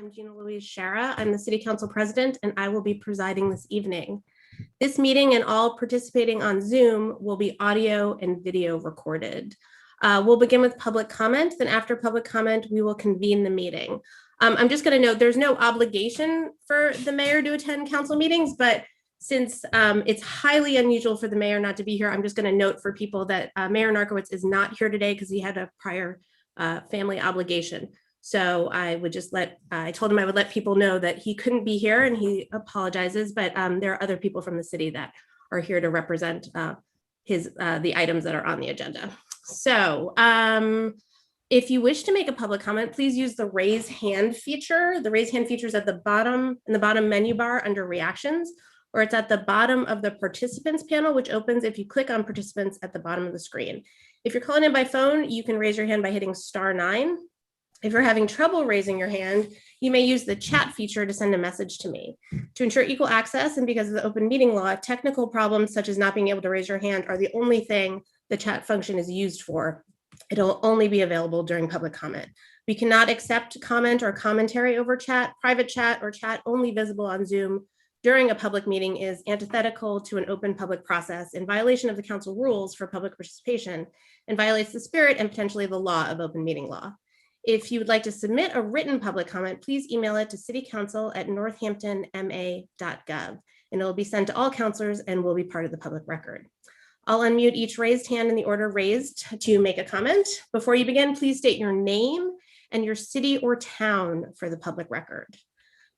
I'm Gina Louise Shara. I'm the City Council President, and I will be presiding this evening. This meeting and all participating on Zoom will be audio and video recorded. We'll begin with public comment, then after public comment, we will convene the meeting. I'm just going to note there's no obligation for the mayor to attend council meetings, but since it's highly unusual for the mayor not to be here, I'm just going to note for people that Mayor Narkowitz is not here today because he had a prior family obligation. So I would just I told him I would let people know that he couldn't be here and he apologizes, but there are other people from the city that are here to represent the items that are on the agenda. So if you wish to make a public comment, please use the raise hand feature. The raise hand feature is at the bottom, in the bottom menu bar under reactions, or it's at the bottom of the participants panel, which opens if you click on participants at the bottom of the screen. If you're calling in by phone, you can raise your hand by hitting *9. If you're having trouble raising your hand, you may use the chat feature to send a message to me. To ensure equal access, and because of the open meeting law, technical problems such as not being able to raise your hand are the only thing the chat function is used for. It'll only be available during public comment. We cannot accept comment or commentary over chat. Private chat or chat only visible on Zoom during a public meeting is antithetical to an open public process in violation of the council rules for public participation and violates the spirit and potentially the law of open meeting law. If you would like to submit a written public comment, please email it to citycouncil@Northamptonma.gov, and it will be sent to all councilors and will be part of the public record. I'll unmute each raised hand in the order raised to make a comment. Before you begin, please state your name and your city or town for the public record.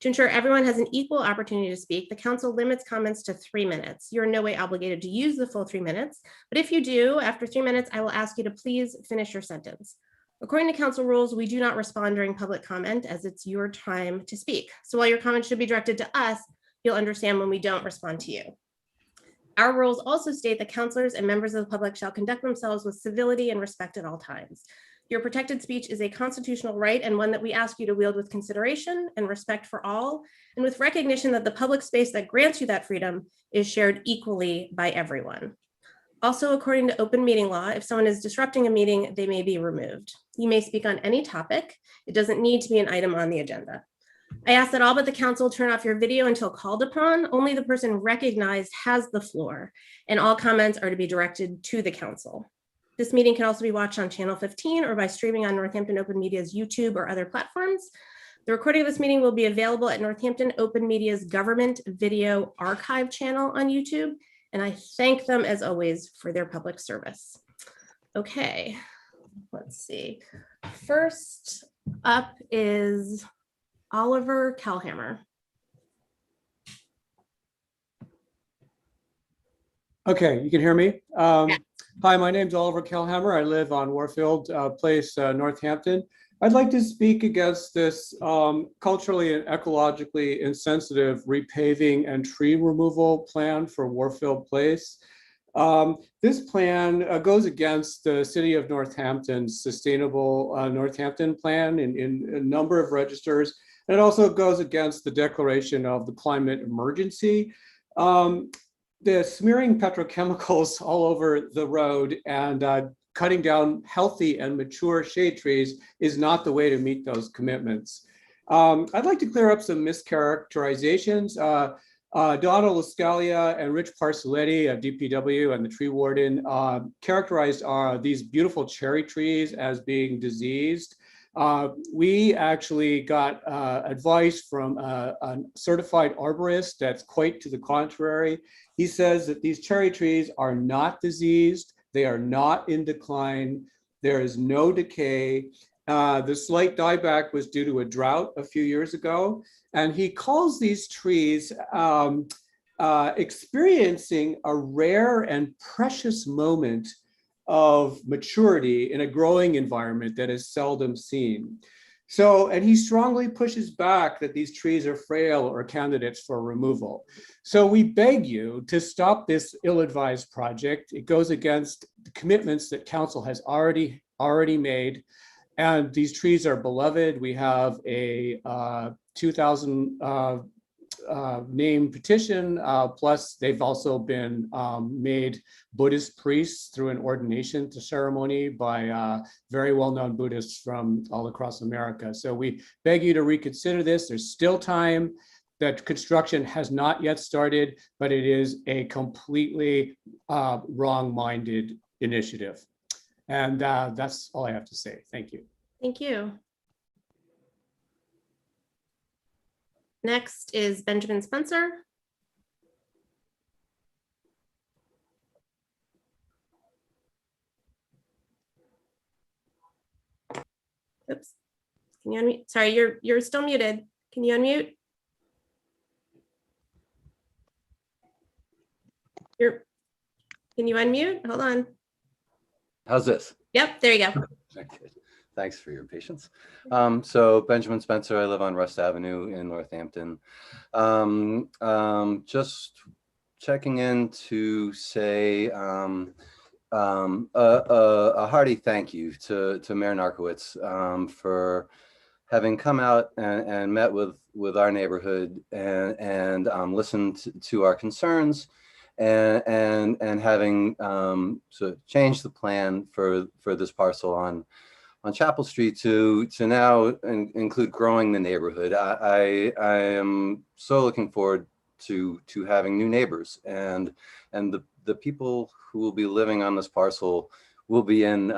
To ensure everyone has an equal opportunity to speak, the council limits comments to 3 minutes. You're in no way obligated to use the full 3 minutes, but if you do, after 3 minutes, I will ask you to please finish your sentence. According to council rules, we do not respond during public comment as it's your time to speak. So while your comments should be directed to us, you'll understand when we don't respond to you. Our rules also state that councilors and members of the public shall conduct themselves with civility and respect at all times. Your protected speech is a constitutional right and one that we ask you to wield with consideration and respect for all, and with recognition that the public space that grants you that freedom is shared equally by everyone. Also, according to open meeting law, if someone is disrupting a meeting, they may be removed. You may speak on any topic. It doesn't need to be an item on the agenda. I ask that all but the council turn off your video until called upon. Only the person recognized has the floor, and all comments are to be directed to the council. This meeting can also be watched on Channel 15 or by streaming on Northampton Open Media's YouTube or other platforms. The recording of this meeting will be available at Northampton Open Media's Government Video Archive channel on YouTube, and I thank them as always for their public service. Okay, let's see. First up is Oliver Kalhammer. Okay, you can hear me? Hi, my name's Oliver Kalhammer. I live on Warfield Place, Northampton. I'd like to speak against this culturally and ecologically insensitive repaving and tree removal plan for Warfield Place. This plan goes against the City of Northampton's Sustainable Northampton Plan in a number of registers. And it also goes against the declaration of the climate emergency. The smearing petrochemicals all over the road and cutting down healthy and mature shade trees is not the way to meet those commitments. I'd like to clear up some mischaracterizations. Donna Lascalia and Rich Parcelletti of DPW and the tree warden characterized these beautiful cherry trees as being diseased. We actually got advice from a certified arborist that's quite to the contrary. He says that these cherry trees are not diseased, they are not in decline, there is no decay. The slight dieback was due to a drought a few years ago, and he calls these trees experiencing a rare and precious moment of maturity in a growing environment that is seldom seen. So, and he strongly pushes back that these trees are frail or candidates for removal. So we beg you to stop this ill-advised project. It goes against the commitments that council has already made. And these trees are beloved. We have a 2,000 name petition. Plus, they've also been made Buddhist priests through an ordination to ceremony by very well-known Buddhists from all across America. So we beg you to reconsider this. There's still time. That construction has not yet started, but it is a completely wrong-minded initiative. And that's all I have to say. Thank you. Thank you. Next is Benjamin Spencer. Oops. Can you unmute? Sorry, you're still muted. Can you unmute? Can you unmute? Hold on. How's this? Yep, there you go. Okay. Thanks for your patience. So Benjamin Spencer, I live on Rust Avenue in Northampton. Just checking in to say a hearty thank you to Mayor Narkowitz for having come out and met with our neighborhood and listened to our concerns and having to change the plan for this parcel on Chapel Street to now include growing the neighborhood. I am so looking forward to having new neighbors, and the people who will be living on this parcel will be in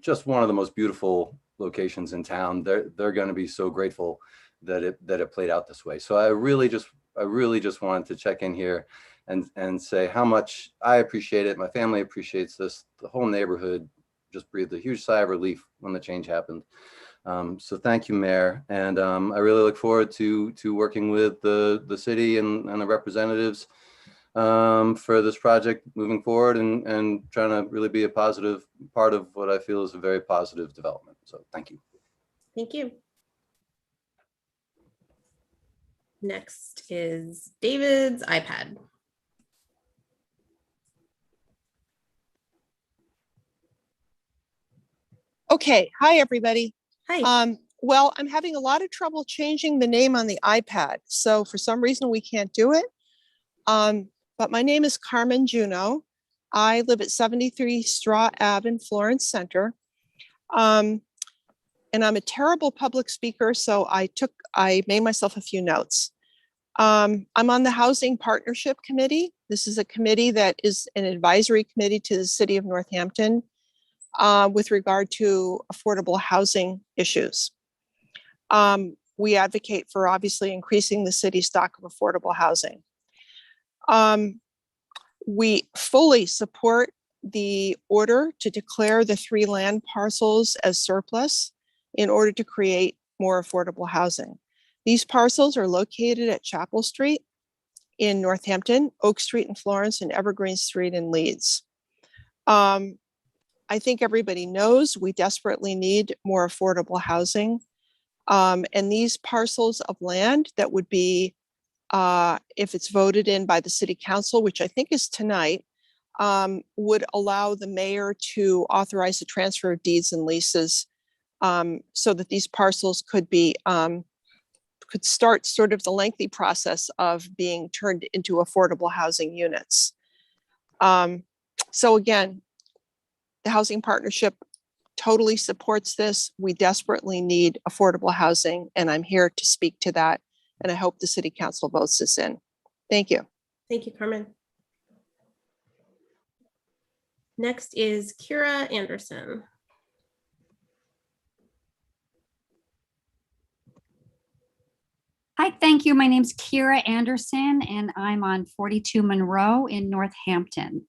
just one of the most beautiful locations in town. They're going to be so grateful that it played out this way. So I really just wanted to check in here and say how much I appreciate it. My family appreciates this. The whole neighborhood just breathed a huge sigh of relief when the change happened. So thank you, Mayor. And I really look forward to working with the city and the representatives for this project moving forward and trying to really be a positive part of what I feel is a very positive development. So thank you. Thank you. Next is David's iPad. Okay, hi everybody. Hi. Well, I'm having a lot of trouble changing the name on the iPad. So for some reason we can't do it. But my name is Carmen Juno. I live at 73 Straw Ave in Florence Center. And I'm a terrible public speaker, so I made myself a few notes. I'm on the Housing Partnership Committee. This is a committee that is an advisory committee to the city of Northampton with regard to affordable housing issues. We advocate for obviously increasing the city's stock of affordable housing. We fully support the order to declare the 3 land parcels as surplus in order to create more affordable housing. These parcels are located at Chapel Street in Northampton, Oak Street in Florence, and Evergreen Street in Leeds. I think everybody knows we desperately need more affordable housing. And these parcels of land that would be, if it's voted in by the city council, which I think is tonight, would allow the mayor to authorize the transfer of deeds and leases so that these parcels could start sort of the lengthy process of being turned into affordable housing units. So again, the Housing Partnership totally supports this. We desperately need affordable housing, and I'm here to speak to that. And I hope the city council votes this in. Thank you. Thank you, Carmen. Next is Kira Anderson. Hi, thank you. My name's Kira Anderson, and I'm on 42 Monroe in Northampton.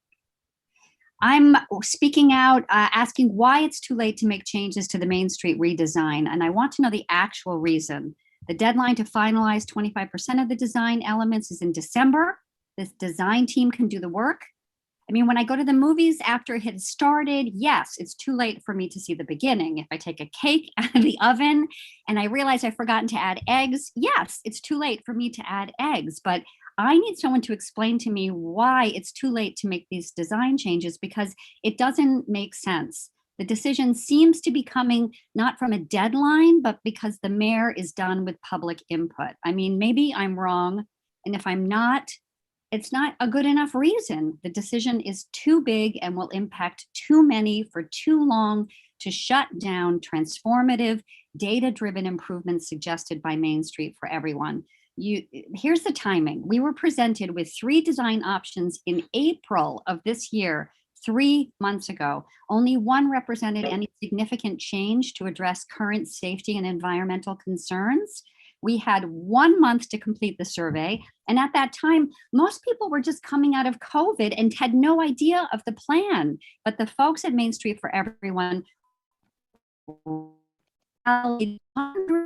I'm speaking out, asking why it's too late to make changes to the Main Street redesign, and I want to know the actual reason. The deadline to finalize 25% of the design elements is in December. This design team can do the work. I mean, when I go to the movies after it had started, yes, it's too late for me to see the beginning. If I take a cake out of the oven and I realize I've forgotten to add eggs, yes, it's too late for me to add eggs. But I need someone to explain to me why it's too late to make these design changes, because it doesn't make sense. The decision seems to be coming not from a deadline, but because the mayor is done with public input. I mean, maybe I'm wrong, And if I'm not, it's not a good enough reason. The decision is too big and will impact too many for too long to shut down transformative, data-driven improvements suggested by Main Street for everyone. Here's the timing. We were presented with 3 design options in April of this year, 3 months ago. Only one represented any significant change to address current safety and environmental concerns. We had 1 month to complete the survey. And at that time, most people were just coming out of COVID and had no idea of the plan. But the folks at Main Street for Everyone,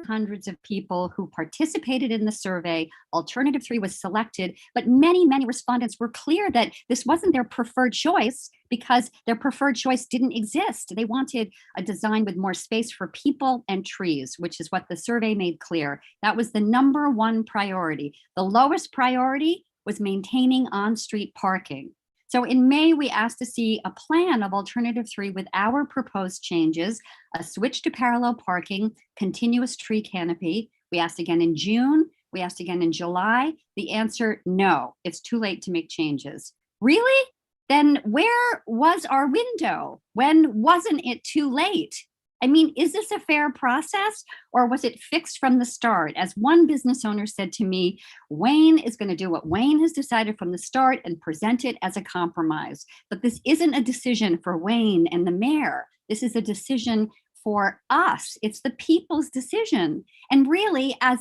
hundreds of people who participated in the survey. Alternative 3 was selected, but many respondents were clear that this wasn't their preferred choice because their preferred choice didn't exist. They wanted a design with more space for people and trees, which is what the survey made clear. That was the number 1 priority. The lowest priority was maintaining on-street parking. So in May, we asked to see a plan of Alternative 3 with our proposed changes, a switch to parallel parking, continuous tree canopy. We asked again in June, we asked again in July. The answer, no, it's too late to make changes. Really? Then where was our window? When wasn't it too late? I mean, is this a fair process or was it fixed from the start? As one business owner said to me, Wayne is going to do what Wayne has decided from the start and present it as a compromise. But this isn't a decision for Wayne and the mayor. This is a decision for us. It's the people's decision. And really, as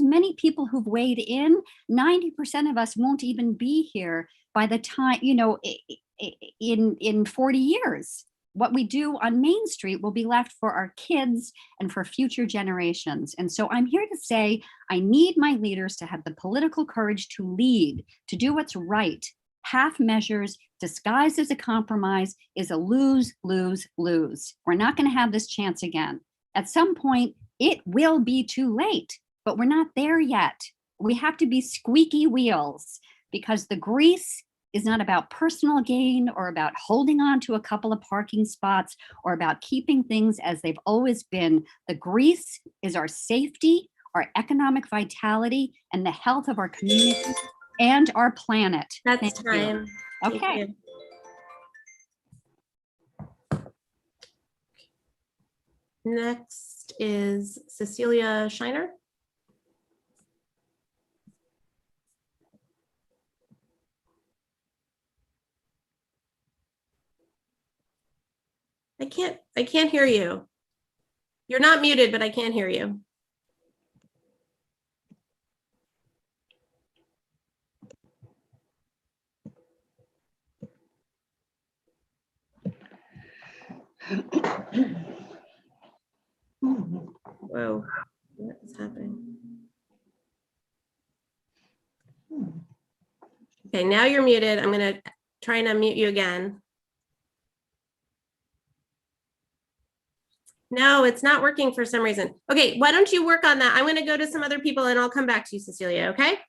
many people who've weighed in, 90% of us won't even be here by the time, in 40 years. What we do on Main Street will be left for our kids and for future generations. And so I'm here to say, I need my leaders to have the political courage to lead, to do what's right. Half measures disguised as a compromise is a lose, lose, lose. We're not going to have this chance again. At some point, it will be too late, but we're not there yet. We have to be squeaky wheels because the grease is not about personal gain or about holding on to a couple of parking spots or about keeping things as they've always been. The grease is our safety, our economic vitality, and the health of our community and our planet. That's Thank you. time. Thank Okay. you. Next is Cecilia Shiner. I can't hear you. You're not muted, but I can't hear you. Whoa, what is happening? Okay, now you're muted. I'm gonna try and unmute you again. No, it's not working for some reason. Okay, why don't you work on that? I'm going to go to some other people and I'll come back to you, Cecilia, okay?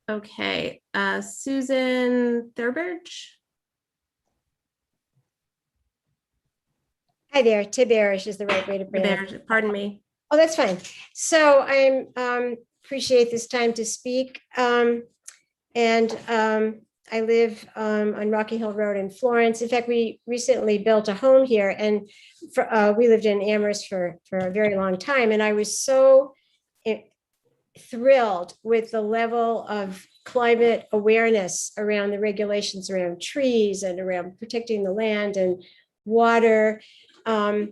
Okay, Susan Thurbridge. Hi there, Tiberish is the right way to pronounce it. Pardon me. Oh, that's fine. So I appreciate this time to speak. I live on Rocky Hill Road in Florence. In fact, we recently built a home here and we lived in Amherst for a very long time. And I was so thrilled with the level of climate awareness around the regulations around trees and around protecting the land and water. I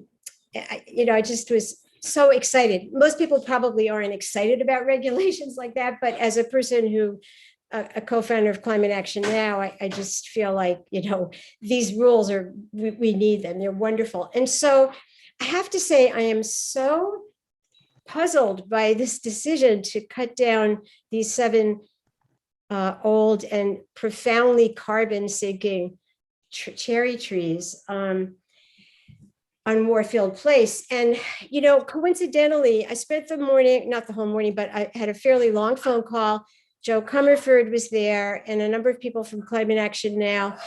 just was so excited. Most people probably aren't excited about regulations like that, but as a person who a co-founder of Climate Action Now, I just feel like, these rules we need them. They're wonderful. And so I have to say, I am so puzzled by this decision to cut down these 7 old and profoundly carbon sinking cherry trees on Warfield Place. And, coincidentally, I spent the morning, not the whole morning, but I had a fairly long phone call. Joe Comerford was there and a number of people from Climate Action Now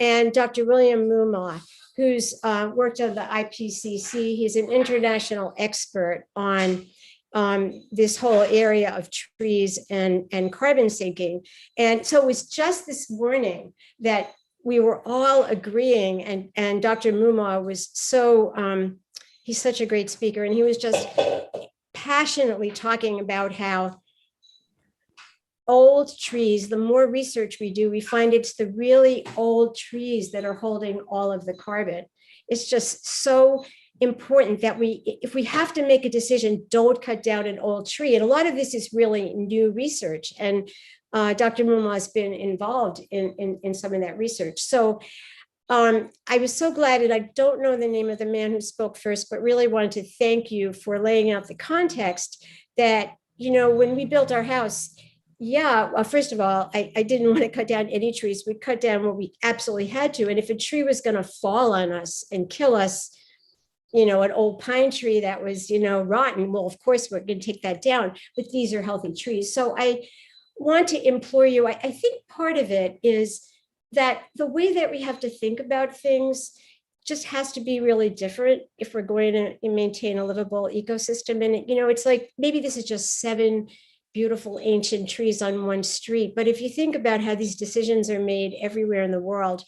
and Dr. William Mumma, who's worked on the IPCC. He's an international expert on this whole area of trees and carbon sinking. And so it was just this morning that we were all agreeing, and Dr. Muma was so, he's such a great speaker, and he was just passionately talking about how old trees, the more research we do, we find it's the really old trees that are holding all of the carbon. It's just so important that if we have to make a decision, don't cut down an old tree. And a lot of this is really new research. And Dr. Muma has been involved in some of that research. So I was so glad, and I don't know the name of the man who spoke first, but really wanted to thank you for laying out the context that, you know, when we built our house, yeah, well, first of all, I didn't want to cut down any trees. We cut down what we absolutely had to. And if a tree was going to fall on us and kill us, you know, an old pine tree that was, you know, rotten, well, of course, we're going to take that down. But these are healthy trees. So I want to implore you, I think part of it is that the way that we have to think about things just has to be really different if we're going to maintain a livable ecosystem. And, you know, it's like, maybe this is just 7 beautiful ancient trees on one street. But if you think about how these decisions are made everywhere in the world,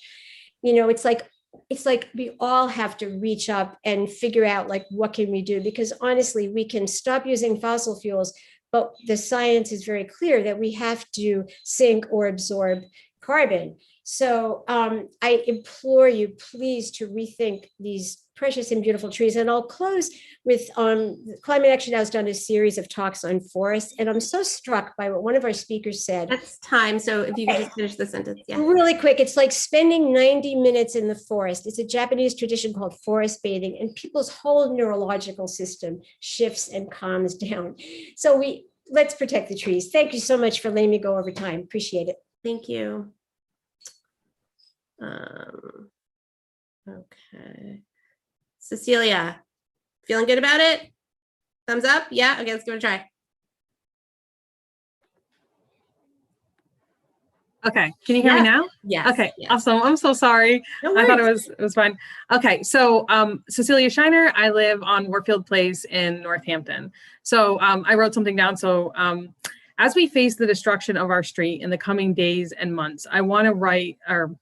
you know, it's like we all have to reach up and figure out, like, what can we do? Because honestly, we can stop using fossil fuels, but the science is very clear that we have to sink or absorb carbon. So I implore you, please, to rethink these precious and beautiful trees. And I'll close with Climate Action Now has done a series of talks on forests. And I'm so struck by what one of our speakers said. That's time. So if you could just finish the sentence. Yeah. Really quick. It's like spending 90 minutes in the forest. It's a Japanese tradition called forest bathing, and people's whole neurological system shifts and calms down. So let's protect the trees. Thank you so much for letting me go over time. Appreciate it. Thank you. Okay. Cecilia, feeling good about it? Thumbs up? Yeah. Okay, let's give it a try. Okay, can you hear me now? Yes. Okay, yes. awesome. I'm so sorry. No I thought it worries. was fine. Okay, so Cecilia Shiner, I live on Warfield Place in Northampton. So I wrote something down. So as we face the destruction of our street in the coming days and months, I want to write or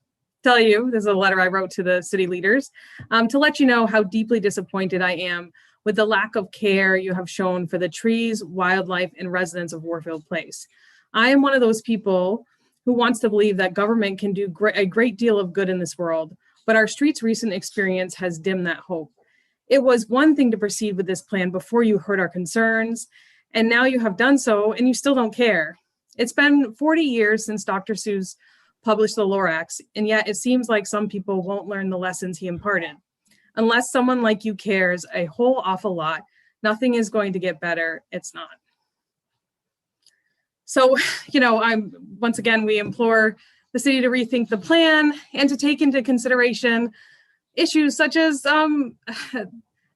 tell you, this is a letter I wrote to the city leaders, to let you know how deeply disappointed I am with the lack of care you have shown for the trees, wildlife, and residents of Warfield Place. I am one of those people who wants to believe that government can do a great deal of good in this world, but our street's recent experience has dimmed that hope. It was one thing to proceed with this plan before you heard our concerns, and now you have done so and you still don't care. It's been 40 years since Dr. Seuss published the Lorax, and yet it seems like some people won't learn the lessons he imparted. Unless someone like you cares a whole awful lot, nothing is going to get better. It's not. So, you know, once again, we implore the city to rethink the plan and to take into consideration issues such as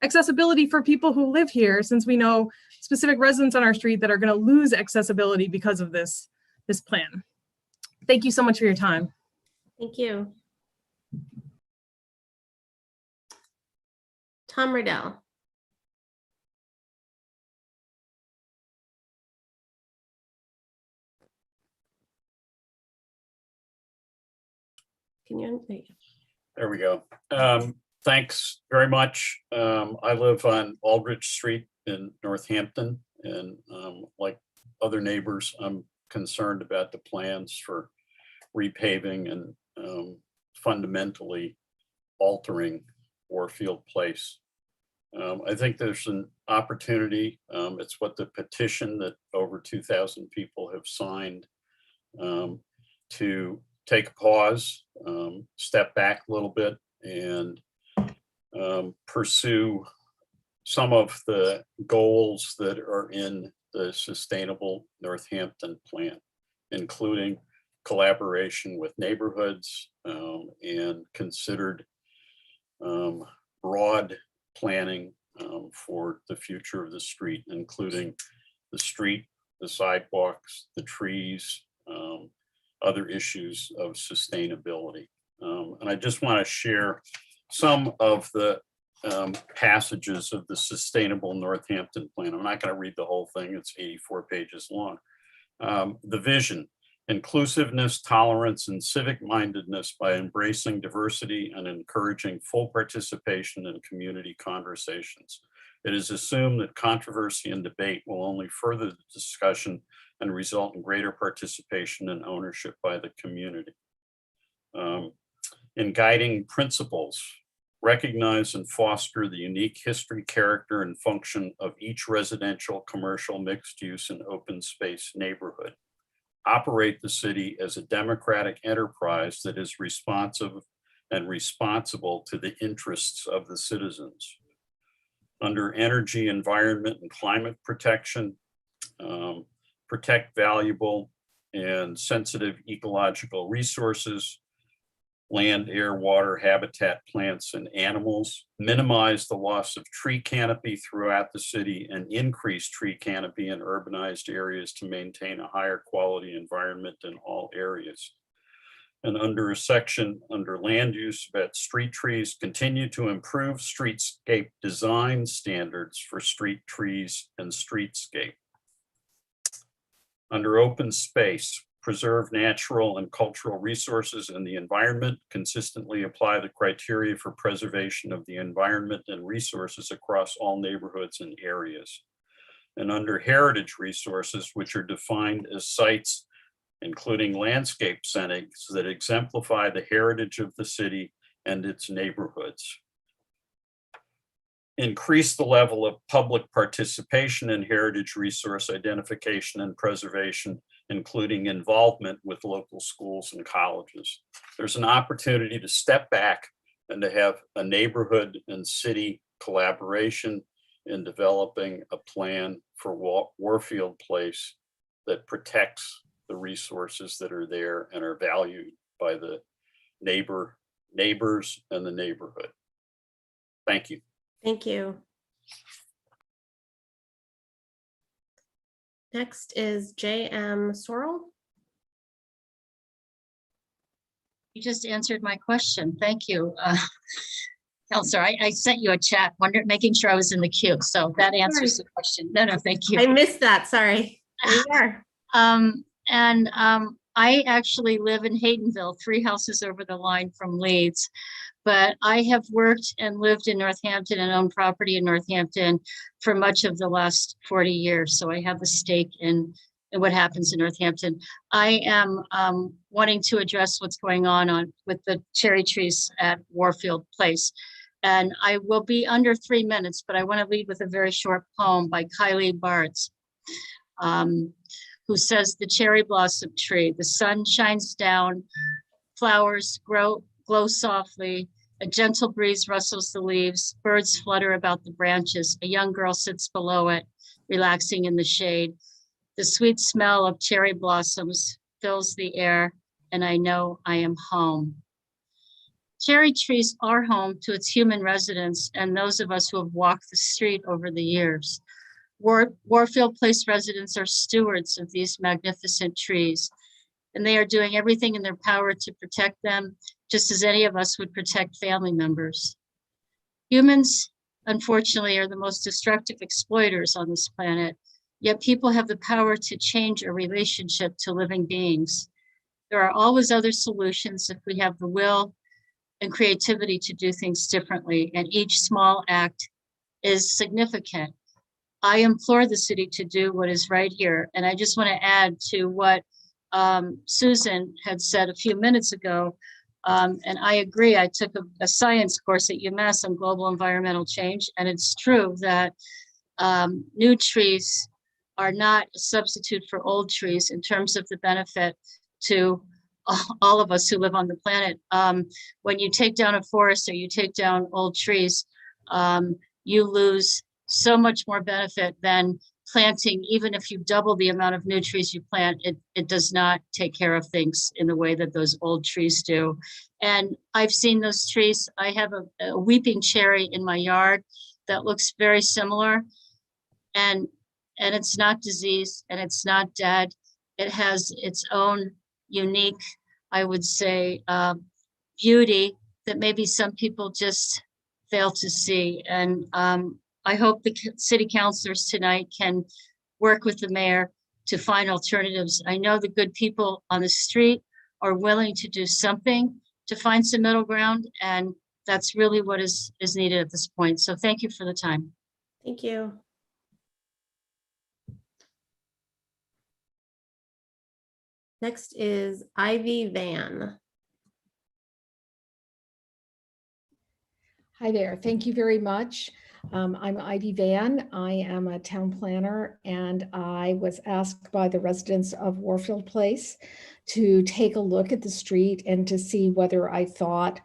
accessibility for people who live here, since we know specific residents on our street that are going to lose accessibility because of this plan. Thank you so much for your time. Thank you. Tom Riddell. Can you unmute? There we go. Thanks very much. I live on Aldrich Street in Northampton, and like other neighbors, I'm concerned about the plans for repaving and fundamentally altering Warfield Place. I think there's an opportunity. It's what the petition that over 2,000 people have signed, to take a pause, step back a little bit, and pursue some of the goals that are in the Sustainable Northampton Plan, including collaboration with neighborhoods and considered broad planning for the future of the street, including the street, the sidewalks, the trees, other issues of sustainability. And I just want to share some of the passages of the Sustainable Northampton Plan. I'm not going to read the whole thing. It's 84 pages long. The vision: inclusiveness, tolerance, and civic-mindedness by embracing diversity and encouraging full participation in community conversations. It is assumed that controversy and debate will only further the discussion and result in greater participation and ownership by the community. In guiding principles, recognize and foster the unique history, character, and function of each residential, commercial, mixed-use, and open space neighborhood. Operate the city as a democratic enterprise that is responsive and responsible to the interests of the citizens. Under energy, environment, and climate protection, protect valuable and sensitive ecological resources, land, air, water, habitat, plants, and animals, minimize the loss of tree canopy throughout the city, and increase tree canopy in urbanized areas to maintain a higher quality environment in all areas. And under a section under land use about street trees, continue to improve streetscape design standards for street trees and streetscape. Under open space, preserve natural and cultural resources and the environment, consistently apply the criteria for preservation of the environment and resources across all neighborhoods and areas. And under heritage resources, which are defined as sites, including landscape settings that exemplify the heritage of the city and its neighborhoods. Increase the level of public participation in heritage resource identification and preservation, including involvement with local schools and colleges. There's an opportunity to step back and to have a neighborhood and city collaboration in developing a plan for Warfield Place that protects the resources that are there and are valued by the neighbors and the neighborhood. Thank you. Thank you. Next is J.M. Sorrell. You just answered my question. Thank you. Counselor, I sent you a chat, making sure I was in the queue. So that answers the question. No, thank you. I missed that. Sorry. There you are. I actually live in Haydenville, 3 houses over the line from Leeds. But I have worked and lived in Northampton and owned property in Northampton for much of the last 40 years. So I have a stake in what happens in Northampton. I am wanting to address what's going on with the cherry trees at Warfield Place. And I will be under 3 minutes, but I want to lead with a very short poem by Kylie Bartz, who says, "The cherry blossom tree, the sun shines down, flowers glow softly, a gentle breeze rustles the leaves, birds flutter about the branches, a young girl sits below it, relaxing in the shade. The sweet smell of cherry blossoms fills the air, and I know I am home." Cherry trees are home to its human residents and those of us who have walked the street over the years. Warfield Place residents are stewards of these magnificent trees, and they are doing everything in their power to protect them, just as any of us would protect family members. Humans, unfortunately, are the most destructive exploiters on this planet, yet people have the power to change our relationship to living beings. There are always other solutions if we have the will and creativity to do things differently, and each small act is significant. I implore the city to do what is right here, and I just want to add to what Susan had said a few minutes ago, and I agree. I took a science course at UMass on global environmental change, and it's true that new trees are not a substitute for old trees in terms of the benefit to all of us who live on the planet. When you take down a forest or you take down old trees, you lose so much more benefit than planting. Even if you double the amount of new trees you plant, it does not take care of things in the way that those old trees do. And I've seen those trees. I have a weeping cherry in my yard that looks very similar, and it's not diseased and it's not dead. It has its own unique, I would say, beauty that maybe some people just fail to see. And I hope the city councilors tonight can work with the mayor to find alternatives. I know the good people on the street are willing to do something to find some middle ground, and that's really what is needed at this point. So thank you for the time. Thank you. Next is Ivy Van. Hi there. Thank you very much. I'm Ivy Van. I am a town planner, and I was asked by the residents of Warfield Place to take a look at the street and to see whether I thought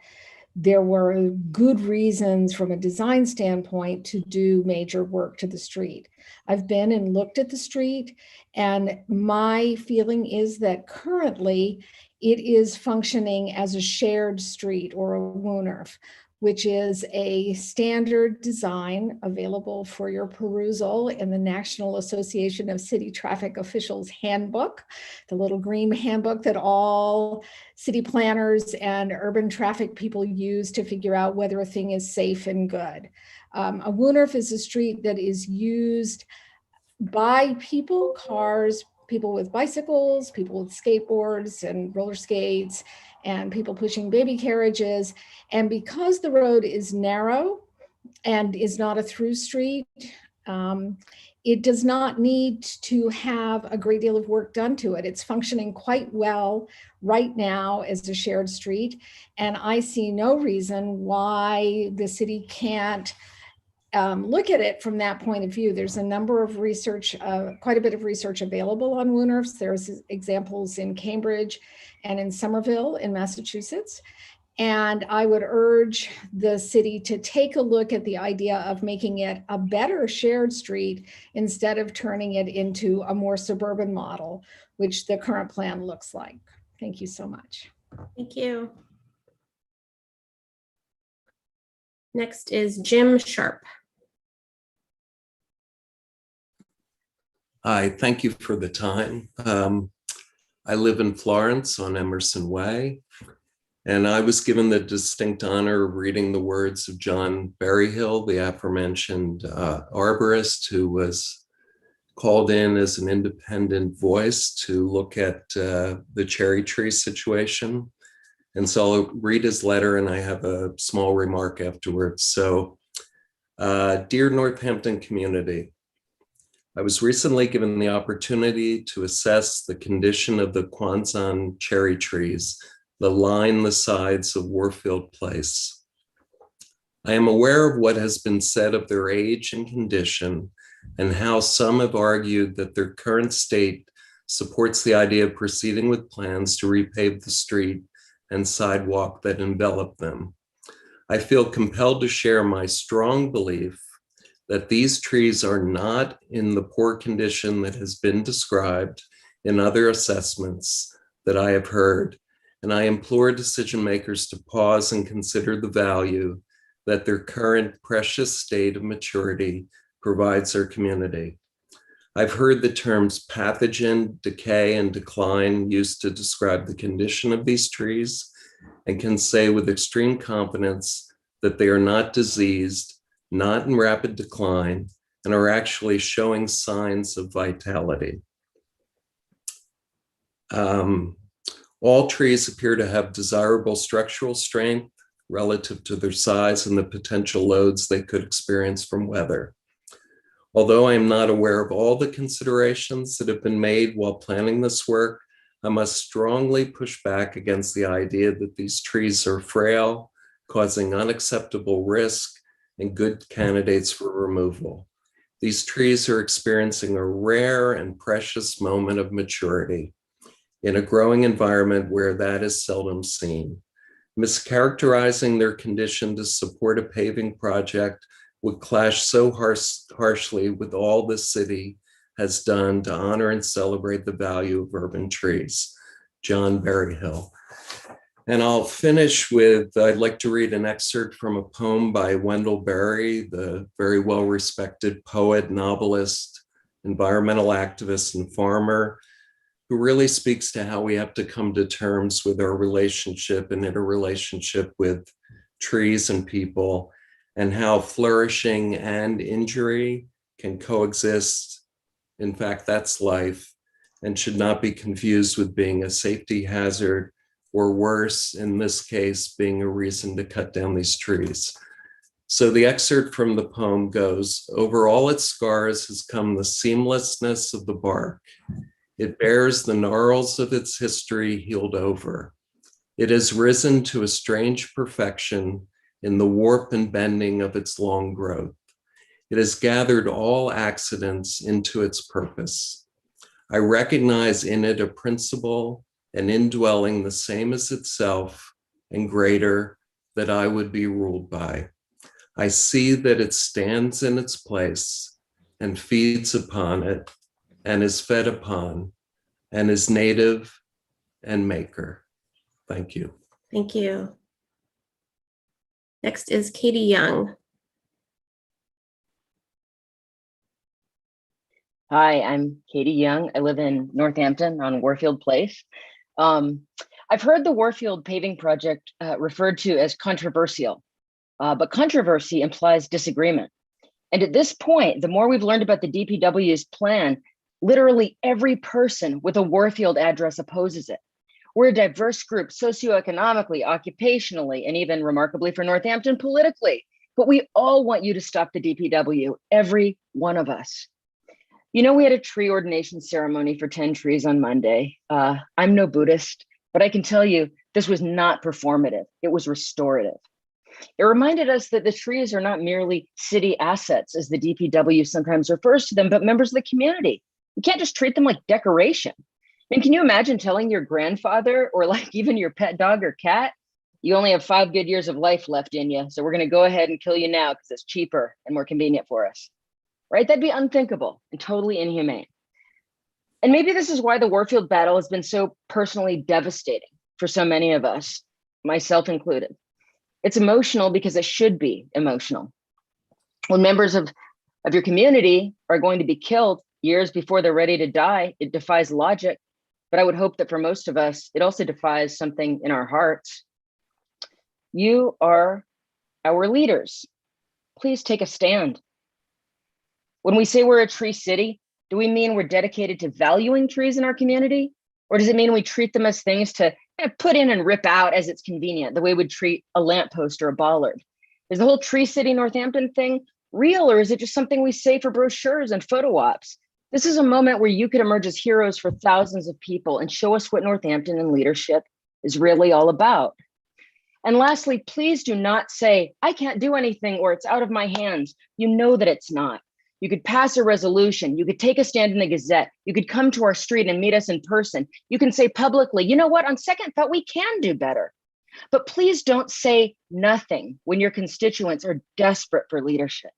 there were good reasons from a design standpoint to do major work to the street. I've been and looked at the street, and my feeling is that currently it is functioning as a shared street or a WUNRF, which is a standard design available for your perusal in the National Association of City Traffic Officials Handbook, the little green handbook that all city planners and urban traffic people use to figure out whether a thing is safe and good. A WUNRF is a street that is used by people, cars, people with bicycles, people with skateboards and roller skates, and people pushing baby carriages. And because the road is narrow and is not a through street, it does not need to have a great deal of work done to it. It's functioning quite well right now as a shared street. And I see no reason why the city can't look at it from that point of view. There's a number of research, quite a bit of research available on WUNRFs. There's examples in Cambridge and in Somerville in Massachusetts. And I would urge the city to take a look at the idea of making it a better shared street instead of turning it into a more suburban model, which the current plan looks like. Thank you so much. Thank you. Next is Jim Sharp. Hi, thank you for the time. I live in Florence on Emerson Way, and I was given the distinct honor of reading the words of John Berryhill, the aforementioned arborist who was called in as an independent voice to look at the cherry tree situation. And so I'll read his letter, and I have a small remark afterwards. So, dear Northampton community, I was recently given the opportunity to assess the condition of the Kwanzan cherry trees that line the sides of Warfield Place. I am aware of what has been said of their age and condition, and how some have argued that their current state supports the idea of proceeding with plans to repave the street and sidewalk that envelop them. I feel compelled to share my strong belief that these trees are not in the poor condition that has been described in other assessments that I have heard, and I implore decision makers to pause and consider the value that their current precious state of maturity provides our community. I've heard the terms pathogen, decay, and decline used to describe the condition of these trees, and can say with extreme confidence that they are not diseased, not in rapid decline, and are actually showing signs of vitality. All trees appear to have desirable structural strength relative to their size and the potential loads they could experience from weather. Although I am not aware of all the considerations that have been made while planning this work, I must strongly push back against the idea that these trees are frail, causing unacceptable risk, and good candidates for removal. These trees are experiencing a rare and precious moment of maturity in a growing environment where that is seldom seen. Mischaracterizing their condition to support a paving project would clash so harshly with all the city has done to honor and celebrate the value of urban trees. John Berryhill. And I'll finish with, I'd like to read an excerpt from a poem by Wendell Berry, the very well-respected poet, novelist, environmental activist, and farmer, who really speaks to how we have to come to terms with our relationship and interrelationship with trees and people, and how flourishing and injury can coexist. In fact, that's life and should not be confused with being a safety hazard, or worse, in this case, being a reason to cut down these trees. So the excerpt from the poem goes, "Over all its scars has come the seamlessness of the bark. It bears the gnarls of its history healed over. It has risen to a strange perfection in the warp and bending of its long growth. It has gathered all accidents into its purpose. I recognize in it a principle, an indwelling the same as itself and greater, that I would be ruled by. I see that it stands in its place and feeds upon it and is fed upon and is native and maker." Thank you. Thank you. Next is Katie Young. Hi, I'm Katie Young. I live in Northampton on Warfield Place. I've heard the Warfield paving project referred to as controversial, but controversy implies disagreement. And at this point, the more we've learned about the DPW's plan, literally every person with a Warfield address opposes it. We're a diverse group socioeconomically, occupationally, and even remarkably for Northampton politically, but we all want you to stop the DPW, every one of us. You know, we had a tree ordination ceremony for 10 trees on Monday. I'm no Buddhist, but I can tell you this was not performative. It was restorative. It reminded us that the trees are not merely city assets, as the DPW sometimes refers to them, but members of the community. You can't just treat them like decoration. I mean, can you imagine telling your grandfather or like even your pet dog or cat, you only have 5 good years of life left in you, so we're going to go ahead and kill you now because it's cheaper and more convenient for us? Right? That'd be unthinkable and totally inhumane. And maybe this is why the Warfield battle has been so personally devastating for so many of us, myself included. It's emotional because it should be emotional. When members of your community are going to be killed years before they're ready to die, it defies logic. But I would hope that for most of us, it also defies something in our hearts. You are our leaders. Please take a stand. When we say we're a tree city, do we mean we're dedicated to valuing trees in our community? Or does it mean we treat them as things to put in and rip out as it's convenient, the way we'd treat a lamppost or a bollard? Is the whole Tree City Northampton thing real, or is it just something we say for brochures and photo ops? This is a moment where you could emerge as heroes for thousands of people and show us what Northampton and leadership is really all about. And lastly, please do not say, I can't do anything or it's out of my hands. You know that it's not. You could pass a resolution. You could take a stand in the Gazette. You could come to our street and meet us in person. You can say publicly, you know what, on second thought, we can do better. But please don't say nothing when your constituents are desperate for leadership.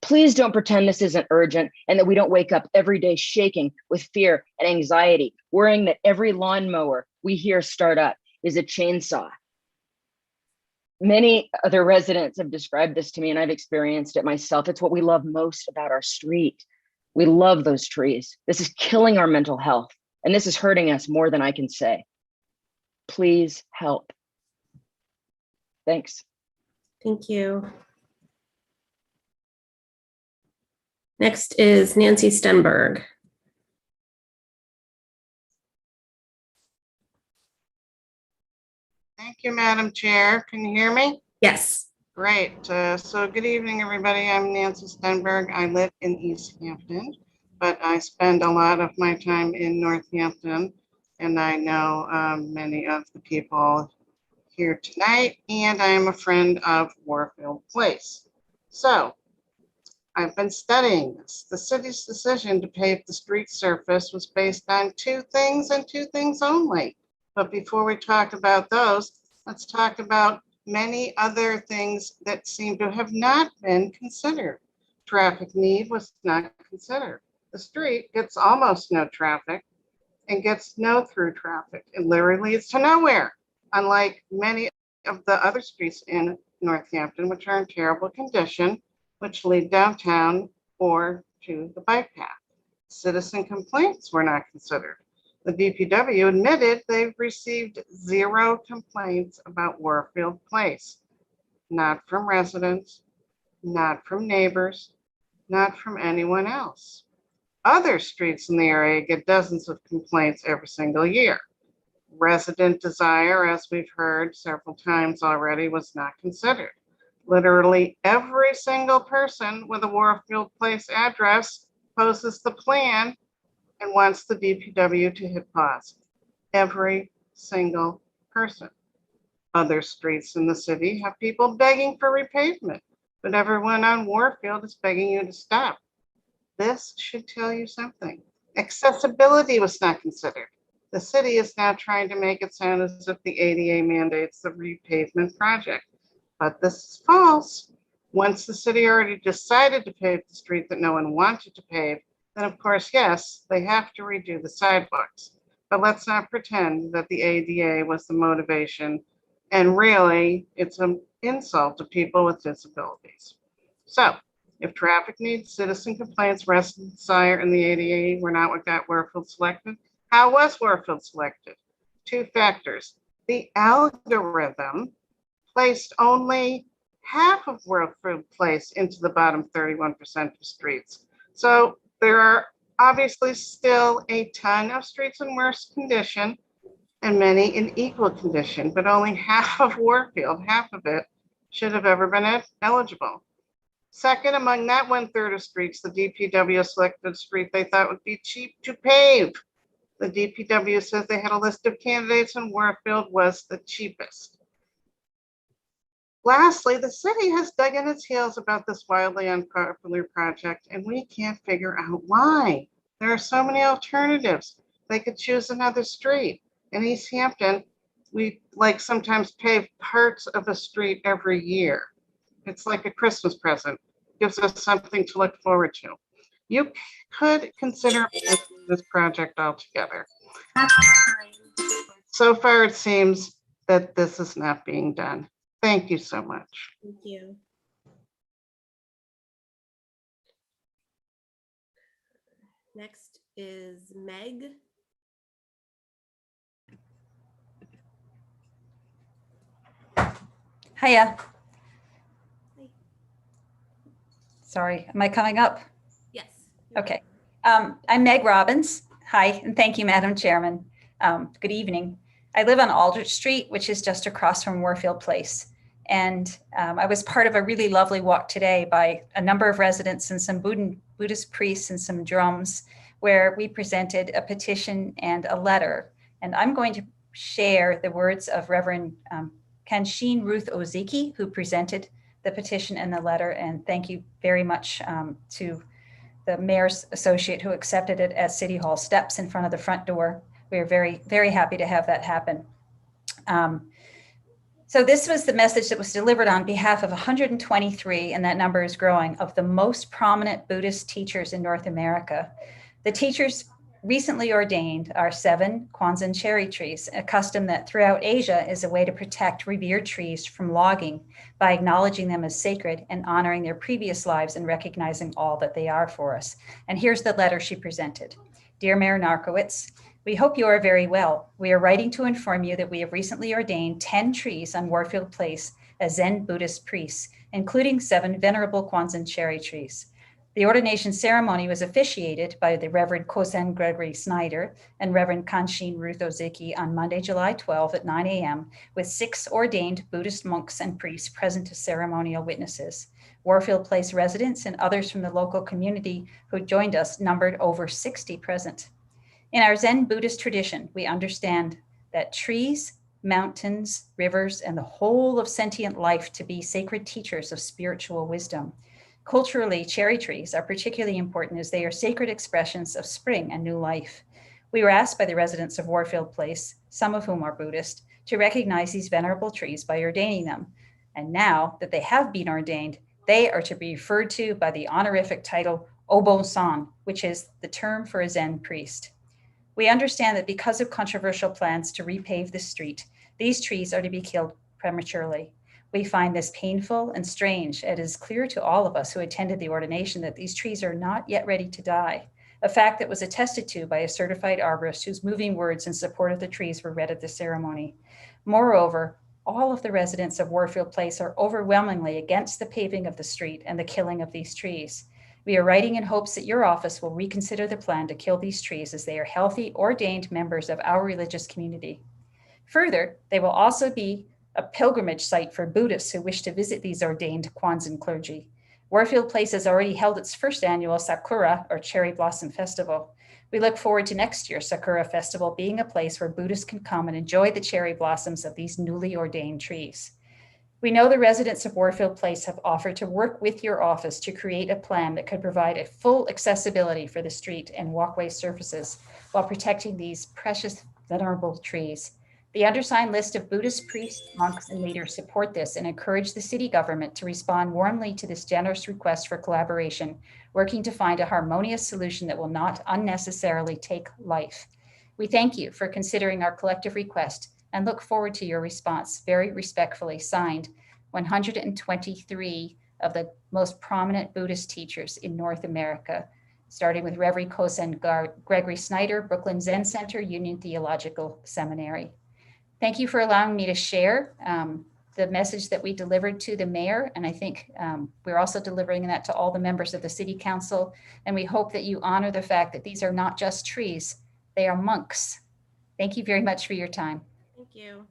Please don't pretend this isn't urgent and that we don't wake up every day shaking with fear and anxiety, worrying that every lawnmower we hear start up is a chainsaw. Many other residents have described this to me and I've experienced it myself. It's what we love most about our street. We love those trees. This is killing our mental health, and this is hurting us more than I can say. Please help. Thanks. Thank you. Next is Nancy Stenberg. Thank you, Madam Chair. Can you hear me? Yes. Great. So good evening, everybody. I'm Nancy Stenberg. I live in East Hampton, but I spend a lot of my time in Northampton, and I know many of the people here tonight, and I am a friend of Warfield Place. So I've been studying this. The city's decision to pave the street surface was based on 2 things and 2 things only. But before we talk about those, let's talk about many other things that seem to have not been considered. Traffic need was not considered. The street gets almost no traffic and gets no through traffic. It literally leads to nowhere, unlike many of the other streets in Northampton, which are in terrible condition, which lead downtown or to the bike path. Citizen complaints were not considered. The DPW admitted they've received 0 complaints about Warfield Place, not from residents, not from neighbors, not from anyone else. Other streets in the area get dozens of complaints every single year. Resident desire, as we've heard several times already, was not considered. Literally every single person with a Warfield Place address poses the plan and wants the DPW to hit pause. Every single person. Other streets in the city have people begging for repavement, but everyone on Warfield is begging you to stop. This should tell you something. Accessibility was not considered. The city is now trying to make it sound as if the ADA mandates the repavement project, but this is false. Once the city already decided to pave the street that no one wanted to pave, then of course, yes, they have to redo the sidewalks. But let's not pretend that the ADA was the motivation, and really, it's an insult to people with disabilities. So, if traffic needs, citizen complaints, resident desire, and the ADA were not what got Warfield selected, how was Warfield selected? Two factors. The algorithm placed only half of Warfield Place into the bottom 31% of streets. So there are obviously still a ton of streets in worse condition and many in equal condition, but only half of Warfield, half of it, should have ever been eligible. Second, among that 1/3 of streets, the DPW selected a street they thought would be cheap to pave. The DPW says they had a list of candidates and Warfield was the cheapest. Lastly, the city has dug in its heels about this wildly unpopular project, and we can't figure out why. There are so many alternatives. They could choose another street. In East Hampton, we sometimes pave parts of a street every year. It's like a Christmas present. Gives us something to look forward to. You could consider this project altogether. So far, it seems that this is not being done. Thank you so much. Thank you. Next is Meg. Hiya. Hi. Sorry, am I coming up? Yes. Okay. I'm Meg Robbins. Hi, and thank you, Madam Chairman. Good evening. I live on Aldrich Street, which is just across from Warfield Place. And I was part of a really lovely walk today by a number of residents and some Buddhist priests and some drums, where we presented a petition and a letter. And I'm going to share the words of Reverend Kansheen Ruth Ozeki, who presented the petition and the letter. And thank you very much to the mayor's associate who accepted it at City Hall steps in front of the front door. We are very, very happy to have that happen. So this was the message that was delivered on behalf of 123, and that number is growing, of the most prominent Buddhist teachers in North America. The teachers recently ordained are 7 Kwanzan cherry trees, a custom that throughout Asia is a way to protect revered trees from logging by acknowledging them as sacred and honoring their previous lives and recognizing all that they are for us. And here's the letter she presented. Dear Mayor Narkowitz, we hope you are very well. We are writing to inform you that we have recently ordained 10 trees on Warfield Place as Zen Buddhist priests, including 7 venerable Kwanzan cherry trees. The ordination ceremony was officiated by the Reverend Kosen Gregory Snyder and Reverend Kansheen Ruth Ozeki on Monday, July 12 at 9 a.m. with 6 ordained Buddhist monks and priests present as ceremonial witnesses. Warfield Place residents and others from the local community who joined us numbered over 60 present. In our Zen Buddhist tradition, we understand that trees, mountains, rivers, and the whole of sentient life to be sacred teachers of spiritual wisdom. Culturally, cherry trees are particularly important as they are sacred expressions of spring and new life. We were asked by the residents of Warfield Place, some of whom are Buddhist, to recognize these venerable trees by ordaining them. And now that they have been ordained, they are to be referred to by the honorific title Obo-san, which is the term for a Zen priest. We understand that because of controversial plans to repave the street, these trees are to be killed prematurely. We find this painful and strange. It is clear to all of us who attended the ordination that these trees are not yet ready to die, a fact that was attested to by a certified arborist whose moving words in support of the trees were read at the ceremony. Moreover, all of the residents of Warfield Place are overwhelmingly against the paving of the street and the killing of these trees. We are writing in hopes that your office will reconsider the plan to kill these trees as they are healthy, ordained members of our religious community. Further, they will also be a pilgrimage site for Buddhists who wish to visit these ordained Kwanzan clergy. Warfield Place has already held its first annual Sakura, or Cherry Blossom Festival. We look forward to next year's Sakura Festival being a place where Buddhists can come and enjoy the cherry blossoms of these newly ordained trees. We know the residents of Warfield Place have offered to work with your office to create a plan that could provide a full accessibility for the street and walkway surfaces while protecting these precious, venerable trees. The undersigned list of Buddhist priests, monks, and leaders support this and encourage the city government to respond warmly to this generous request for collaboration, working to find a harmonious solution that will not unnecessarily take life. We thank you for considering our collective request and look forward to your response. Very respectfully, signed 123 of the most prominent Buddhist teachers in North America, starting with Reverend Kosen Gregory Snyder, Brooklyn Zen Center, Union Theological Seminary. Thank you for allowing me to share the message that we delivered to the mayor. And I think we're also delivering that to all the members of the city council. And we hope that you honor the fact that these are not just trees, they are monks. Thank you very much for your time. Thank you.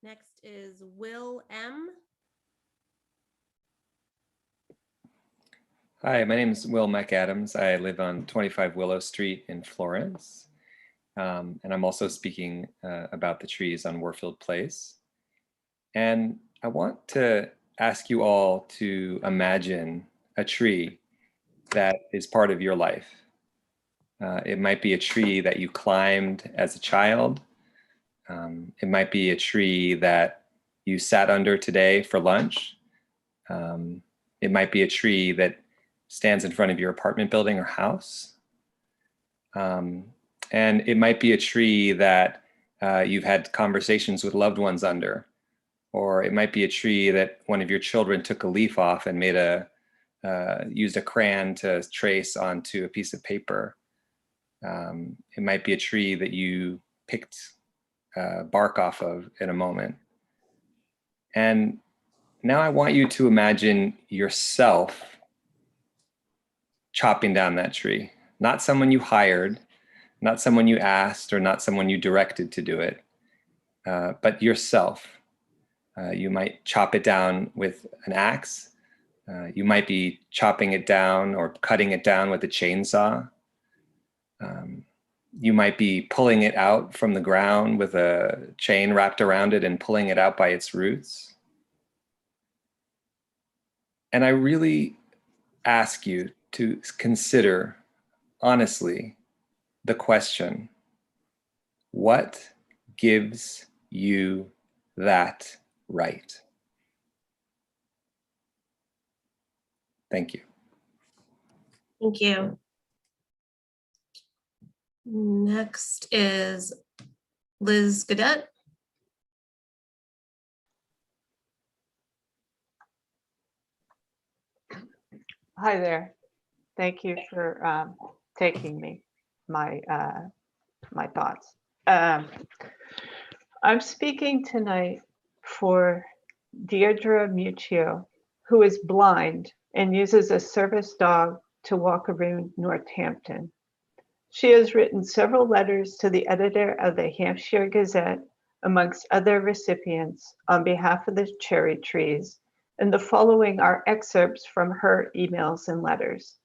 Next is Will M. Hi, my name is Will McAdams. I live on 25 Willow Street in Florence. And I'm also speaking about the trees on Warfield Place. And I want to ask you all to imagine a tree that is part of your life. It might be a tree that you climbed as a child. It might be a tree that you sat under today for lunch. It might be a tree that stands in front of your apartment building or house. And it might be a tree that you've had conversations with loved ones under. Or it might be a tree that one of your children took a leaf off and made used a crayon to trace onto a piece of paper. It might be a tree that you picked bark off of in a moment. And now I want you to imagine yourself chopping down that tree. Not someone you hired, not someone you asked, or not someone you directed to do it, but yourself. You might chop it down with an axe. You might be chopping it down or cutting it down with a chainsaw. You might be pulling it out from the ground with a chain wrapped around it and pulling it out by its roots. And I really ask you to consider honestly the question, what gives you that right? Thank you. Thank you. Next is Liz Gadet. Hi there. Thank you for taking my thoughts. I'm speaking tonight for Deirdre Muccio, who is blind and uses a service dog to walk around Northampton. She has written several letters to the editor of the Hampshire Gazette, amongst other recipients, on behalf of the cherry trees, and the following are excerpts from her emails and letters.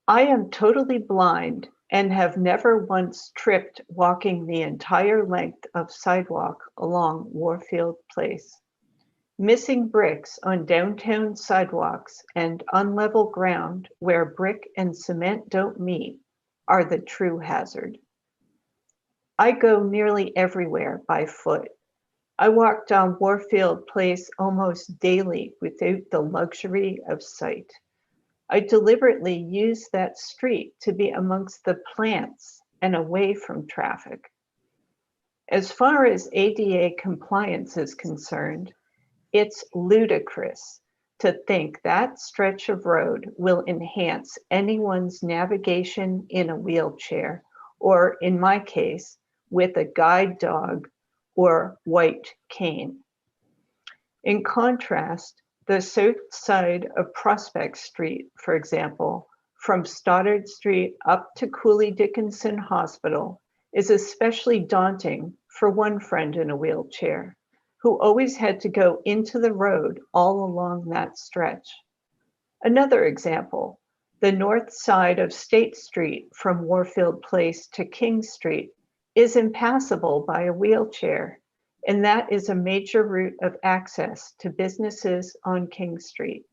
I am totally blind and have never once tripped walking the entire length of sidewalk along Warfield Place. Missing bricks on downtown sidewalks and unlevel ground where brick and cement don't meet are the true hazard. I go nearly everywhere by foot. I walk down Warfield Place almost daily without the luxury of sight. I deliberately use that street to be amongst the plants and away from traffic. As far as ADA compliance is concerned, it's ludicrous to think that stretch of road will enhance anyone's navigation in a wheelchair, or in my case, with a guide dog or white cane. In contrast, the south side of Prospect Street, for example, from Stoddard Street up to Cooley Dickinson Hospital, is especially daunting for one friend in a wheelchair, who always had to go into the road all along that stretch. Another example, the north side of State Street from Warfield Place to King Street is impassable by a wheelchair, and that is a major route of access to businesses on King Street.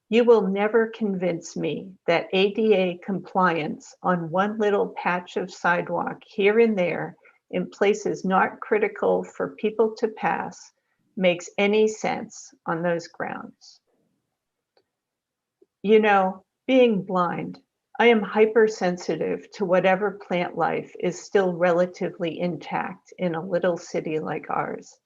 You will never convince me that ADA compliance on one little patch of sidewalk here and there in places not critical for people to pass makes any sense on those grounds. You know, being blind, I am hypersensitive to whatever plant life is still relatively intact in a little city like ours.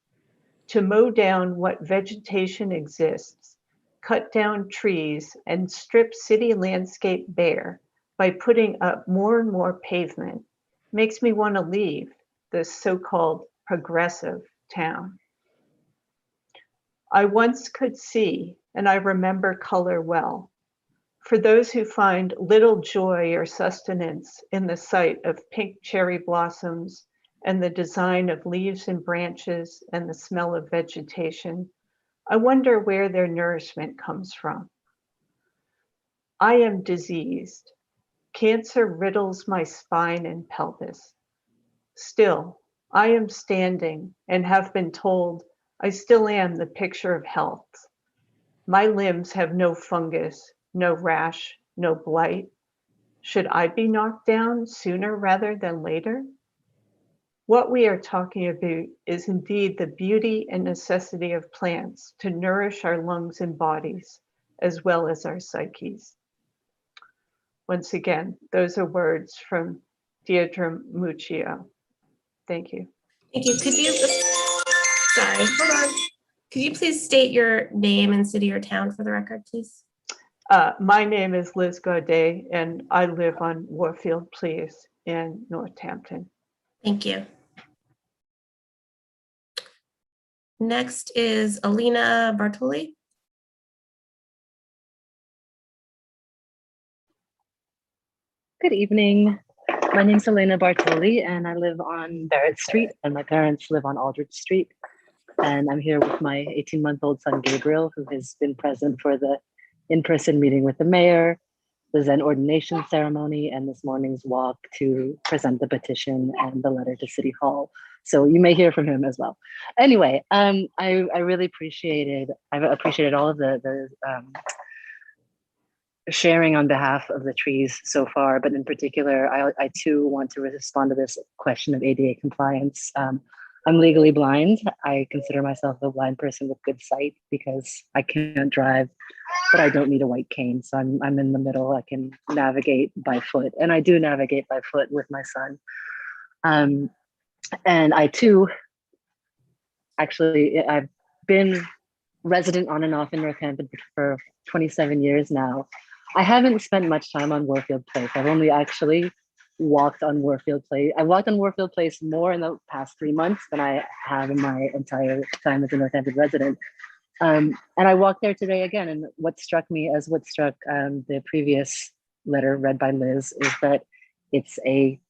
To mow down what vegetation exists, cut down trees, and strip city landscape bare by putting up more and more pavement makes me want to leave this so-called progressive town. I once could see, and I remember color well. For those who find little joy or sustenance in the sight of pink cherry blossoms and the design of leaves and branches and the smell of vegetation, I wonder where their nourishment comes from. I am diseased. Cancer riddles my spine and pelvis. Still, I am standing and have been told I still am the picture of health. My limbs have no fungus, no rash, no blight. Should I be knocked down sooner rather than later? What we are talking about is indeed the beauty and necessity of plants to nourish our lungs and bodies, as well as our psyches. Once again, those are words from Deirdre Muccio. Thank you. Thank you. Sorry, hold on. Could you please state your name and city or town for the record, please? My name is Liz Gaudet, and I live on Warfield Place in Northampton. Thank you. Next is Alina Bartoli. Good evening. My name's Elena Bartoli, and I live on Barrett Street, and my parents live on Aldrich Street. And I'm here with my 18-month-old son, Gabriel, who has been present for the in-person meeting with the mayor, the Zen ordination ceremony, and this morning's walk to present the petition and the letter to City Hall. So you may hear from him as well. Anyway, I really I've appreciated all of the sharing on behalf of the trees so far, but in particular, I too want to respond to this question of ADA compliance. I'm legally blind. I consider myself a blind person with good sight because I can't drive, but I don't need a white cane. So I'm in the middle. I can navigate by foot, and I do navigate by foot with my son. And I too, actually, I've been resident on and off in Northampton for 27 years now. I haven't spent much time on Warfield Place. I've only actually walked on Warfield Place. I walked on Warfield Place more in the past 3 months than I have in my entire time as a Northampton resident. And I walked there today again. And what struck me as what struck the previous letter read by Liz is that it's a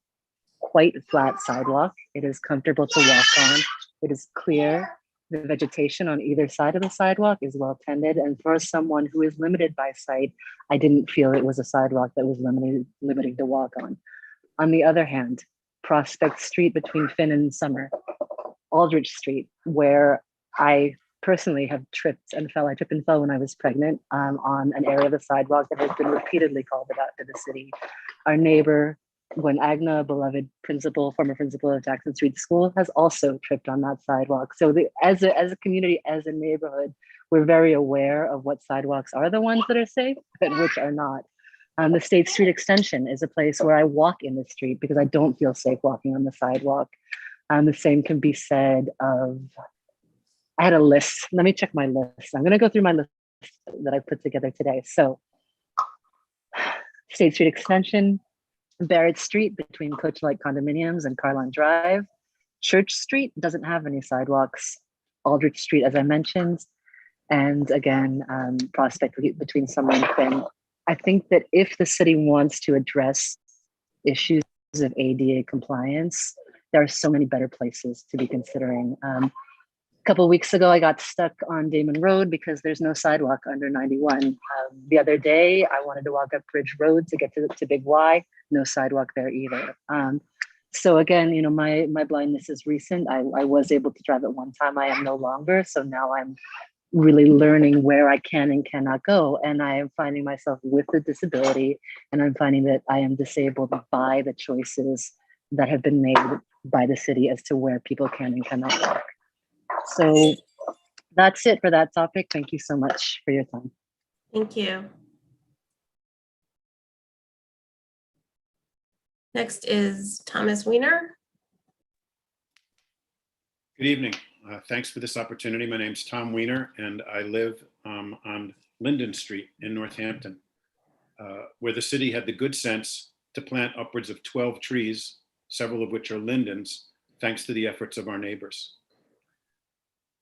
quite flat sidewalk. It is comfortable to walk on. It is clear. The vegetation on either side of the sidewalk is well tended. And for someone who is limited by sight, I didn't feel it was a sidewalk that was limiting to walk on. On the other hand, Prospect Street between Finn and Summer, Aldrich Street, where I personally have tripped and fell. I tripped and fell when I was pregnant on an area of the sidewalk that has been repeatedly called out to the city. Our neighbor, Gwen Agna, beloved former principal of Jackson Street School, has also tripped on that sidewalk. So as a community, as a neighborhood, we're very aware of what sidewalks are the ones that are safe and which are not. The State Street extension is a place where I walk in the street because I don't feel safe walking on the sidewalk. The same can be said of, I had a list. Let me check my list. I'm going to go through my list that I put together today. So State Street extension, Barrett Street between Coach Light condominiums and Carlon Drive. Church Street doesn't have any sidewalks. Aldrich Street, as I mentioned, and again, Prospect between Summer and Quinn. I think that if the city wants to address issues of ADA compliance, there are so many better places to be considering. A couple of weeks ago, I got stuck on Damon Road because there's no sidewalk under 91. The other day, I wanted to walk up Bridge Road to get to Big Y, no sidewalk there either. So again, you know, my blindness is recent. I was able to drive at one time. I am no longer. So now I'm really learning where I can and cannot go. And I am finding myself with a disability, and I'm finding that I am disabled by the choices that have been made by the city as to where people can and cannot walk. So that's it for that topic. Thank you so much for your time. Thank you. Next is Thomas Weiner. Good evening. Thanks for this opportunity. My name's Tom Weiner, and I live on Linden Street in Northampton, where the city had the good sense to plant upwards of 12 trees, several of which are lindens, thanks to the efforts of our neighbors.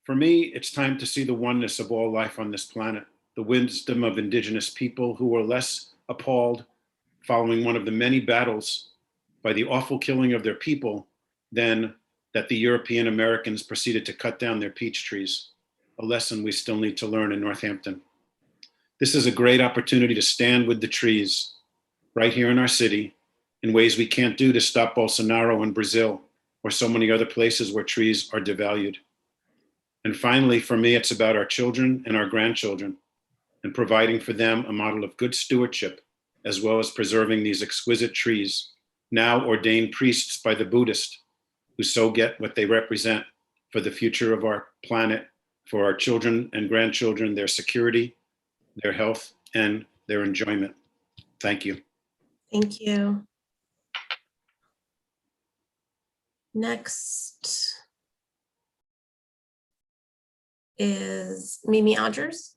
For me, it's time to see the oneness of all life on this planet, the wisdom of indigenous people who were less appalled following one of the many battles by the awful killing of their people than that the European Americans proceeded to cut down their peach trees, a lesson we still need to learn in Northampton. This is a great opportunity to stand with the trees right here in our city in ways we can't do to stop Bolsonaro in Brazil or so many other places where trees are devalued. And finally, for me, it's about our children and our grandchildren and providing for them a model of good stewardship, as well as preserving these exquisite trees, now ordained priests by the Buddhist, who so get what they represent for the future of our planet, for our children and grandchildren, their security, their health, and their enjoyment. Thank you. Thank you. Next is Mimi Odgers.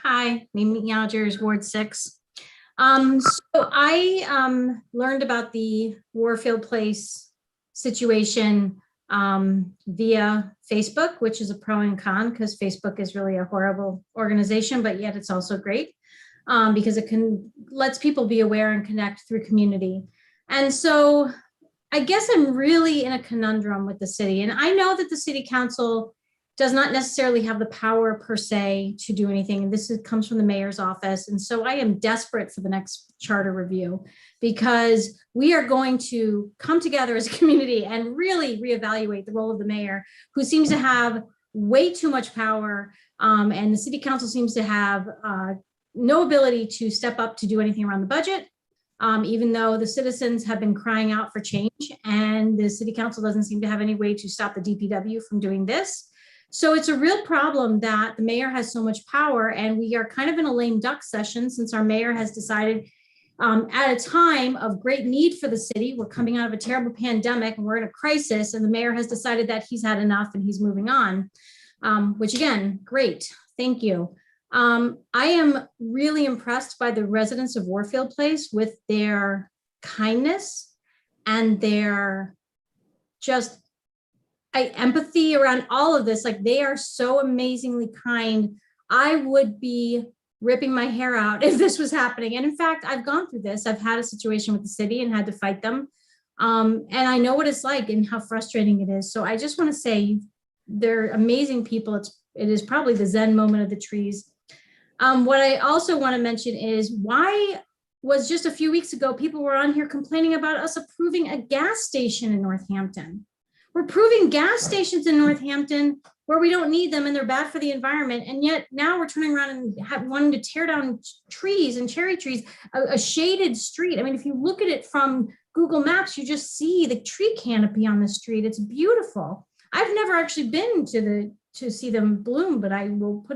Hi, Mimi Odgers, Ward 6. So I learned about the Warfield Place situation via Facebook, which is a pro and con, because Facebook is really a horrible organization, but yet it's also great because it lets people be aware and connect through community. And so I guess I'm really in a conundrum with the city. And I know that the city council does not necessarily have the power per se to do anything. This comes from the mayor's office. And so I am desperate for the next charter review because we are going to come together as a community and really reevaluate the role of the mayor, who seems to have way too much power. And the city council seems to have no ability to step up to do anything around the budget, even though the citizens have been crying out for change, and the city council doesn't seem to have any way to stop the DPW from doing this. So it's a real problem that the mayor has so much power, and we are kind of in a lame duck session since our mayor has decided at a time of great need for the city, we're coming out of a terrible pandemic and we're in a crisis, and the mayor has decided that he's had enough and he's moving on, which again, great, thank you. I am really impressed by the residents of Warfield Place with their kindness and their just empathy around all of this. Like, they are so amazingly kind. I would be ripping my hair out if this was happening. And in fact, I've gone through this. I've had a situation with the city and had to fight them. And I know what it's like and how frustrating it is. So I just want to say they're amazing people. It is probably the Zen moment of the trees. What I also want to mention is, why was just a few weeks ago, people were on here complaining about us approving a gas station in Northampton. We're approving gas stations in Northampton where we don't need them and they're bad for the environment. And yet now we're turning around and wanting to tear down trees and cherry trees, a shaded street. I mean, if you look at it from Google Maps, you just see the tree canopy on the street. It's beautiful. I've never actually been to see them bloom, but I will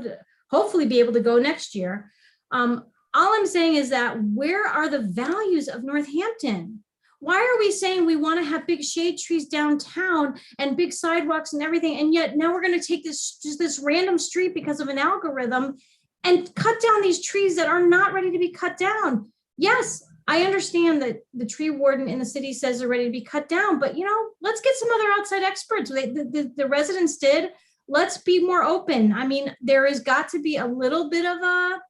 hopefully be able to go next year. All I'm saying is that, where are the values of Northampton? Why are we saying we want to have big shade trees downtown and big sidewalks and everything, and yet now we're going to take this random street because of an algorithm and cut down these trees that are not ready to be cut down? Yes, I understand that the tree warden in the city says they're ready to be cut down, but let's get some other outside experts. The residents did. Let's be more open. I mean, there has got to be a little bit of a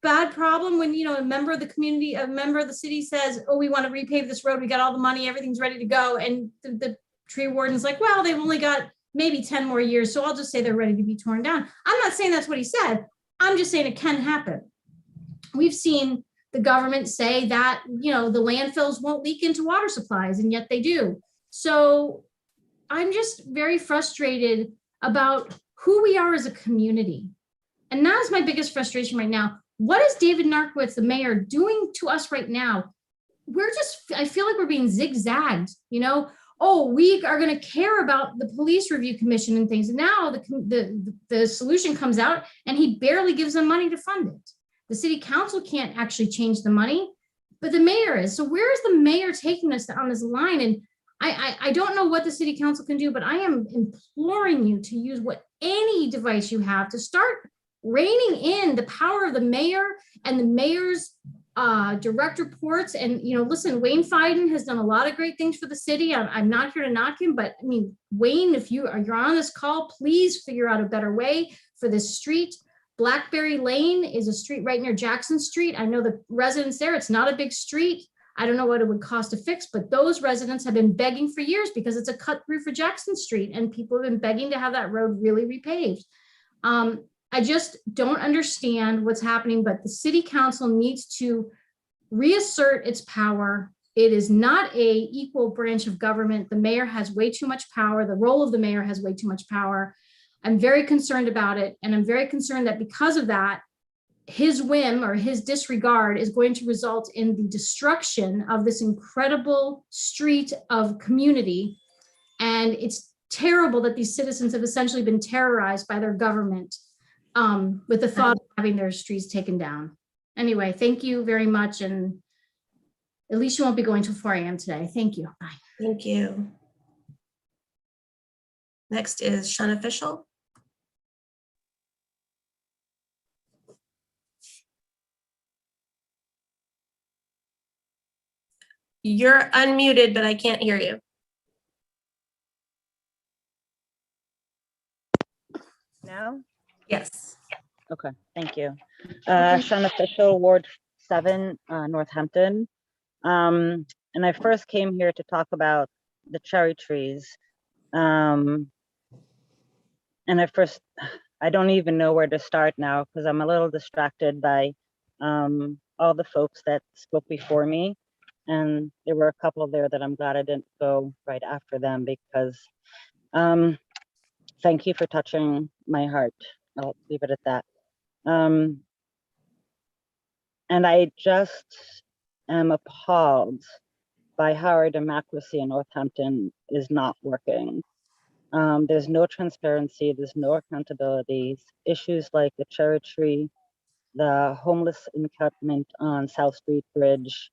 bad problem when, a member of the community, a member of the city says, oh, we want to repave this road. We got all the money, everything's ready to go. And the tree warden's like, well, they've only got maybe 10 more years. So I'll just say they're ready to be torn down. I'm not saying that's what he said. I'm just saying it can happen. We've seen the government say that, the landfills won't leak into water supplies, and yet they do. So I'm just very frustrated about who we are as a community. And that is my biggest frustration right now. What is David Narkowitz, the mayor, doing to us right now? I feel like we're being zigzagged, oh, we are going to care about the police review commission and things. And now the solution comes out and he barely gives them money to fund it. The city council can't actually change the money, but the mayor is. So where is the mayor taking us on this line? And I don't know what the city council can do, but I am imploring you to use any device you have to start reining in the power of the mayor and the mayor's direct reports. And, listen, Wayne Fiden has done a lot of great things for the city. I'm not here to knock him, but I mean, Wayne, if you're on this call, please figure out a better way for this street. Blackberry Lane is a street right near Jackson Street. I know the residents there, it's not a big street. I don't know what it would cost to fix, but those residents have been begging for years because it's a cut through for Jackson Street and people have been begging to have that road really repaved. I just don't understand what's happening, but the city council needs to reassert its power. It is not an equal branch of government. The mayor has way too much power. The role of the mayor has way too much power. I'm very concerned about it. And I'm very concerned that because of that, his whim or his disregard is going to result in the destruction of this incredible street of community. And it's terrible that these citizens have essentially been terrorized by their government with the thought of having their streets taken down. Anyway, thank you very much. And at least you won't be going till 4 a.m. today. Thank you. Bye. Thank you. Next is Shauna Fishel. You're unmuted, but I can't hear you. Now? Yes. Okay, thank you. Shauna Fishel, Ward 7, Northampton. And I first came here to talk about the cherry trees. And I don't even know where to start now because I'm a little distracted by all the folks that spoke before me. And there were a couple there that I'm glad I didn't go right after them because thank you for touching my heart. I'll leave it at that. And I just am appalled by how our democracy in Northampton is not working. There's no transparency, there's no accountability. Issues like the cherry tree, the homeless encampment on South Street Bridge,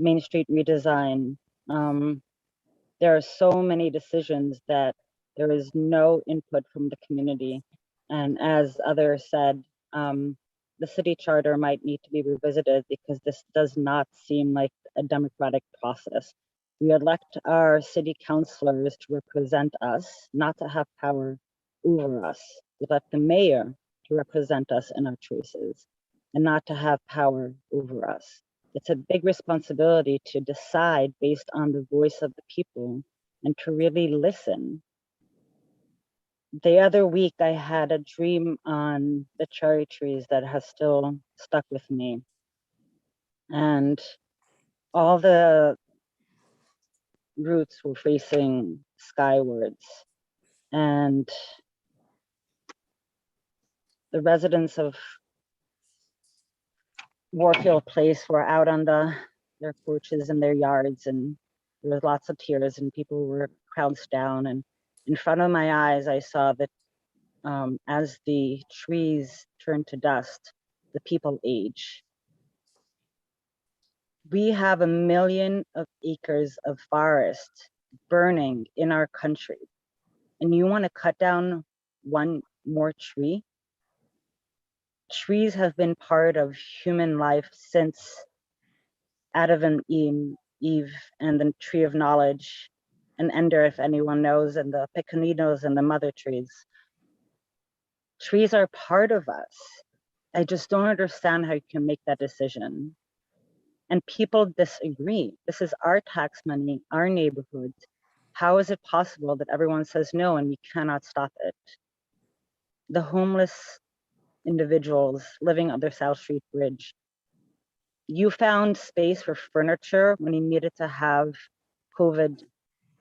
Main Street redesign. There are so many decisions that there is no input from the community. And as others said, the city charter might need to be revisited because this does not seem like a democratic process. We elect our city councilors to represent us, not to have power over us. We elect the mayor to represent us in our choices and not to have power over us. It's a big responsibility to decide based on the voice of the people and to really listen. The other week, I had a dream on the cherry trees that has still stuck with me. And all the roots were facing skywards. And the residents of Warfield Place were out on their porches and their yards, and there was lots of tears and people were crouched down. And in front of my eyes, I saw that as the trees turn to dust, the people age. We have 1 million acres of forest burning in our country, and you want to cut down one more tree? Trees have been part of human life since Adam and Eve, and the tree of knowledge, and Ender, if anyone knows, and the pequeñinos and the mother trees. Trees are part of us. I just don't understand how you can make that decision. And people disagree. This is our tax money, our neighborhood. How is it possible that everyone says no and we cannot stop it? The homeless individuals living on the South Street Bridge. You found space for furniture when you needed to have COVID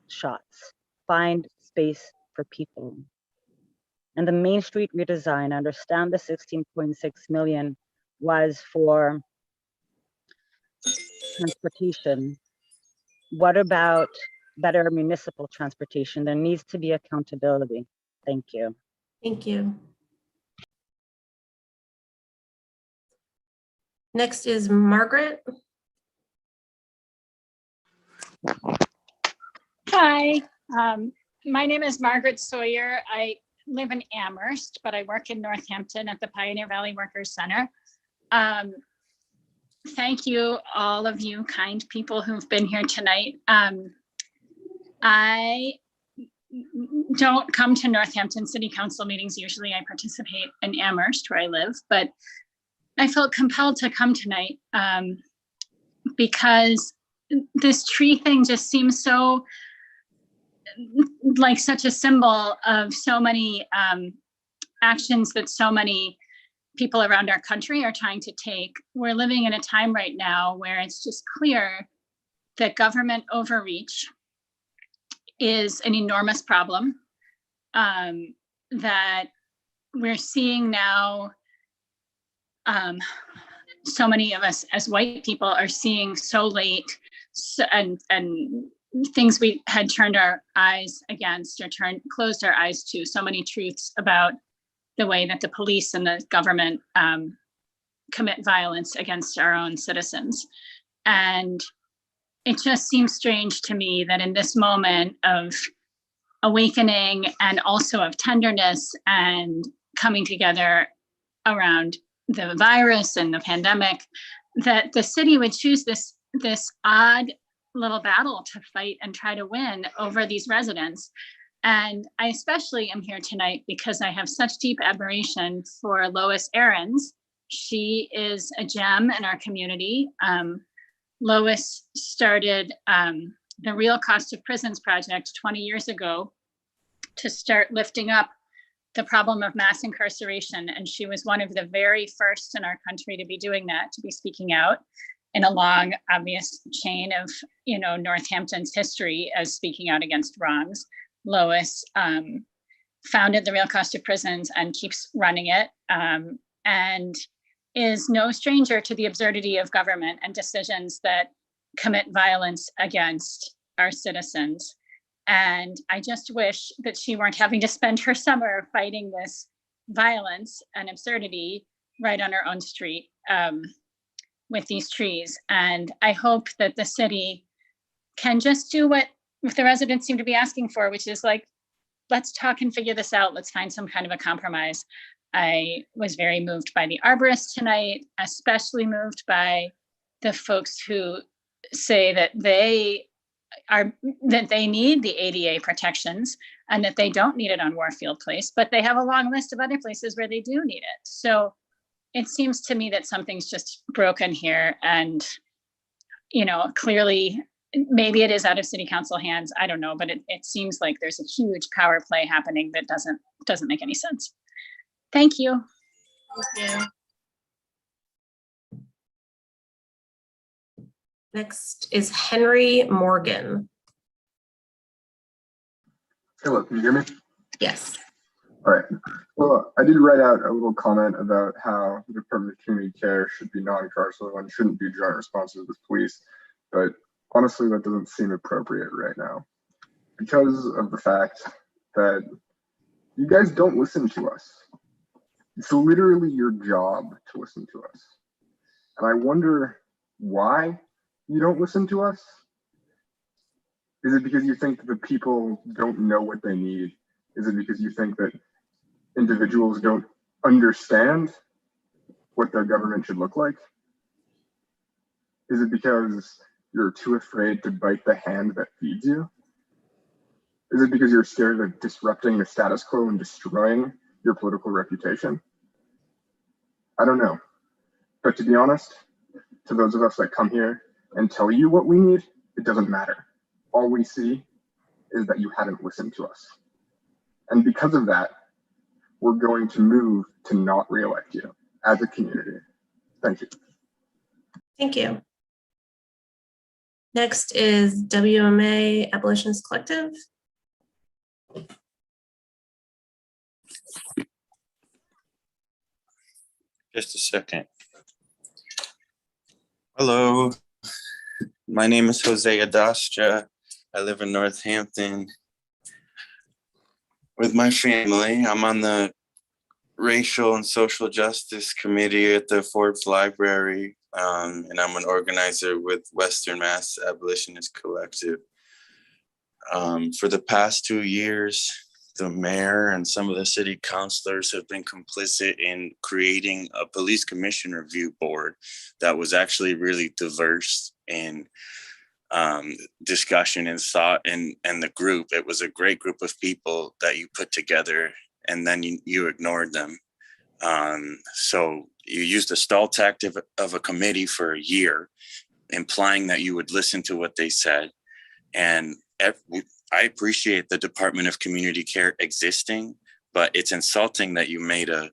shots. Find space for people. And the Main Street redesign, I understand the 16.6 million was for transportation. What about better municipal transportation? There needs to be accountability. Thank you. Thank you. Next is Margaret. Hi, my name is Margaret Sawyer. I live in Amherst, but I work in Northampton at the Pioneer Valley Workers Center. Thank you, all of you kind people who've been here tonight. I don't come to Northampton City Council meetings. Usually I participate in Amherst where I live, but I felt compelled to come tonight because this tree thing just seems so like such a symbol of so many actions that so many people around our country are trying to take. We're living in a time right now where it's just clear that government overreach is an enormous problem, that we're seeing now so many of us as white people are seeing so late, and things we had turned our eyes against or closed our eyes to, so many truths about the way that the police and the government commit violence against our own citizens. And it just seems strange to me that in this moment of awakening and also of tenderness and coming together around the virus and the pandemic, that the city would choose this odd little battle to fight and try to win over these residents. And I especially am here tonight because I have such deep admiration for Lois Ahrens. She is a gem in our community. Lois started the Real Cost of Prisons project 20 years ago to start lifting up the problem of mass incarceration. And she was one of the very first in our country to be doing that, to be speaking out in a long, obvious chain of, Northampton's history as speaking out against wrongs. Lois founded the Real Cost of Prisons and keeps running it, and is no stranger to the absurdity of government and decisions that commit violence against our citizens. And I just wish that she weren't having to spend her summer fighting this violence and absurdity right on her own street with these trees. And I hope that the city can just do what the residents seem to be asking for, which is like, let's talk and figure this out. Let's find some kind of a compromise. I was very moved by the arborists tonight, especially moved by the folks who say that they need the ADA protections and that they don't need it on Warfield Place, but they have a long list of other places where they do need it. So it seems to me that something's just broken here, and clearly maybe it is out of city council hands. I don't know, but it seems like there's a huge power play happening that doesn't make any sense. Thank you. Thank you. Next is Henry Morgan. Hello, can you hear me? Yes. All right. Well, I did write out a little comment about how the Department of Community Care should be non-carceral and shouldn't do joint responses with police, but honestly, that doesn't seem appropriate right now because of the fact that you guys don't listen to us. It's literally your job to listen to us. And I wonder why you don't listen to us. Is it because you think that the people don't know what they need? Is it because you think that individuals don't understand what their government should look like? Is it because you're too afraid to bite the hand that feeds you? Is it because you're scared of disrupting the status quo and destroying your political reputation? I don't know. But to be honest, to those of us that come here and tell you what we need, it doesn't matter. All we see is that you haven't listened to us. And because of that, we're going to move to not reelect you as a community. Thank you. Thank you. Next is WMA Abolitionist Collective. Just a second. Hello, my name is Jose Adastra. I live in Northampton with my family. I'm on the Racial and Social Justice Committee at the Forbes Library, and I'm an organizer with Western Mass Abolitionist Collective. For the past 2 years, the mayor and some of the city councilors have been complicit in creating a police commission review board that was actually really diverse in discussion and thought and the group. It was a great group of people that you put together and then you ignored them. So you used a stall tactic of a committee for a year, implying that you would listen to what they said. And I appreciate the Department of Community Care existing, but it's insulting that you made a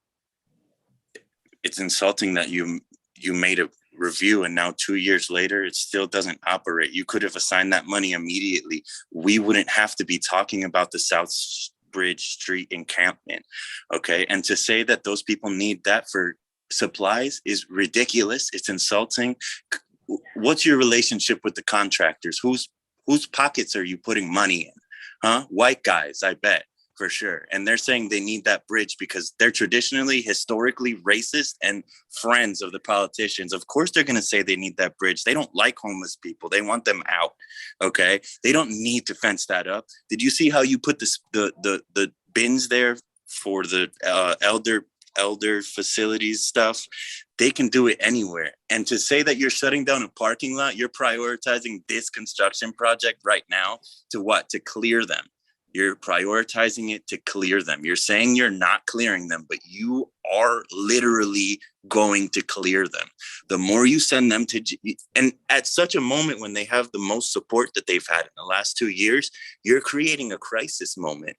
review and now 2 years later, it still doesn't operate. You could have assigned that money immediately. We wouldn't have to be talking about the South Bridge Street encampment, okay? And to say that those people need that for supplies is ridiculous. It's insulting. What's your relationship with the contractors? Whose pockets are you putting money in? Huh? White guys, I bet, for sure. And they're saying they need that bridge because they're traditionally, historically racist and friends of the politicians. Of course, they're going to say they need that bridge. They don't like homeless people. They want them out. Okay. They don't need to fence that up. Did you see how you put the bins there for the elder facilities stuff? They can do it anywhere. And to say that you're shutting down a parking lot, you're prioritizing this construction project right now to what? To clear them. You're prioritizing it to clear them. You're saying you're not clearing them, but you are literally going to clear them. The more you send them to, and at such a moment when they have the most support that they've had in the last 2 years, you're creating a crisis moment.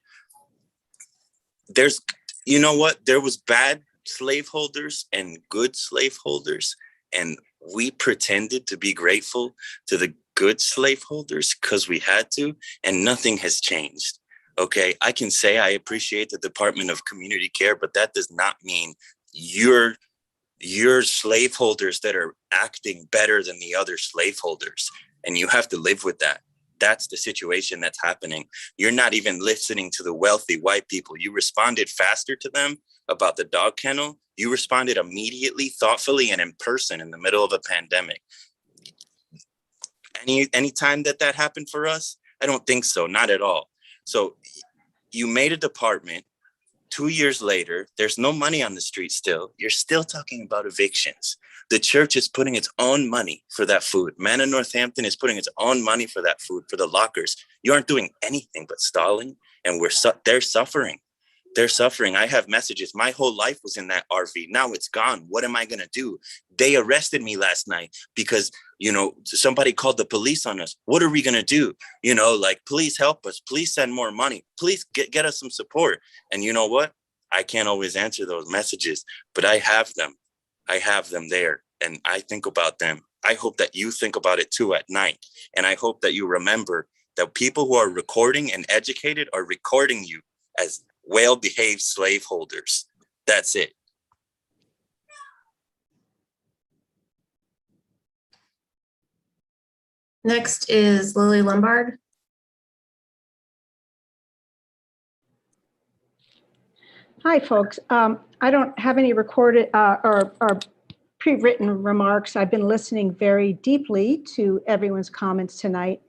You know what? There was bad slaveholders and good slaveholders, and we pretended to be grateful to the good slaveholders because we had to, and nothing has changed. Okay, I can say I appreciate the Department of Community Care, but that does not mean you're slaveholders that are acting better than the other slaveholders, and you have to live with that. That's the situation that's happening. You're not even listening to the wealthy white people. You responded faster to them about the dog kennel. You responded immediately, thoughtfully, and in person in the middle of a pandemic. Any time that happened for us? I don't think so, not at all. So you made a department. 2 years later, there's no money on the street still. You're still talking about evictions. The church is putting its own money for that food. Manna Northampton is putting its own money for that food, for the lockers. You aren't doing anything but stalling, and they're suffering. They're suffering. I have messages. My whole life was in that RV. Now it's gone. What am I going to do? They arrested me last night because, somebody called the police on us. What are we going to do? Please help us. Please send more money. Please get us some support. And you know what? I can't always answer those messages, but I have them. I have them there, and I think about them. I hope that you think about it too at night. And I hope that you remember that people who are recording and educated are recording you as well-behaved slaveholders. That's it. Next is Lily Lombard. Hi, folks. I don't have any recorded or pre-written remarks. I've been listening very deeply to everyone's comments tonight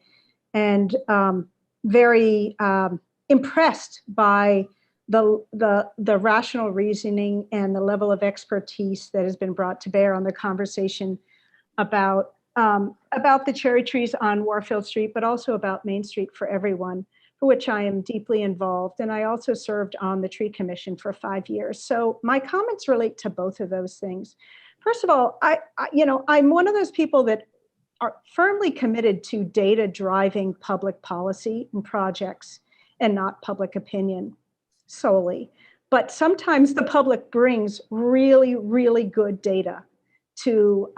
and very impressed by the rational reasoning and the level of expertise that has been brought to bear on the conversation about about the cherry trees on Warfield Street, but also about Main Street for Everyone, for which I am deeply involved. And I also served on the Tree Commission for 5 years. So my comments relate to both of those things. First of all, I'm one of those people that are firmly committed to data driving public policy and projects and not public opinion solely. But sometimes the public brings really, really good data to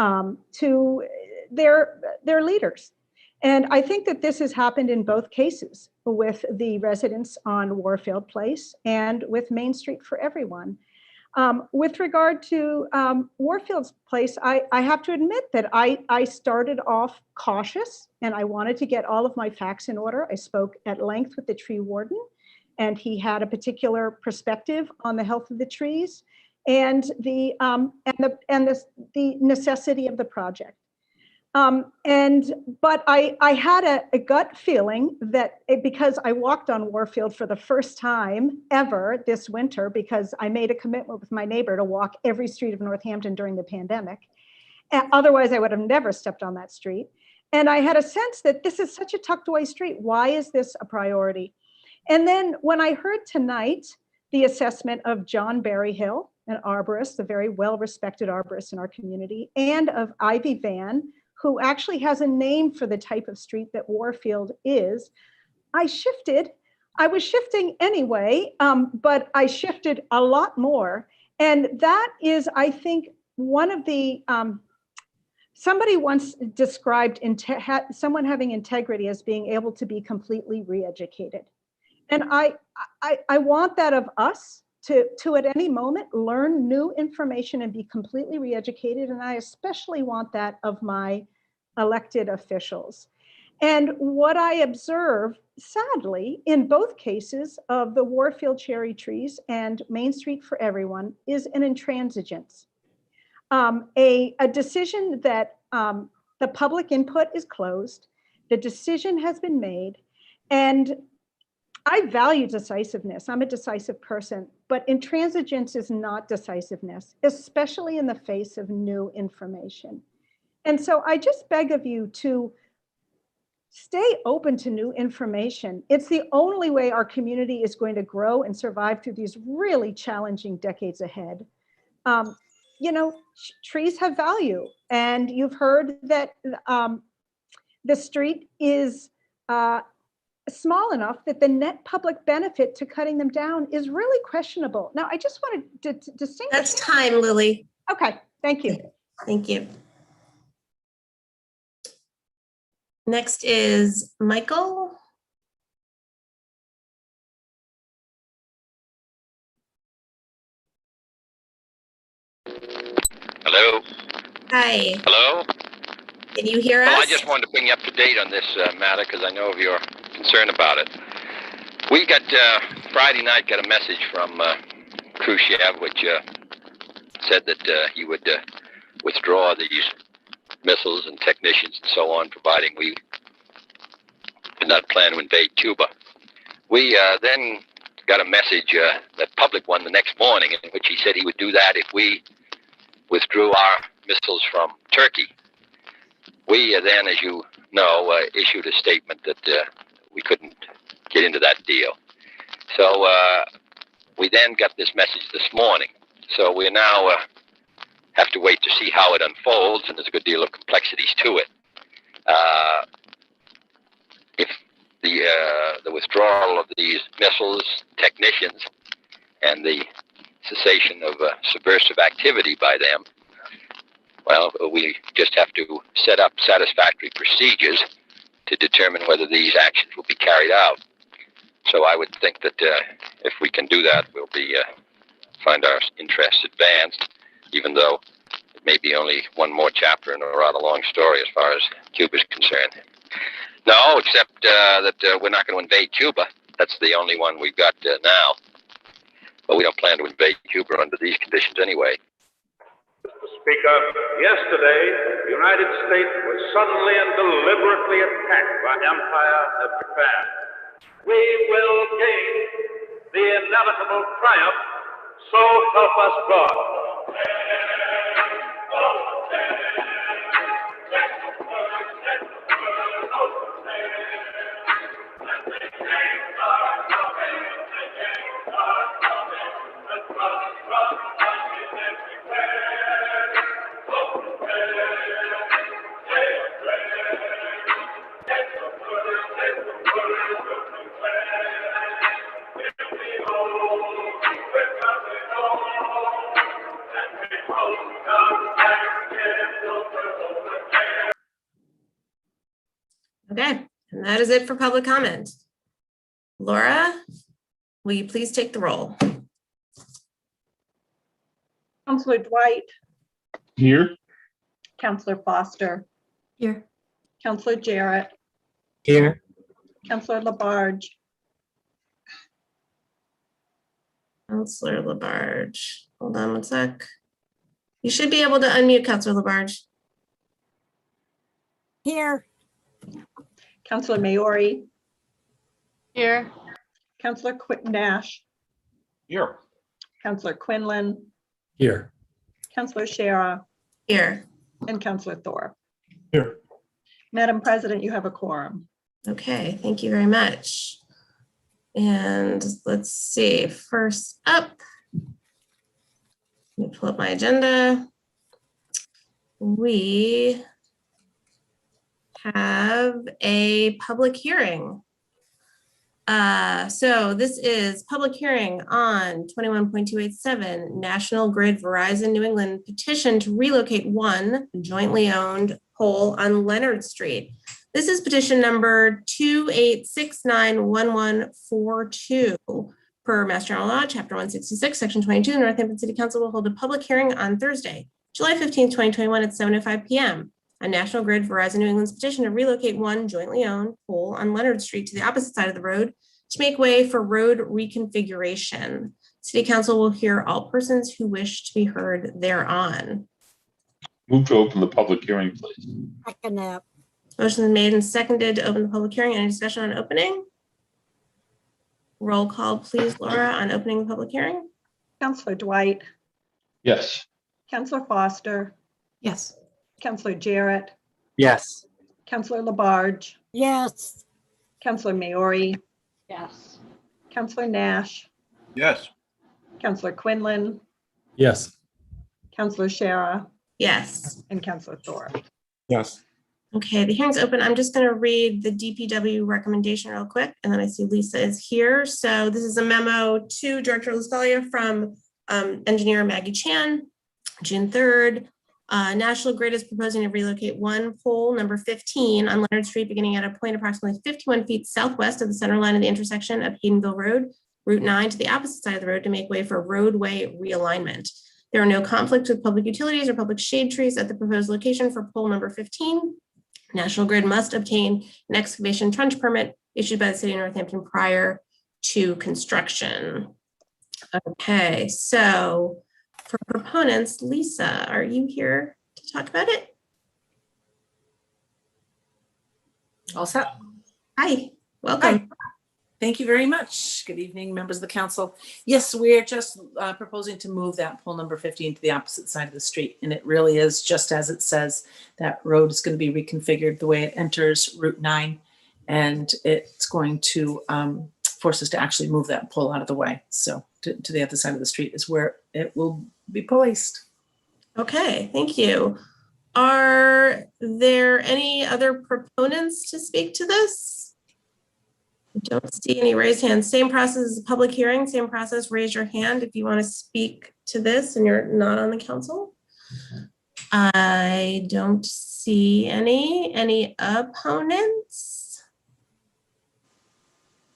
their leaders. And I think that this has happened in both cases with the residents on Warfield Place and with Main Street for Everyone. With regard to Warfield's Place, I have to admit that I started off cautious and I wanted to get all of my facts in order. I spoke at length with the tree warden, and he had a particular perspective on the health of the trees and the necessity of the project. But I had a gut feeling that because I walked on Warfield for the first time ever this winter, because I made a commitment with my neighbor to walk every street of Northampton during the pandemic. Otherwise, I would have never stepped on that street. And I had a sense that this is such a tucked away street. Why is this a priority? And then when I heard tonight the assessment of John Berryhill, an arborist, a very well-respected arborist in our community, and of Ivy Van, who actually has a name for the type of street that Warfield is, I shifted. I was shifting anyway, but I shifted a lot more. And that is, I think, one of the, somebody once described someone having integrity as being able to be completely re-educated. And I want that of us to at any moment learn new information and be completely re-educated. And I especially want that of my elected officials. And what I observe, sadly, in both cases of the Warfield cherry trees and Main Street for Everyone is an intransigence. A decision that the public input is closed, the decision has been made, and I value decisiveness. I'm a decisive person, but intransigence is not decisiveness, especially in the face of new information. And so I just beg of you to stay open to new information. It's the only way our community is going to grow and survive through these really challenging decades ahead. Trees have value, and you've heard that the street is small enough that the net public benefit to cutting them down is really questionable. Now, I just wanted to distinguish. That's time, Lily. Okay, thank you. Thank you. Next is Michael. Hello. Hi. Hello. Can you hear us? I just wanted to bring you up to date on this matter because I know of your concern about it. We got Friday night got a message from Khrushchev, which said that he would withdraw these missiles and technicians and so on, providing we did not plan to invade Cuba. We then got a message, that public one, the next morning, in which he said he would do that if we withdrew our missiles from Turkey. We then, as you know, issued a statement that we couldn't get into that deal. So we then got this message this morning. So we now have to wait to see how it unfolds, and there's a good deal of complexities to it. If the withdrawal of these missiles, technicians, and the cessation of subversive activity by them, well, we just have to set up satisfactory procedures to determine whether these actions will be carried out. So I would think that if we can do that, we'll find our interests advanced, even though it may be only one more chapter in a rather long story as far as Cuba's concerned. No, except that we're not going to invade Cuba. That's the only one we've got now. But we don't plan to invade Cuba under these conditions anyway. Speaker, yesterday, the United States was suddenly and deliberately attacked by Empire of Japan. We will gain the inevitable triumph, so help us God. Okay, and that is it for public comment. Laura, will you please take the roll? Counselor Dwight. Here. Counselor Foster. Here. Counselor Jarrett. Here. Counselor Labarge. Counselor Labarge. Hold on one sec. You should be able to unmute Counselor Labarge. Here. Counselor Maori. Here. Counselor Nash. Here. Counselor Quinlan. Here. Counselor Shara. Here. And Counselor Thorpe. Here. Madam President, you have a quorum. Okay, thank you very much. And let's see, first up, let me pull up my agenda. We have a public hearing. So this is public hearing on 21.287 National Grid Verizon New England petition to relocate one jointly owned pole on Leonard Street. This is petition number 28691142 per Mass General Law, Chapter 166, Section 22. The Northampton City Council will hold a public hearing on Thursday, July 15th, 2021 at 7:05 p.m. on National Grid Verizon New England's petition to relocate one jointly owned pole on Leonard Street to the opposite side of the road to make way for road reconfiguration. City Council will hear all persons who wish to be heard thereon. Move to open the public hearing, please. Second that. Motion is made and seconded to open the public hearing. Any discussion on opening? Roll call, please, Laura, on opening the public hearing. Counselor Dwight. Yes. Counselor Foster. Yes. Counselor Jarrett. Yes. Counselor Labarge. Yes. Counselor Maori. Yes. Counselor Nash. Yes. Counselor Quinlan. Yes. Counselor Shara. Yes. And Counselor Thorpe. Yes. Okay, the hearing's open. I'm just going to read the DPW recommendation real quick, and then I see Lisa is here. So this is a memo to Director Lascalia from engineer Maggie Chan, June 3rd. National Grid is proposing to relocate one pole, number 15, on Leonard Street, beginning at a point approximately 51 feet southwest of the center line of the intersection of Haydenville Road, Route 9, to the opposite side of the road to make way for roadway realignment. There are no conflicts with public utilities or public shade trees at the proposed location for pole number 15. National Grid must obtain an excavation trench permit issued by the city of Northampton prior to construction. Okay, so for proponents, Lisa, are you here to talk about it? All set. Hi, welcome. Hi. Thank you very much. Good evening, members of the council. Yes, we're just proposing to move that pole number 15 to the opposite side of the street. And it really is just as it says, that road is going to be reconfigured the way it enters Route 9. And it's going to force us to actually move that pole out of the way. So to the other side of the street is where it will be placed. Okay, thank you. Are there any other proponents to speak to this? I don't see any raised hands. Same process as a public hearing, same process, raise your hand if you want to speak to this and you're not on the council. I don't see any opponents.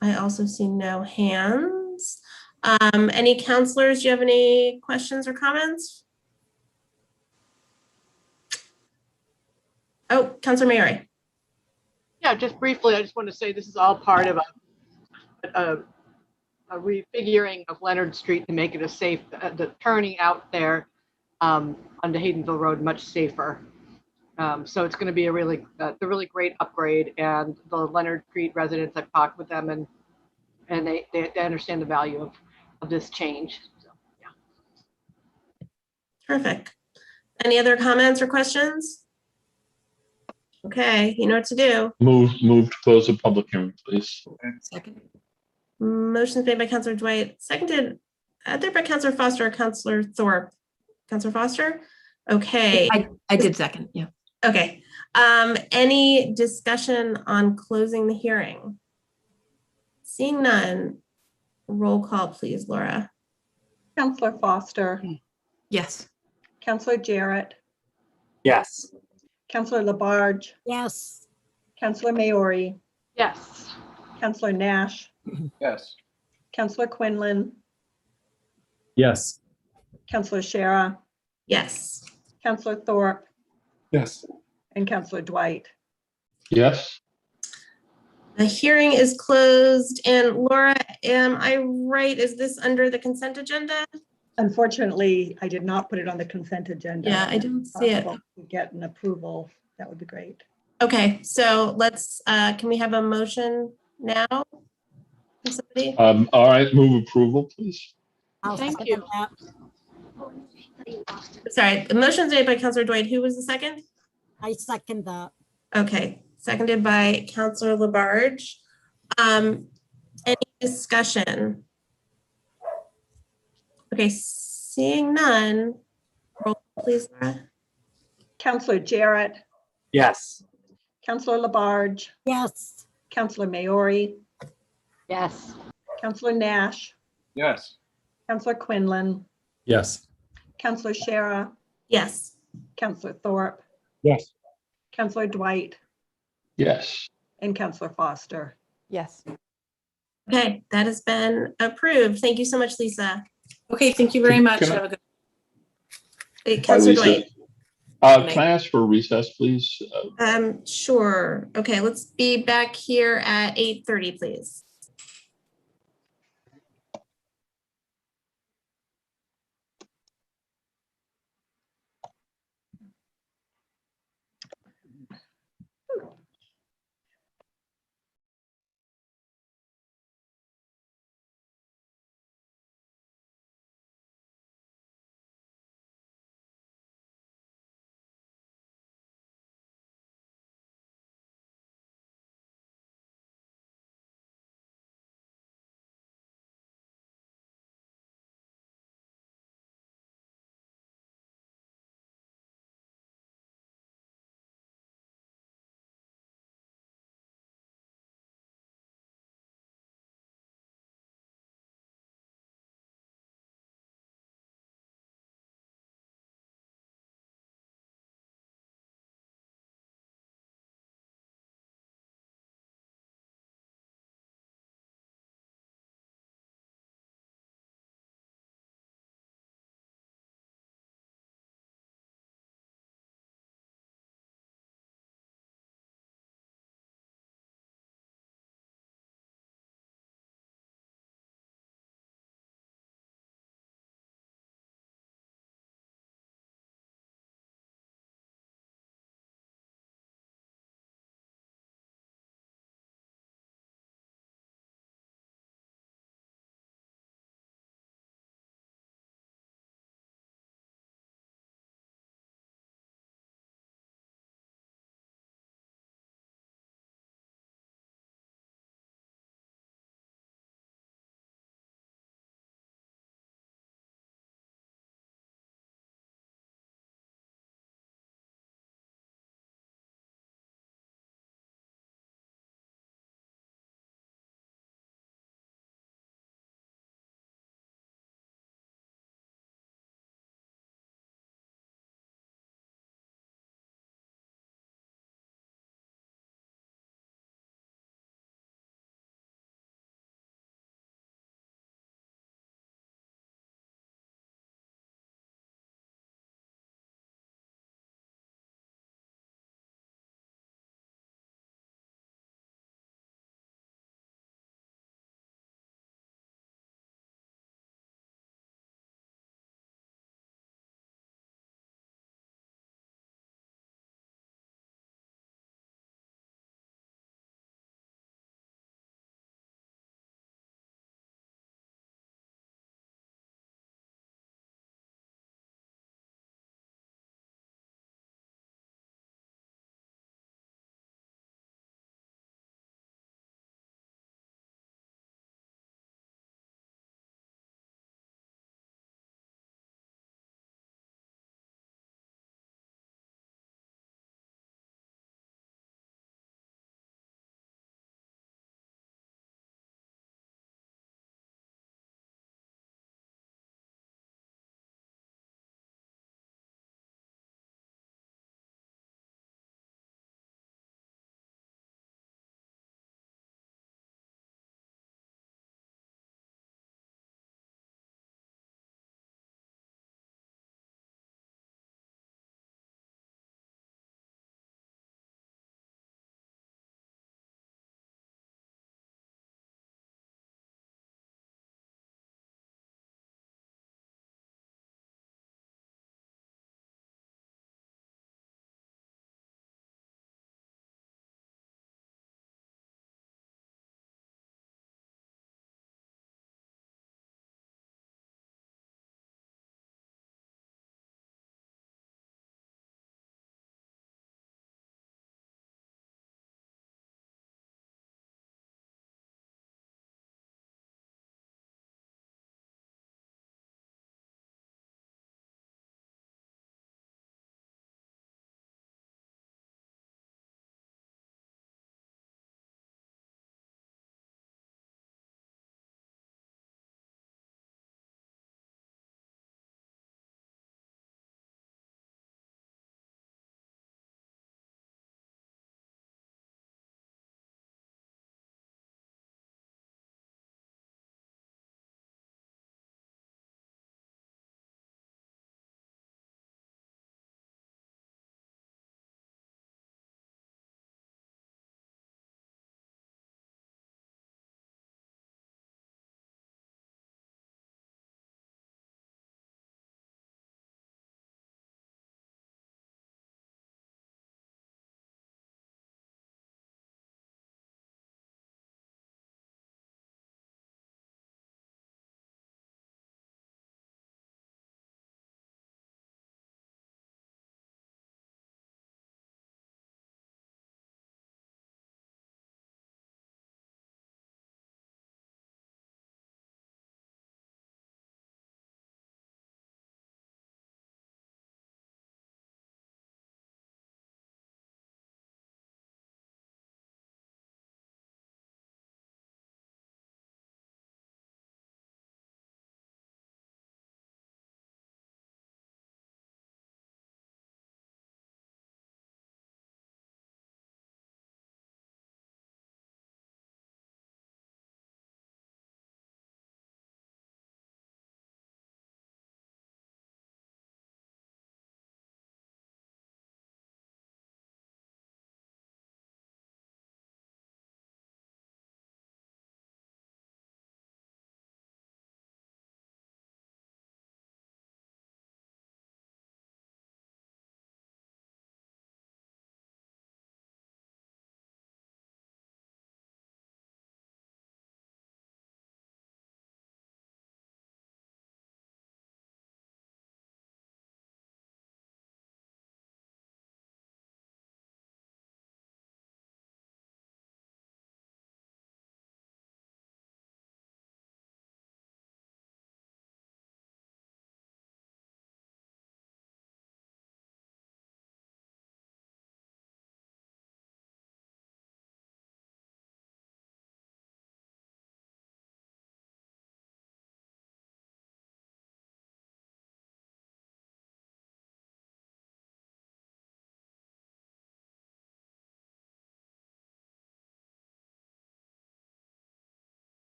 I also see no hands. Any counselors, do you have any questions or comments? Oh, Councilor Maori. Yeah, just briefly, I just want to say this is all part of a refiguring of Leonard Street to make it a safe, the turning out there onto Haydenville Road much safer. So it's going to be a really great upgrade, and the Leonard Street residents, I've talked with them, and they understand the value of this change. So, yeah. Terrific. Any other comments or questions? Okay, you know what to do. Move to close the public hearing, please. Second. Motion's made by Councilor Dwight, seconded either by Councillor Foster or Councillor Thorpe. Councillor Foster? Okay. I did second, yeah. Okay. Any discussion on closing the hearing? Seeing none, roll call, please, Laura. Councillor Foster, Yes. Councillor Jarrett, Yes. Councillor Labarge, Yes. Councillor Maori, Yes. Councillor Nash, Yes. Councillor Quinlan, Yes. Councillor Shara, Yes. Councillor Thorpe, Yes. and Councillor Dwight. Yes. The hearing is closed. And Laura, am I right? Is this under the consent agenda? Unfortunately, I did not put it on the consent agenda. Yeah, I don't see it. Possible to get an approval, that would be great. Okay, so let's, can we have a motion now? From somebody? All right, move approval, please. I'll Thank second you. that. Sorry, the motion's made by Councillor Dwight. Who was the second? I second that. Okay, seconded by Councillor Labarge. Any discussion? Okay, seeing none, roll call, please, Laura. Councillor Jarrett, Yes. Councillor Labarge, Yes. Councillor Maori, Yes. Councillor Nash, Yes. Councillor Quinlan, Yes. Councillor Shara, Yes. Councillor Thorpe, Yes. Councillor Dwight, Yes. and Councillor Foster. Yes. Okay, that has been approved. Thank you so much, Lisa. Okay, thank you very much. Can I- Have a good. Hey, Hi, Councillor Lisa. Dwight. Can I ask for a recess, please? Sure. Okay, let's be back here at 8:30, please.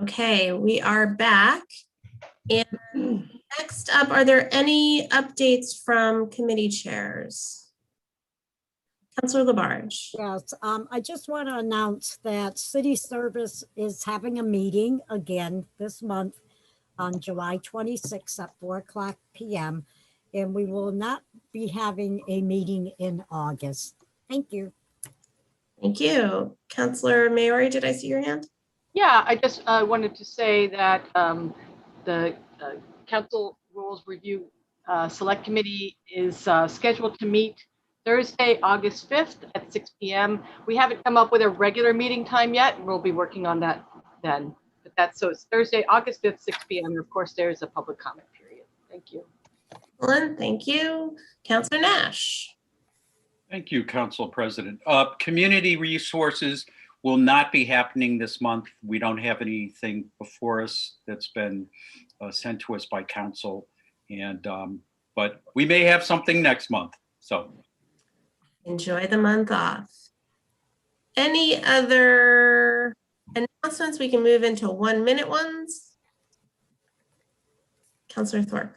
Okay, we are back. And next up, are there any updates from committee chairs? Councilor Labarge. Yes, I just want to announce that City Service is having a meeting again this month on July 26th at 4:00 p.m. And we will not be having a meeting in August. Thank you. Thank you. Councilor Maori, did I see your hand? Yeah, I just wanted to say that the Council Rules Review Select Committee is scheduled to meet Thursday, August 5th at 6 p.m. We haven't come up with a regular meeting time yet, and we'll be working on that then. But that's so it's Thursday, August 5th, 6 p.m. And of course, there's a public comment period. Thank you. Excellent. Thank you. Councilor Nash. Thank you, Council President. Community resources will not be happening this month. We don't have anything before us that's been sent to us by council, and but we may have something next month. So Enjoy the month off. Any other announcements? We can move into 1-minute ones. Councilor Thorpe.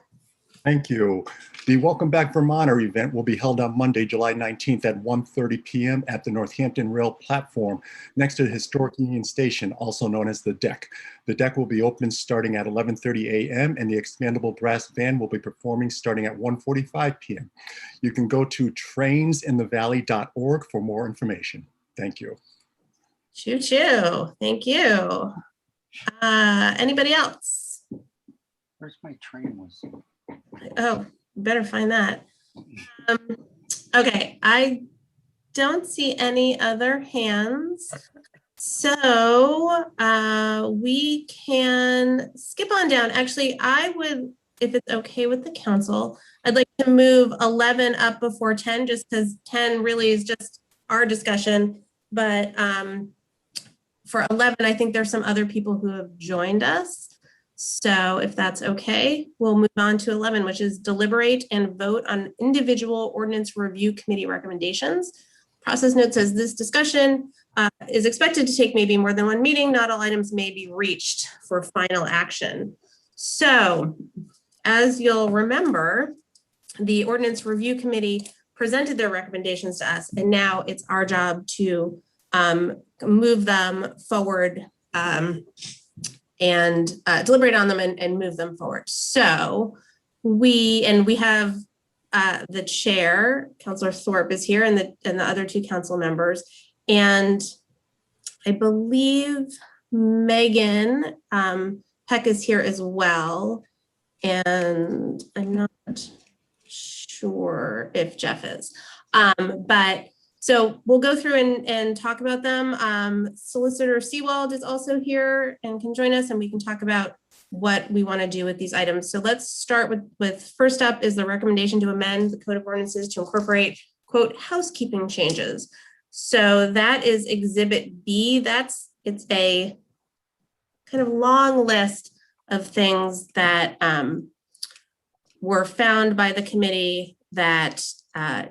Thank you. The Welcome Back Vermonter event will be held on Monday, July 19th at 1:30 p.m. at the Northampton Rail platform next to the historic Union Station, also known as the Deck. The Deck will be open starting at 11:30 a.m. and the expandable brass band will be performing starting at 1:45 p.m. You can go to trainsinthevalley.org for more information. Thank you. Choo choo. Thank you. Anybody else? where's my train was? Oh, better find that. Okay, I don't see any other hands. So we can skip on down. Actually, I would, if it's okay with the council, I'd like to move 11 up before 10, just because 10 really is just our discussion. But for 11, I think there's some other people who have joined us. So if that's okay, we'll move on to 11, which is deliberate and vote on individual ordinance review committee recommendations. Process note says this discussion is expected to take maybe more than one meeting. Not all items may be reached for final action. So as you'll remember, the ordinance review committee presented their recommendations to us, and now it's our job to move them forward and deliberate on them and move them forward. So we have the chair, Councilor Thorpe, is here, and the other two council members, and I believe Megan Peck is here as well, and I'm not sure if Jeff is, but so we'll go through and talk about them. Solicitor Seawald is also here and can join us, and we can talk about what we want to do with these items. So let's start with first up is the recommendation to amend the Code of Ordinances to incorporate, quote, housekeeping changes. So that is Exhibit B. It's a kind of long list of things that were found by the committee that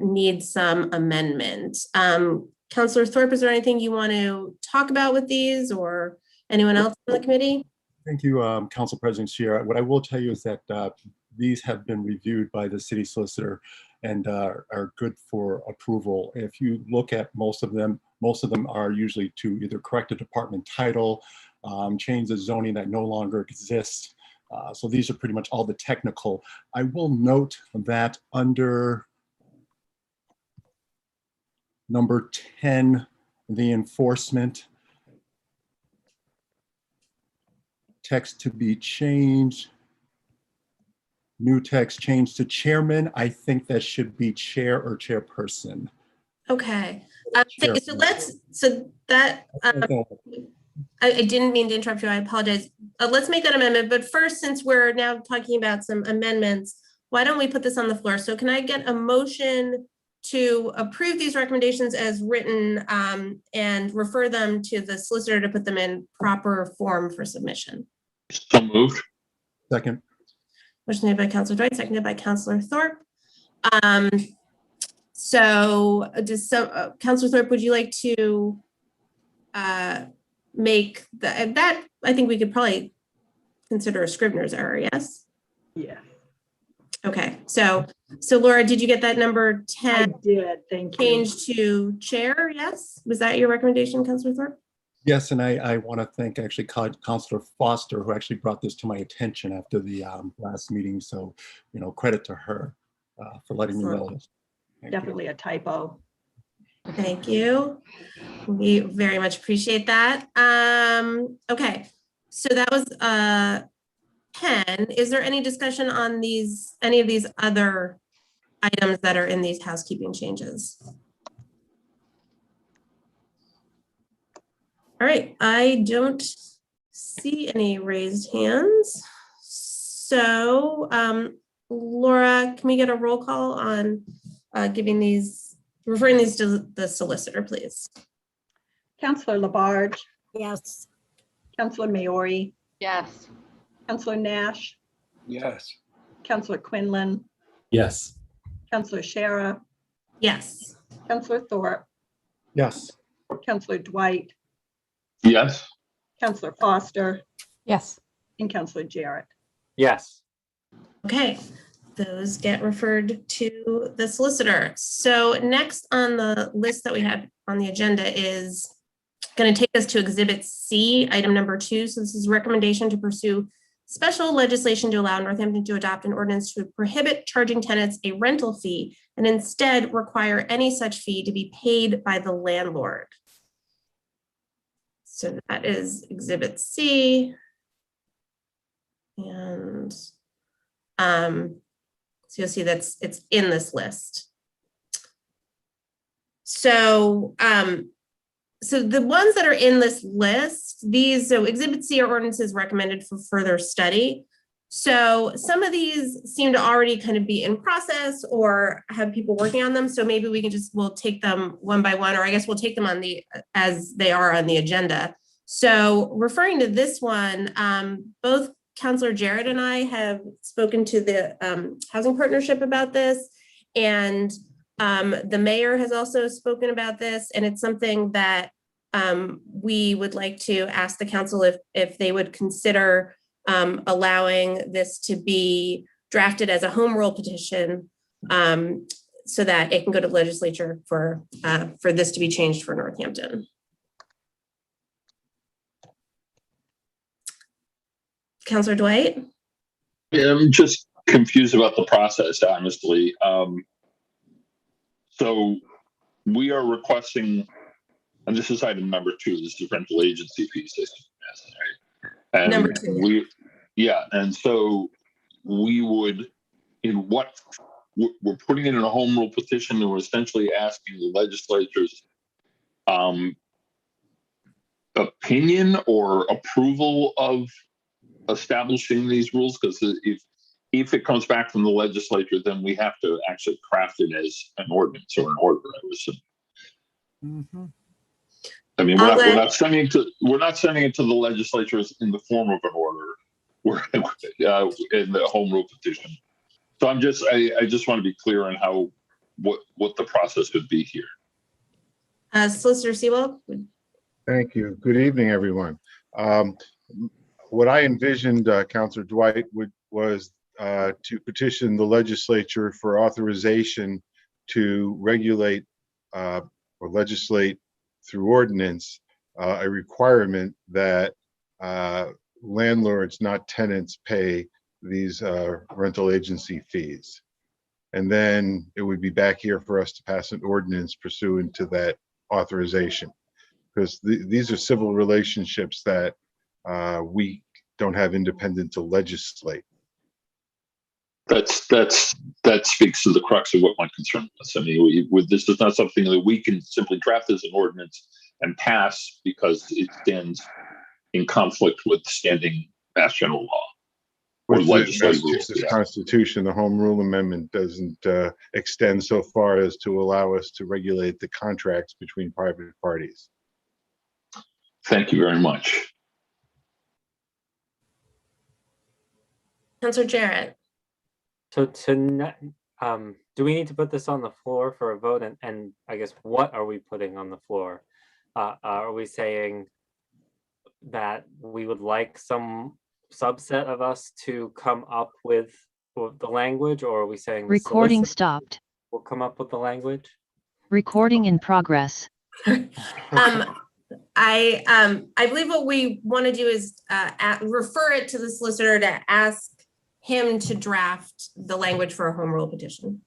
need some amendment. Councilor Thorpe, is there anything you want to talk about with these, or anyone else on the committee? Thank you, Council President Sierra. What I will tell you is that these have been reviewed by the city solicitor and are good for approval. If you look at most of them are usually to either correct a department title, change the zoning that no longer exists. So these are pretty much all the technical. I will note that under number 10, the enforcement, text to be changed, new text changed to chairman. I think that should be chair or chairperson. Okay. I didn't mean to interrupt you. I apologize. Let's make that amendment. But first, since we're now talking about some amendments, why don't we put this on the floor? So can I get a motion to approve these recommendations as written and refer them to the solicitor to put them in proper form for submission? So moved. Second. Motion made by Councilor Dwight, seconded by Councilor Thorpe. So Councilor Thorpe, would you like to make that, I think we could probably consider a Scrivener's error, yes? Yeah, Okay, so Laura, did you get that number 10? I did, thank you. Changed to chair, yes? Was that your recommendation, Councilor Thorpe? Yes, and I want to thank actually Councilor Foster, who actually brought this to my attention after the last meeting. So, credit to her for letting me know this. Definitely a typo. Thank you. We very much appreciate that. Okay, so that was 10. Is there any discussion on any of these other items that are in these housekeeping changes? All right, I don't see any raised hands. So, Laura, can we get a roll call on referring these to the solicitor, please? Councillor Labarge. Yes. Councillor Maori. Yes. Councillor Nash. Yes. Councillor Quinlan. Yes. Councillor Shara. Yes. Councillor Thorpe. Yes. Councillor Dwight. Yes. Councillor Foster. Yes. And Councillor Jarrett. Yes. Okay, those get referred to the solicitor. So next on the list that we have on the agenda is going to take us to Exhibit C, item number 2. So this is recommendation to pursue special legislation to allow Northampton to adopt an ordinance to prohibit charging tenants a rental fee and instead require any such fee to be paid by the landlord. So that is Exhibit C. And so you'll see it's in this list. So, so the ones that are in this list, so Exhibit C are ordinances recommended for further study. So some of these seem to already kind of be in process or have people working on them. So maybe we'll take them one by one, or I guess we'll take them as they are on the agenda. So referring to this one, both Councilor Jarrett and I have spoken to the housing partnership about this, and the mayor has also spoken about this, and it's something that we would like to ask the council if they would consider allowing this to be drafted as a home rule petition so that it can go to the legislature for this to be changed for Northampton. Councilor Dwight? Yeah, I'm just confused about the process, honestly. So we are requesting, and this is item number 2, this is rental agency fee system. Right? And number 2. And so we would, we're putting it in a home rule petition, and we're essentially asking the legislature's opinion or approval of establishing these rules, because if it comes back from the legislature, then we have to actually craft it as an ordinance or an order, I would assume. Mm-hmm. I mean, we're not sending it to the legislatures in the form of an order. We're in the home rule petition. So I just want to be clear on what the process would be here. Solicitor Sewell. Thank you. Good evening, everyone. What I envisioned, Councilor Dwight, was to petition the legislature for authorization to regulate or legislate through ordinance a requirement that landlords, not tenants, pay these rental agency fees. And then it would be back here for us to pass an ordinance pursuant to that authorization. Because these are civil relationships that we don't have independent to legislate. That speaks to the crux of what my concern was. I mean, this is not something that we can simply draft as an ordinance and pass because it stands in conflict with standing mass general law or With the legislative rules. Massachusetts Constitution, the Home Rule Amendment doesn't extend so far as to allow us to regulate the contracts between private parties. Thank you very much. Councilor Jarrett. So do we need to put this on the floor for a vote? And I guess what are we putting on the floor? Are we saying that we would like some subset of us to come up with the language, or are we saying the Recording solicitor stopped. will come up with the language? Recording in progress. I believe what we want to do is refer it to the solicitor to ask him to draft the language for a home rule petition.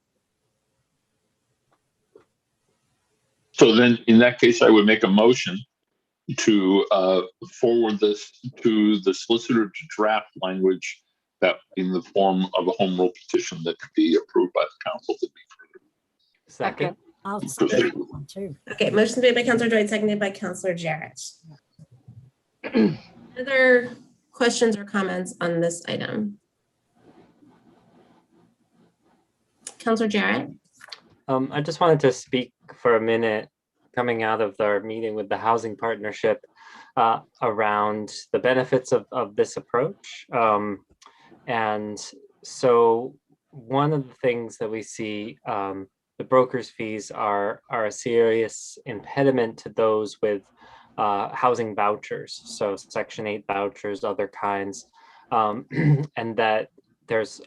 So then in that case, I would make a motion to forward this to the solicitor to draft language that in the form of a home rule petition that could be approved by the council to be Second. I'll second that one too. Okay, motion made by Councilor Dwight, seconded by Councilor Jarrett. Other questions or comments on this item? Councilor Jarrett? I just wanted to speak for a minute coming out of our meeting with the housing partnership around the benefits of this approach. And so one of the things that we see, the broker's fees are a serious impediment to those with housing vouchers. So Section 8 vouchers, other kinds, and that there's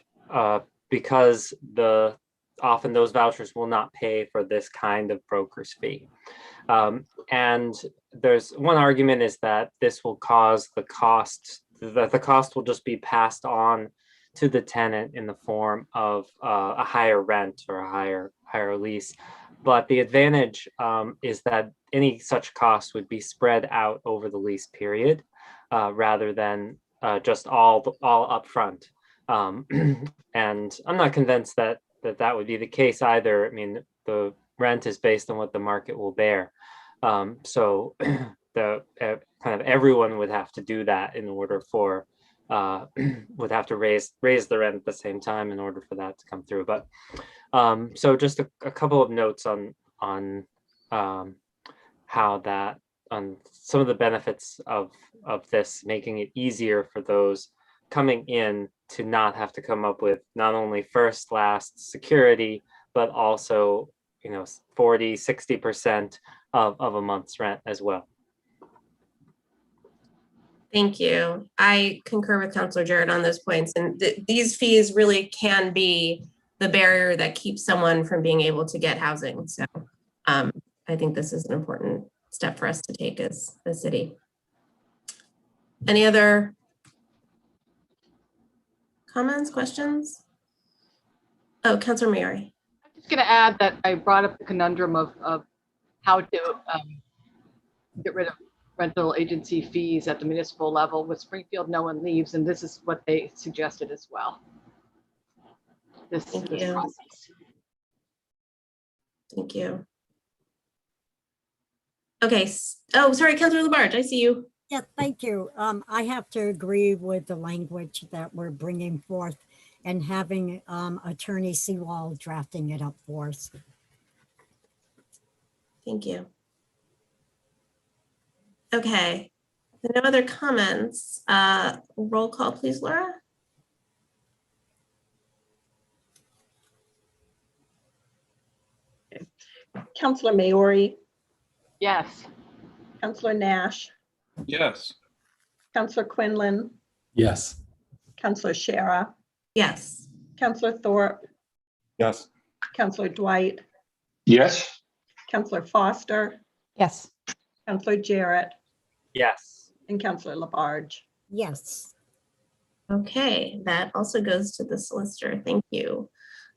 because often those vouchers will not pay for this kind of broker's fee. And there's one argument is that this will cause the cost will just be passed on to the tenant in the form of a higher rent or a higher lease. But the advantage is that any such cost would be spread out over the lease period rather than just all upfront. And I'm not convinced that would be the case either. I mean, the rent is based on what the market will bear. So the kind of everyone would have to do that in order for would have to raise the rent at the same time in order for that to come through. But so just a couple of notes on how that on some of the benefits of this, making it easier for those coming in to not have to come up with not only first, last security, but also, 40, 60% of a month's rent as well. Thank you. I concur with Councilor Jarrett on those points. And these fees really can be the barrier that keeps someone from being able to get housing. So I think this is an important step for us to take as a city. Any other comments, questions? Oh, Councilor Maori. I'm just going to add that I brought up the conundrum of how to get rid of rental agency fees at the municipal level. With Springfield, no one leaves, and this is what they suggested as well. This process. Thank you. Okay. Oh, sorry, Councilor Labarge, I see you. Yeah, thank you. I have to agree with the language that we're bringing forth and having Attorney Seawall drafting it up for us. Thank you. Okay, no other comments. Roll call, please, Laura. Councilor Maori, Yes. Councilor Nash, Yes. Councilor Quinlan, Yes. Councilor Shara, Yes. Councilor Thorpe, Yes. Councilor Dwight, Yes. Councilor Foster, Yes. Councilor Jarrett, Yes. and Councilor Labarge. Yes. Okay, that also goes to the solicitor. Thank you.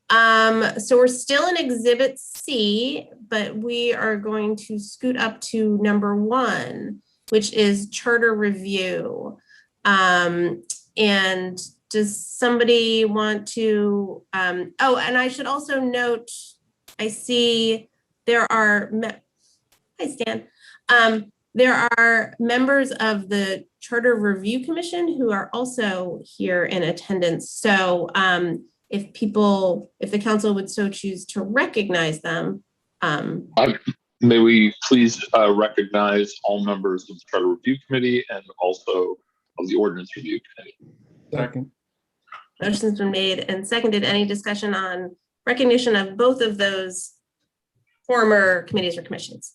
So we're still in Exhibit C, but we are going to scoot up to number 1, which is charter review. And does somebody want to, oh, and I should also note, I see there are, hi Stan, there are members of the Charter Review Commission who are also here in attendance. So if the council would so choose to recognize them. May we please recognize all members of the Charter Review Committee and also of the Ordinance Review Committee. Second. Motion's been made and seconded. Any discussion on recognition of both of those former committees or commissions?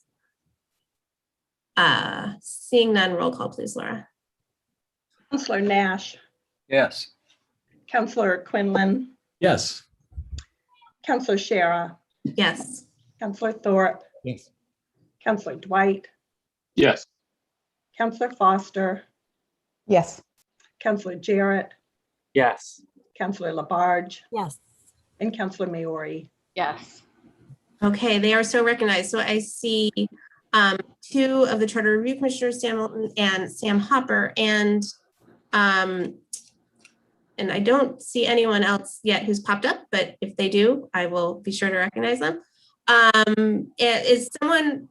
Seeing none, roll call, please, Laura. Counselor Nash, Yes. Counselor Quinlan, Yes. Counselor Shara, Yes. Counselor Thorpe, Yes. Counselor Dwight, Yes. Counselor Foster, Yes. Counselor Jarrett, Yes. Counselor Labarge, Yes. and Counselor Maori. Yes. Okay, they are so recognized. So I see two of the Charter Review Commissioners, Sam Moulton and Sam Hopper, and I don't see anyone else yet who's popped up, but if they do, I will be sure to recognize them. Is someone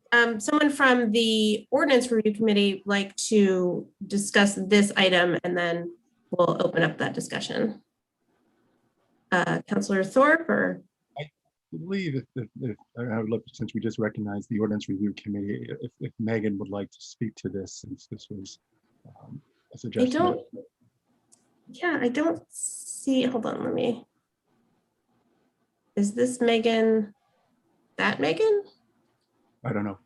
from the Ordinance Review Committee like to discuss this item, and then we'll open up that discussion? Councilor Thorpe, or? I believe if I would look, since we just recognized the Ordinance Review Committee, if Megan would like to speak to this, since this was a suggestion. I don't see, hold on, let me. Is this Megan, that Megan? I don't know.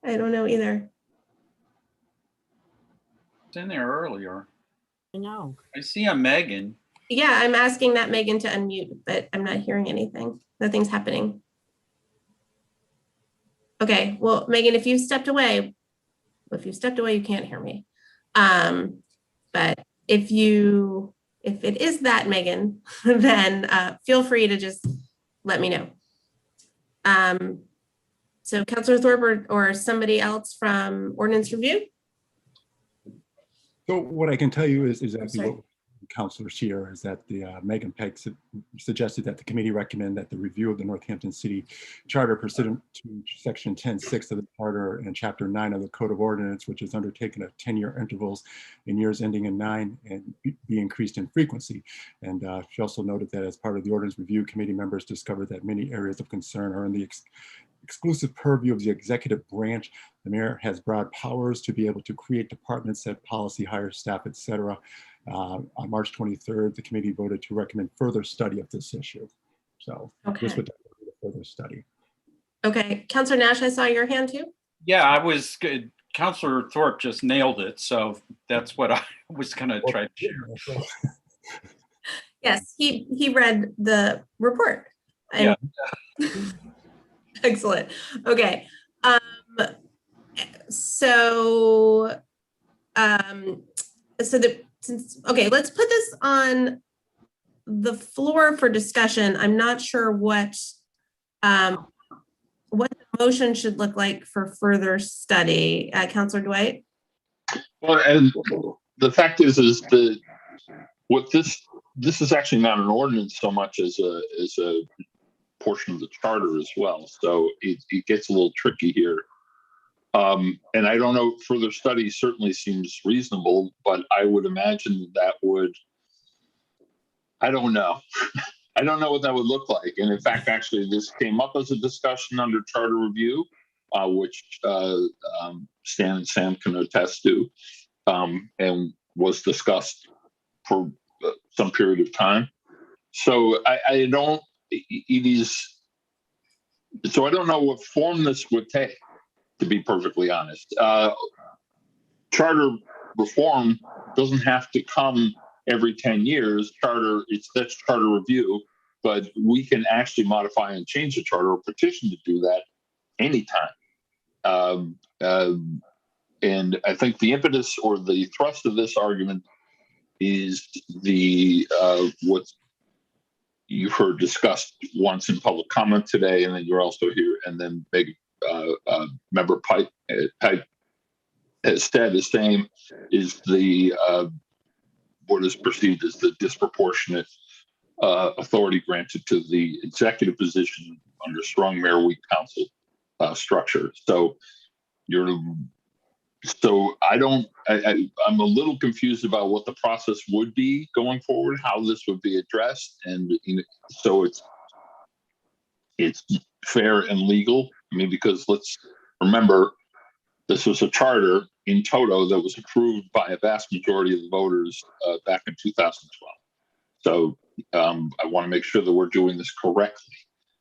I don't know either. It's in there earlier. I know. I see a Megan. Yeah, I'm asking that Megan to unmute, but I'm not hearing anything. Nothing's happening. Okay, well, Megan, if you stepped away, you can't hear me. But if it is that Megan, then feel free to just let me know. So Councilor Thorpe or somebody else from Ordinance Review? So what I can tell you is exactly what Councilor Scheer is that the Megan Pegg suggested that the committee recommend that the review of the Northampton City Charter pursuant to Section 10.6 of the Charter and Chapter 9 of the Code of Ordinance, which is undertaken at 10-year intervals in years ending in 9 and be increased in frequency. And she also noted that as part of the Ordinance Review Committee, members discovered that many areas of concern are in the exclusive purview of the executive branch. The mayor has broad powers to be able to create departments, set policy, hire staff, etc. On March 23rd, the committee voted to recommend further study of this issue. So this would be a further study. Okay, Councilor Nash, I saw your hand too. Yeah, I was good. Councilor Thorpe just nailed it. So that's what I was going to try to share. Yes, he read the report. Yeah. Excellent. Okay. So let's put this on the floor for discussion. I'm not sure what the motion should look like for further study. Councilor Dwight? Well, and the fact is that what this is actually not an ordinance so much as a portion of the charter as well. So it gets a little tricky here. And I don't know, further study certainly seems reasonable, but I would imagine that would, I don't know. I don't know what that would look like. And in fact, actually, this came up as a discussion under charter review, which Stan and Sam can attest to, and was discussed for some period of time. So I don't know what form this would take, to be perfectly honest. Charter reform doesn't have to come every 10 years. That's charter review, but we can actually modify and change the charter or petition to do that anytime. And I think the impetus or the thrust of this argument is what you've heard discussed once in public comment today, and then you're also here, and then Member Pike has said the same, is what is perceived as the disproportionate authority granted to the executive position under strong mayor weak council structure. So I'm a little confused about what the process would be going forward, how this would be addressed, and so it's fair and legal. I mean, because let's remember, this was a charter in toto that was approved by a vast majority of the voters back in 2012. So I want to make sure that we're doing this correctly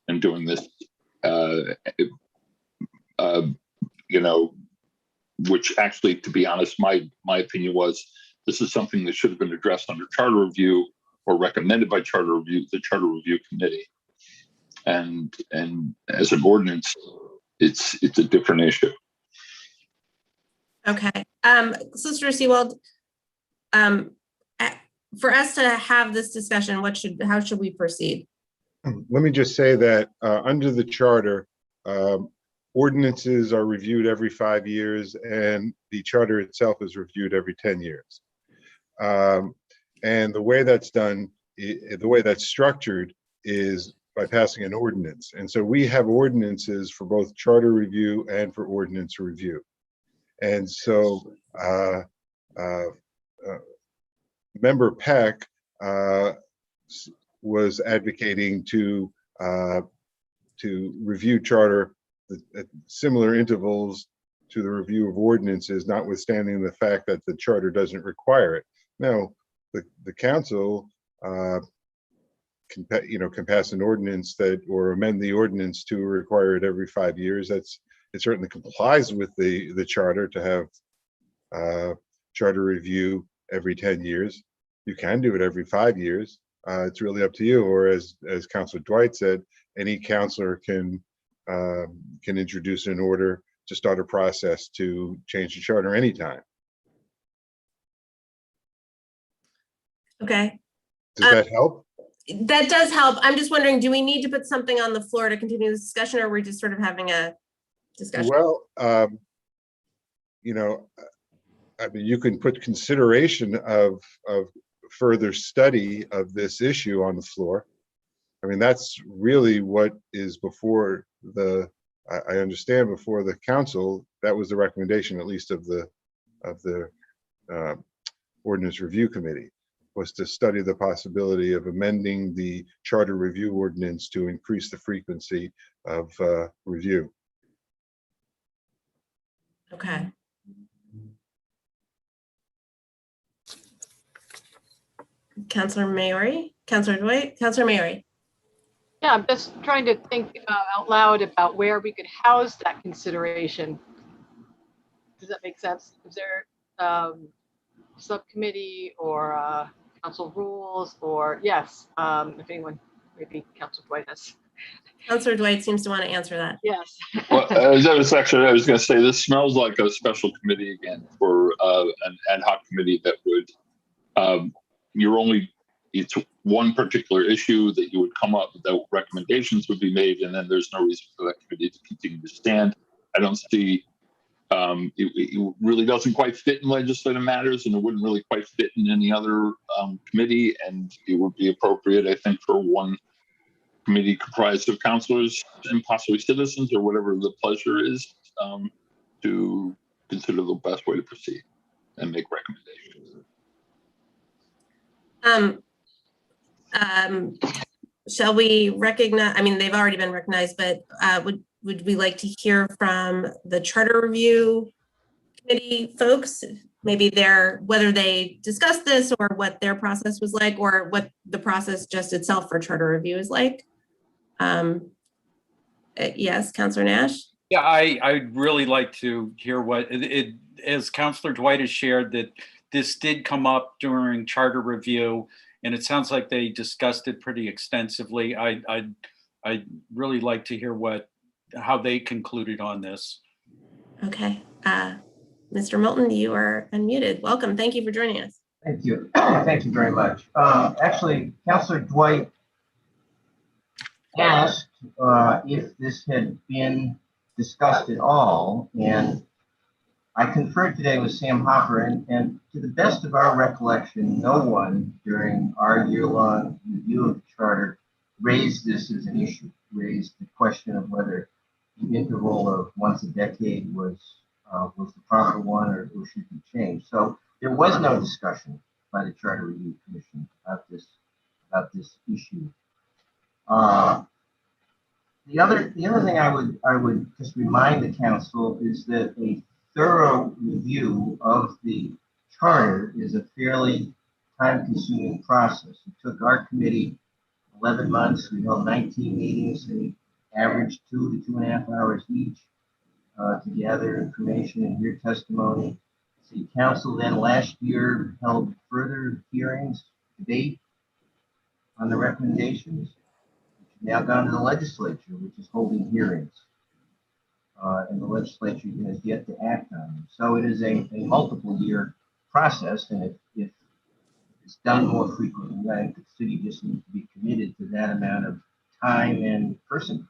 and doing this, which actually, to be honest, my opinion was This is something that should have been addressed under charter review or recommended by the charter review committee. And as an ordinance, it's a different issue. Okay. Solicitor Seawald, for us to have this discussion, how should we proceed? Let me just say that under the charter, ordinances are reviewed every 5 years, and the charter itself is reviewed every 10 years. And the way that's done, the way that's structured is by passing an ordinance. And so we have ordinances for both charter review and for ordinance review. And so Member Peck was advocating to review charter at similar intervals to the review of ordinances, notwithstanding the fact that the charter doesn't require it. Now, the council can pass an ordinance or amend the ordinance to require it every 5 years. It certainly complies with the charter to have charter review every 10 years. You can do it every 5 years. It's really up to you. Or as Councilor Dwight said, any councilor can introduce an order to start a process to change the charter anytime. Okay. Does that help? That does help. I'm just wondering, do we need to put something on the floor to continue this discussion, or are we just sort of having a discussion? Well, I mean, you can put consideration of further study of this issue on the floor. I mean, that's really what is before I understand before the council. That was the recommendation, at least of the ordinance review committee, was to study the possibility of amending the charter review ordinance to increase the frequency of review. Okay. Councilor Maori, Councilor Dwight, Councilor Maori. Yeah, I'm just trying to think out loud about where we could house that consideration. Does that make sense? Is there subcommittee or council rules, or yes, if anyone, maybe Council Dwight has. Councilor Dwight seems to want to answer that. Yes. Well, I was going to say, this smells like a special committee again for an ad hoc committee that would, it's one particular issue that you would come up with, that recommendations would be made, and then there's no reason for that committee to continue to stand. I don't see, it really doesn't quite fit in legislative matters, and it wouldn't really quite fit in any other committee, and it would be appropriate, I think, for one committee comprised of councilors and possibly citizens, or whatever the pleasure is, to consider the best way to proceed and make recommendations. Shall we recognize, I mean, they've already been recognized, but would we like to hear from the charter review committee folks? Maybe whether they discussed this or what their process was like, or what the process just itself for charter review is like. Yes, Councilor Nash. Yeah, I'd really like to hear what as Councilor Dwight has shared, that this did come up during charter review, and it sounds like they discussed it pretty extensively. I'd really like to hear how they concluded on this. Okay, Mr. Moulton, you are unmuted. Welcome. Thank you for joining us. Thank you. Thank you very much. Actually, Councilor Dwight asked if this had been discussed at all, and I conferred today with Sam Hopper, and to the best of our recollection, no one during our year-long review of the charter raised this as an issue, raised the question of whether the interval of once a decade was the proper one, or should be changed. So there was no discussion by the Charter Review Commission about this issue. The other thing I would just remind the council is that a thorough review of the charter is a fairly time-consuming process. It took our committee 11 months. We held 19 meetings. They averaged 2 to 2.5 hours each to gather information and hear testimony. City Council then last year held further hearings, debate on the recommendations. Now gone to the legislature, which is holding hearings. And the legislature has yet to act on them. So it is a multiple year process, and if it's done more frequently, I think the city just needs to be committed to that amount of time and person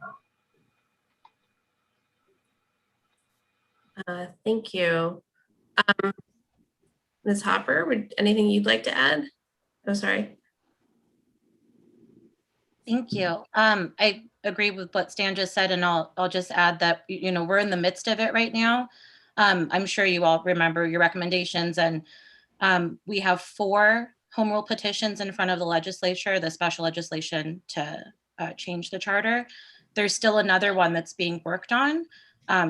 count. Thank you. Ms. Hopper, anything you'd like to add? Oh, sorry. Thank you. I agree with what Stan just said, and I'll just add that, you know, we're in the midst of it right now. I'm sure you all remember your recommendations, and we have 4 home rule petitions in front of the legislature, the special legislation to change the charter. There's still another one that's being worked on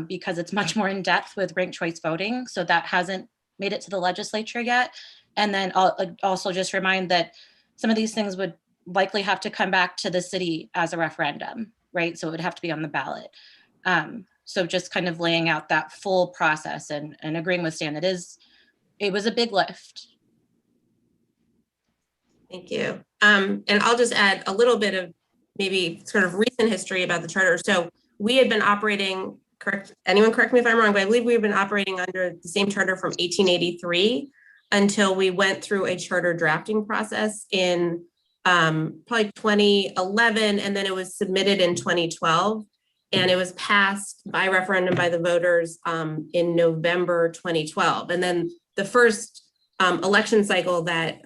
because it's much more in depth with ranked choice voting. So that hasn't made it to the legislature yet. And then I'll also just remind that some of these things would likely have to come back to the city as a referendum, right? So it would have to be on the ballot. So just kind of laying out that full process and agreeing with Stan, it was a big lift. Thank you. And I'll just add a little bit of maybe sort of recent history about the charter. So we had been operating, anyone correct me if I'm wrong, but I believe we've been operating under the same charter from 1883 until we went through a charter drafting process in probably 2011, and then it was submitted in 2012, and it was passed by referendum by the voters in November 2012. And then the first election cycle that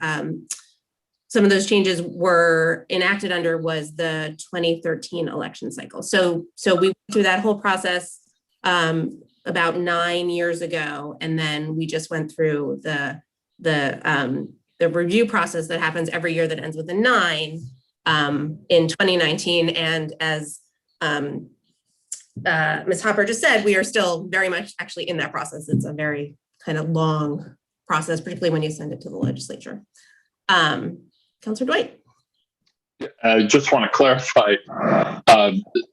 some of those changes were enacted under was the 2013 election cycle. So we went through that whole process about 9 years ago, and then we just went through the review process that happens every year that ends with a 9 in 2019. And as Ms. Hopper just said, we are still very much actually in that process. It's a very kind of long process, particularly when you send it to the legislature. Councilor Dwight. I just want to clarify,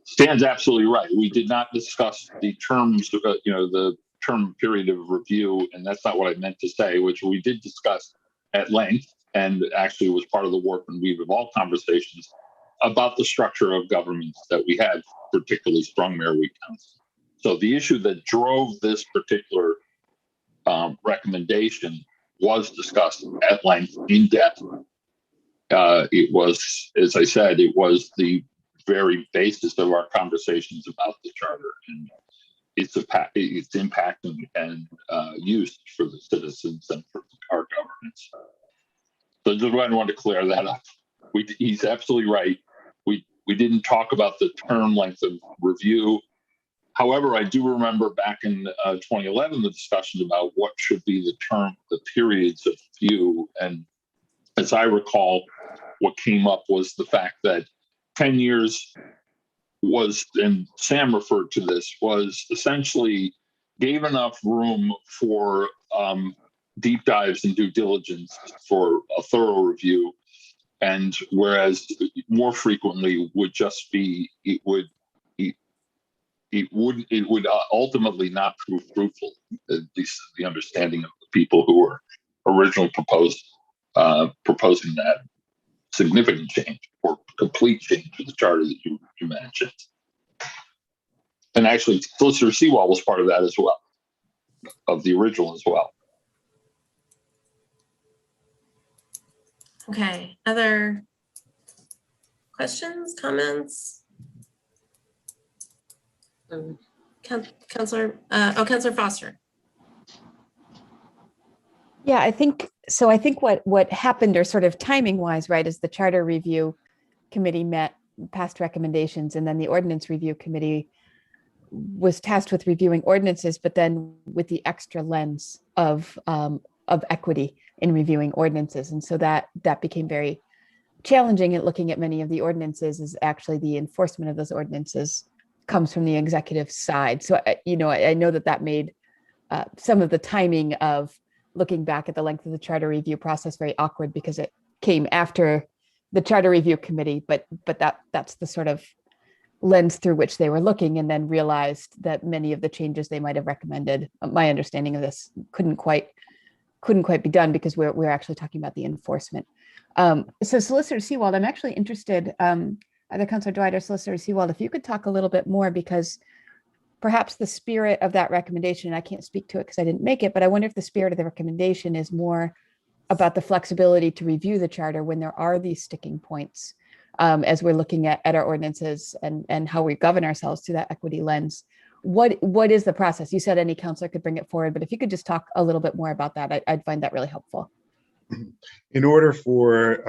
Stan's absolutely right. We did not discuss the terms, the term period of review, and that's not what I meant to say, which we did discuss at length, and actually was part of the work and weave of all conversations about the structure of governments that we had, particularly strong mayor weak council. So the issue that drove this particular recommendation was discussed at length, in depth. It was, as I said, it was the very basis of our conversations about the charter and its impact and use for the citizens and for our governance. So just wanted to clear that up. He's absolutely right. We didn't talk about the term length of review. However, I do remember back in 2011 the discussion about what should be the periods of review, and as I recall, what came up was the fact that 10 years was, and Sam referred to this, was essentially gave enough room for deep dives and due diligence for a thorough review. And whereas more frequently would just be, it would ultimately not prove fruitful, at least the understanding of the people who were originally proposing that significant change or complete change to the charter that you mentioned. And actually, Solicitor Seawall was part of that as well, of the original as well. Okay, other questions, comments? Councilor Foster. Yeah, I think what happened, or sort of timing wise, right, is the Charter Review Committee met, passed recommendations, and then the Ordinance Review Committee was tasked with reviewing ordinances, but then with the extra lens of equity in reviewing ordinances. And so that became very challenging at looking at many of the ordinances, is actually the enforcement of those ordinances comes from the executive side. So, I know that made some of the timing of looking back at the length of the charter review process very awkward, because it came after the Charter Review Committee, but that's the sort of lens through which they were looking, and then realized that many of the changes they might have recommended, my understanding of this, couldn't quite couldn't quite be done because we're actually talking about the enforcement. So Solicitor Seawald, I'm actually interested, either Councilor Dwight or Solicitor Seawald, if you could talk a little bit more, because perhaps the spirit of that recommendation, I can't speak to it because I didn't make it, but I wonder if the spirit of the recommendation is more about the flexibility to review the charter when there are these sticking points, as we're looking at our ordinances and how we govern ourselves through that equity lens. What is the process? You said any counselor could bring it forward, but if you could just talk a little bit more about that, I'd find that really helpful. In order for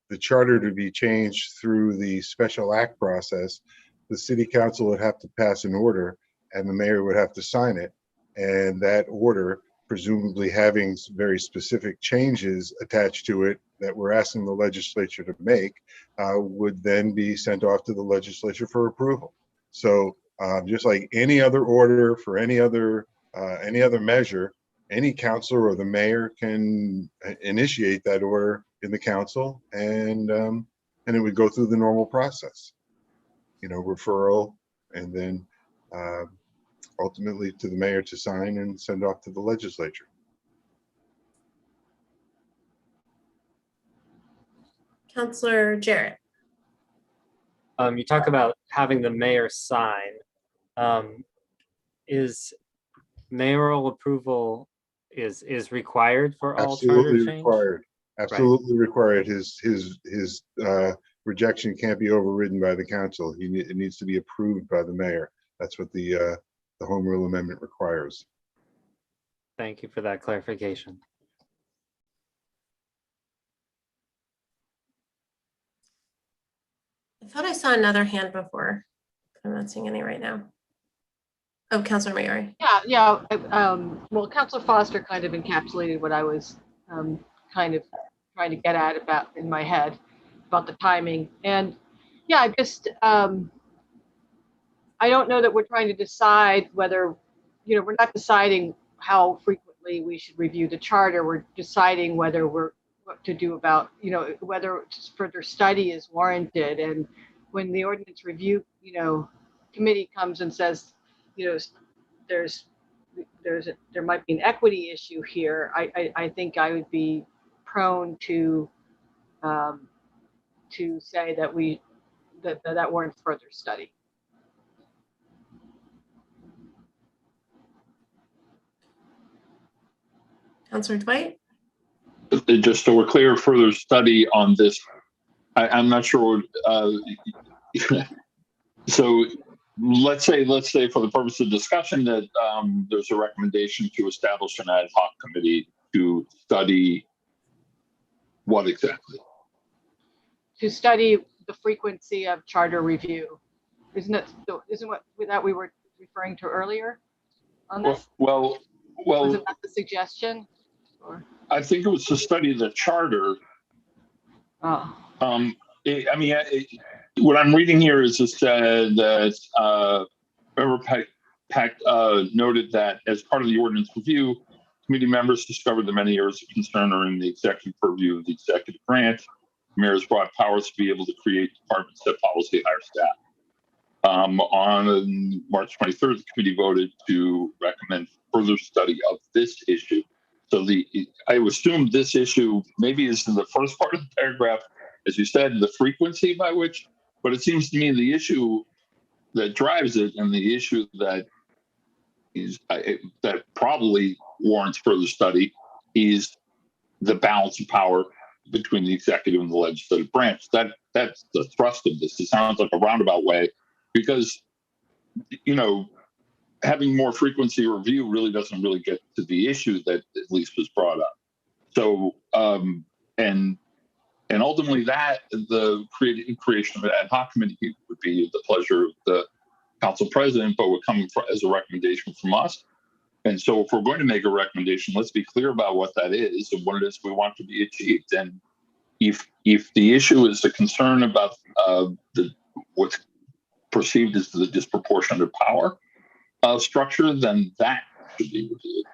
the charter to be changed through the special act process, the city council would have to pass an order and the mayor would have to sign it. And that order, presumably having very specific changes attached to it that we're asking the legislature to make, would then be sent off to the legislature for approval. So just like any other order for any other measure, any councilor or the mayor can initiate that order in the council, and it would go through the normal process, referral, and then ultimately to the mayor to sign and send off to the legislature. Councilor Jarrett. You talk about having the mayor sign. Is mayoral approval is required for all charter change? Required. Absolutely required. His rejection can't be overridden by the council. It needs to be approved by the mayor. That's what the home rule amendment requires. Thank you for that clarification. I thought I saw another hand before. I'm not seeing any right now. Oh, Councilor Maori. Yeah. Well, Councilor Foster kind of encapsulated what I was kind of trying to get at about in my head about the timing. And yeah, I don't know that we're trying to decide whether, we're not deciding how frequently we should review the charter. We're deciding what to do about, whether further study is warranted. And when the ordinance review, committee comes and says, there might be an equity issue here, I think I would be prone to say that that warrants further study. Councilor Dwight. Just so we're clear, further study on this. I'm not sure. So let's say for the purpose of discussion that there's a recommendation to establish an ad hoc committee to study what exactly? To study the frequency of charter review. Isn't what that we were referring to earlier on this? Well, wasn't that the suggestion? Or? I think it was to study the charter. Oh. What I'm reading here is that Member Peck noted that as part of the ordinance review, committee members discovered that many areas of concern are in the executive purview of the executive branch. Mayors brought powers to be able to create departments, set policy, hire staff. On March 23rd, the committee voted to recommend further study of this issue. So I would assume this issue maybe is in the first part of the paragraph, as you said, the frequency by which, but it seems to me the issue that drives it and the issue that probably warrants further study is the balance of power between the executive and the legislative branch. That's the thrust of this. It sounds like a roundabout way because, having more frequency review really doesn't really get to the issue that at least was brought up. So, and ultimately that the creation of an ad hoc committee would be the pleasure of the council president, but would come as a recommendation from us. And so if we're going to make a recommendation, let's be clear about what that is and what it is we want to be achieved. And if the issue is the concern about what's perceived as the disproportionate power structure, then that should be reviewed.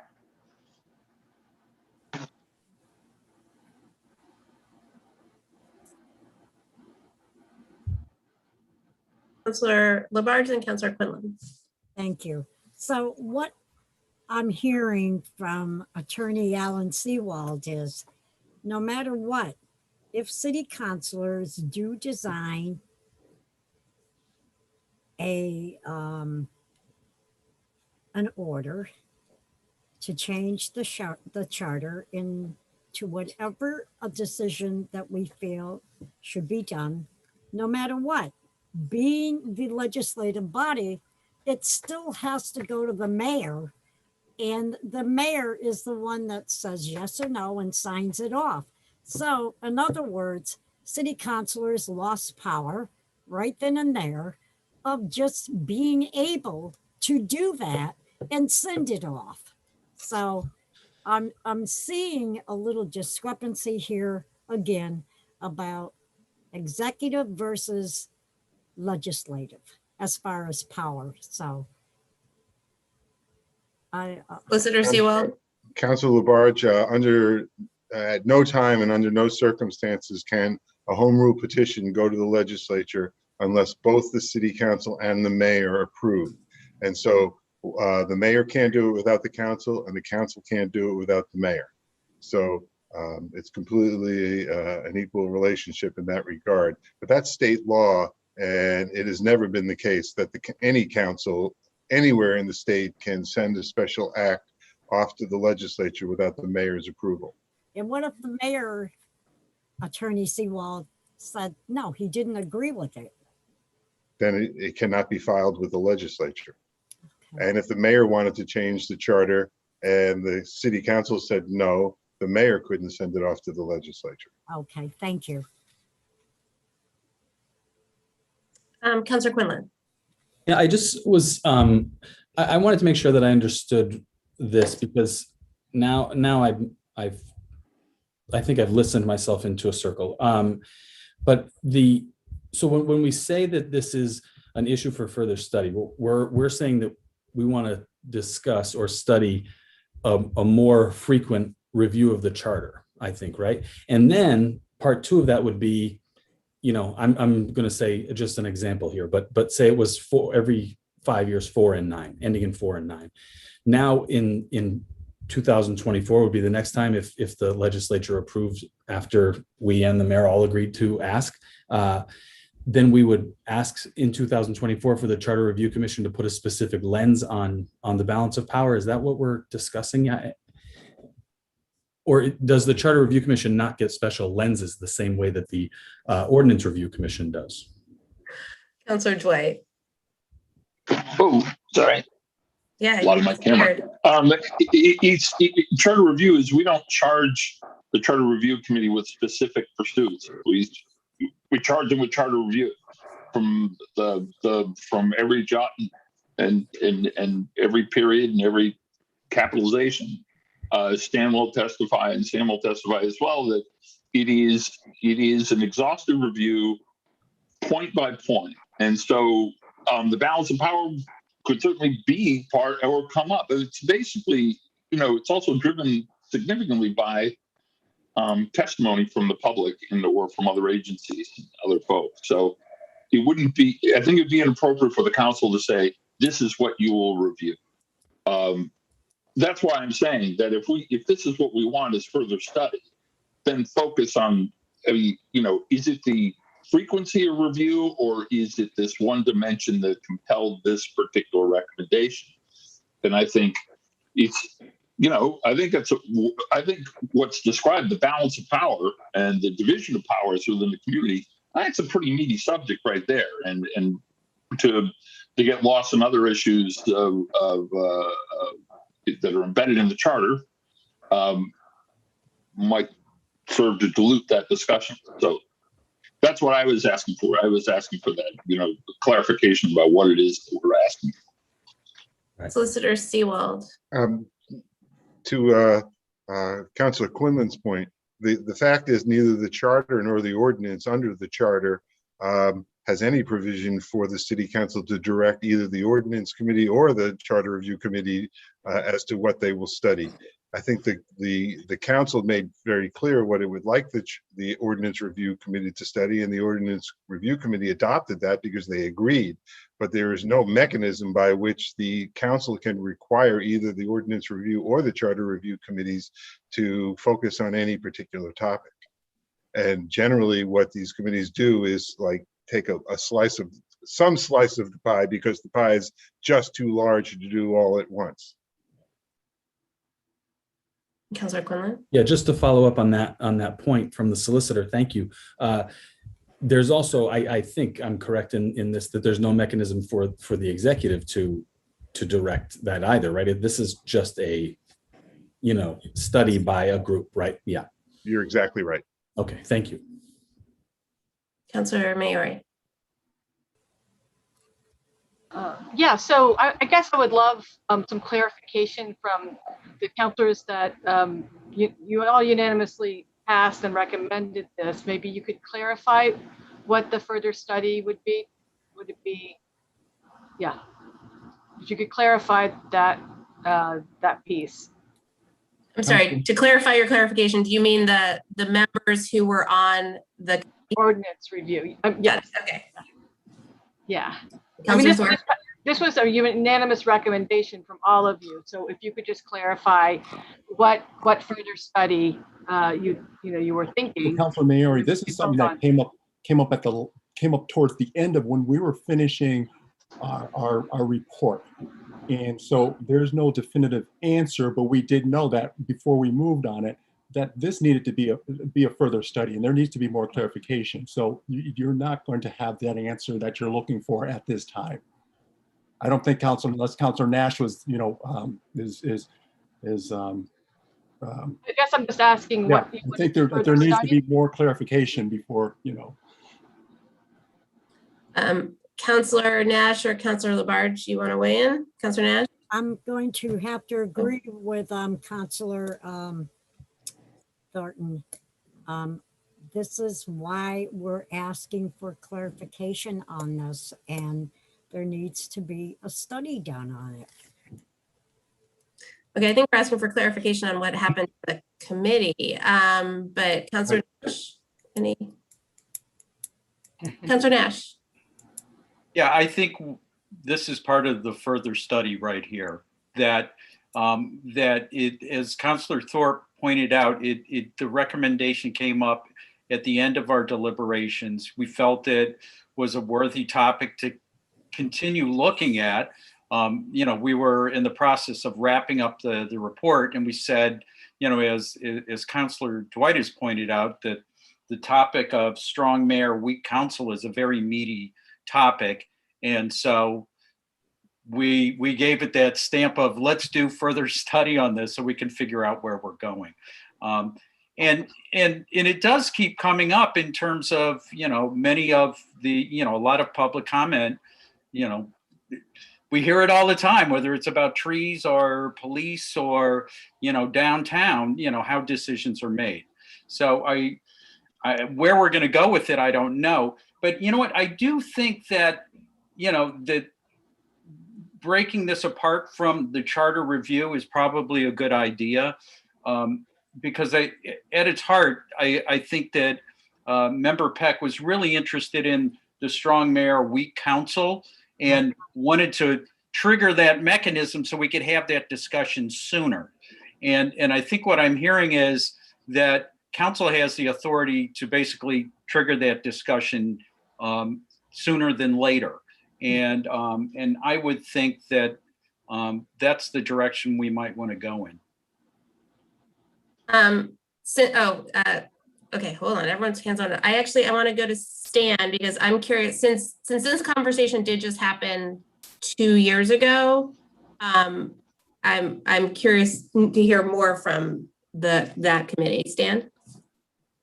Councilor Labarge and Councilor Quinlan. Thank you. So what I'm hearing from Attorney Alan Seawald is, no matter what, if city councilors do design an order to change the charter into whatever a decision that we feel should be done, no matter what, being the legislative body, it still has to go to the mayor. And the mayor is the one that says yes or no and signs it off. So in other words, city councilors lost power right then and there of just being able to do that and send it off. So I'm seeing a little discrepancy here again about executive versus legislative as far as power. So Solicitor Seawald. Councilor Labarge, at no time and under no circumstances can a home rule petition go to the legislature unless both the city council and the mayor approve. And so the mayor can't do it without the council, and the council can't do it without the mayor. So it's completely an equal relationship in that regard. But that's state law, and it has never been the case that any council anywhere in the state can send a special act off to the legislature without the mayor's approval. And what if the mayor, Attorney Seawald, said, no, he didn't agree with it? Then it cannot be filed with the legislature. Okay. And if the mayor wanted to change the charter and the city council said no, the mayor couldn't send it off to the legislature. Okay, thank you. Councilor Quinlan. Yeah, I just was, I wanted to make sure that I understood this, because now I think I've listened myself into a circle. But so when we say that this is an issue for further study, we're saying that we want to discuss or study a more frequent review of the charter, I think, right? And then part two of that would be, I'm going to say just an example here, but say it was for every 5 years, 4 and 9, ending in 4 and 9. Now in 2024 would be the next time if the legislature approves after we and the mayor all agreed to ask, then we would ask in 2024 for the Charter Review Commission to put a specific lens on the balance of power. Is that what we're discussing? Or does the Charter Review Commission not get special lenses the same way that the Ordinance Review Commission does? Councilor Dwight. Oh, sorry. Yeah, a lot of my camera. Charter review is, we don't charge the Charter Review Committee with specific pursuits. We charge them with charter review from from every jot and every period and every capitalization. Stan will testify, and Sam will testify as well, that it is an exhaustive review, point by point. And so the balance of power could certainly be part or come up. It's basically, it's also driven significantly by testimony from the public or from other agencies and other folks. So it wouldn't be, I think it'd be inappropriate for the council to say, this is what you will review. That's why I'm saying that if this is what we want is further study, then focus on, is it the frequency of review, or is it this one dimension that compelled this particular recommendation? And I think it's, I think what's described, the balance of power and the division of powers within the community, that's a pretty meaty subject right there. And to get lost in other issues that are embedded in the charter might serve to dilute that discussion. So that's what I was asking for. I was asking for that, clarification about what it is that we're asking for. Solicitor Seawald. To Councilor Quinlan's point, the fact is neither the charter nor the ordinance under the charter has any provision for the city council to direct either the ordinance committee or the charter review committee as to what they will study. I think the council made very clear what it would like the ordinance review committee to study, and the ordinance review committee adopted that because they agreed. But there is no mechanism by which the council can require either the ordinance review or the charter review committees to focus on any particular topic. And generally what these committees do is like take some slice of the pie because the pie is just too large to do all at once. Councilor Quinlan? Yeah, just to follow up on that point from the solicitor, thank you. There's also, I think I'm correct in this, that there's no mechanism for the executive to direct that either, right? This is just a, study by a group, right? Yeah. You're exactly right. Okay, thank you. Councilor Maori? Yeah, so I guess I would love some clarification from the councilors that you all unanimously passed and recommended this. Maybe you could clarify what the further study would be. Would it be, yeah, if you could clarify that that piece. I'm sorry, to clarify your clarification, do you mean the members who were on the ordinance review? Yes. Okay. Yeah. Councilor Thorpe? This was a unanimous recommendation from all of you. So if you could just clarify what further study you were thinking. Councilor Maori, this is something that came up towards the end of when we were finishing our report. And so there's no definitive answer, but we did know that before we moved on it, that this needed to be a further study, and there needs to be more clarification. So you're not going to have that answer that you're looking for at this time. I don't think unless Councilor Nash was, is I guess I'm just asking yeah, what. I think there needs to be more clarification before, Councilor Nash or Councilor Labarge, you want to weigh in? Councilor Nash? I'm going to have to agree with Councilor Thornton. This is why we're asking for clarification on this, and there needs to be a study done on it. Okay, I think we're asking for clarification on what happened to the committee. But Councilor Nash, Councilor Nash? Yeah, I think this is part of the further study right here, that as Councilor Thorpe pointed out, the recommendation came up at the end of our deliberations. We felt it was a worthy topic to continue looking at. We were in the process of wrapping up the report, and we said, as Councilor Dwight has pointed out, that the topic of strong mayor, weak council is a very meaty topic. And so we gave it that stamp of let's do further study on this so we can figure out where we're going. And it does keep coming up in terms of, many of the, a lot of public comment, we hear it all the time, whether it's about trees or police or, downtown, how decisions are made. So where we're going to go with it, I don't know. But you know what? I do think that, that breaking this apart from the charter review is probably a good idea. Because at its heart, I think that Member Peck was really interested in the strong mayor, weak council, and wanted to trigger that mechanism so we could have that discussion sooner. And I think what I'm hearing is that council has the authority to basically trigger that discussion sooner than later. And I would think that that's the direction we might want to go in. Okay, hold on. Everyone's hands on it. I want to go to Stan because I'm curious, since this conversation did just happen 2 years ago, I'm curious to hear more from that committee. Stan?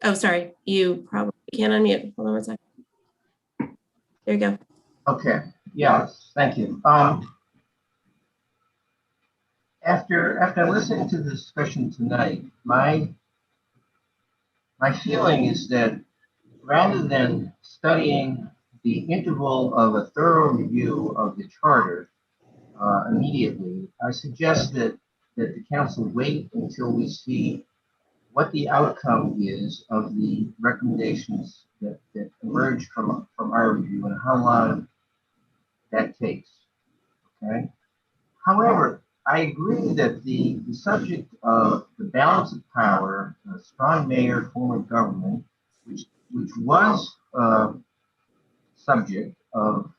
Oh, sorry. You probably can't unmute. Hold on one second. There you go. Okay. Yeah, thank you. After listening to the discussion tonight, my feeling is that rather than studying the interval of a thorough review of the charter immediately, I suggest that that the council wait until we see what the outcome is of the recommendations that emerge from our review and how long that takes. Okay. However, I agree that the subject of the balance of power, a strong mayor form of government, which was subject of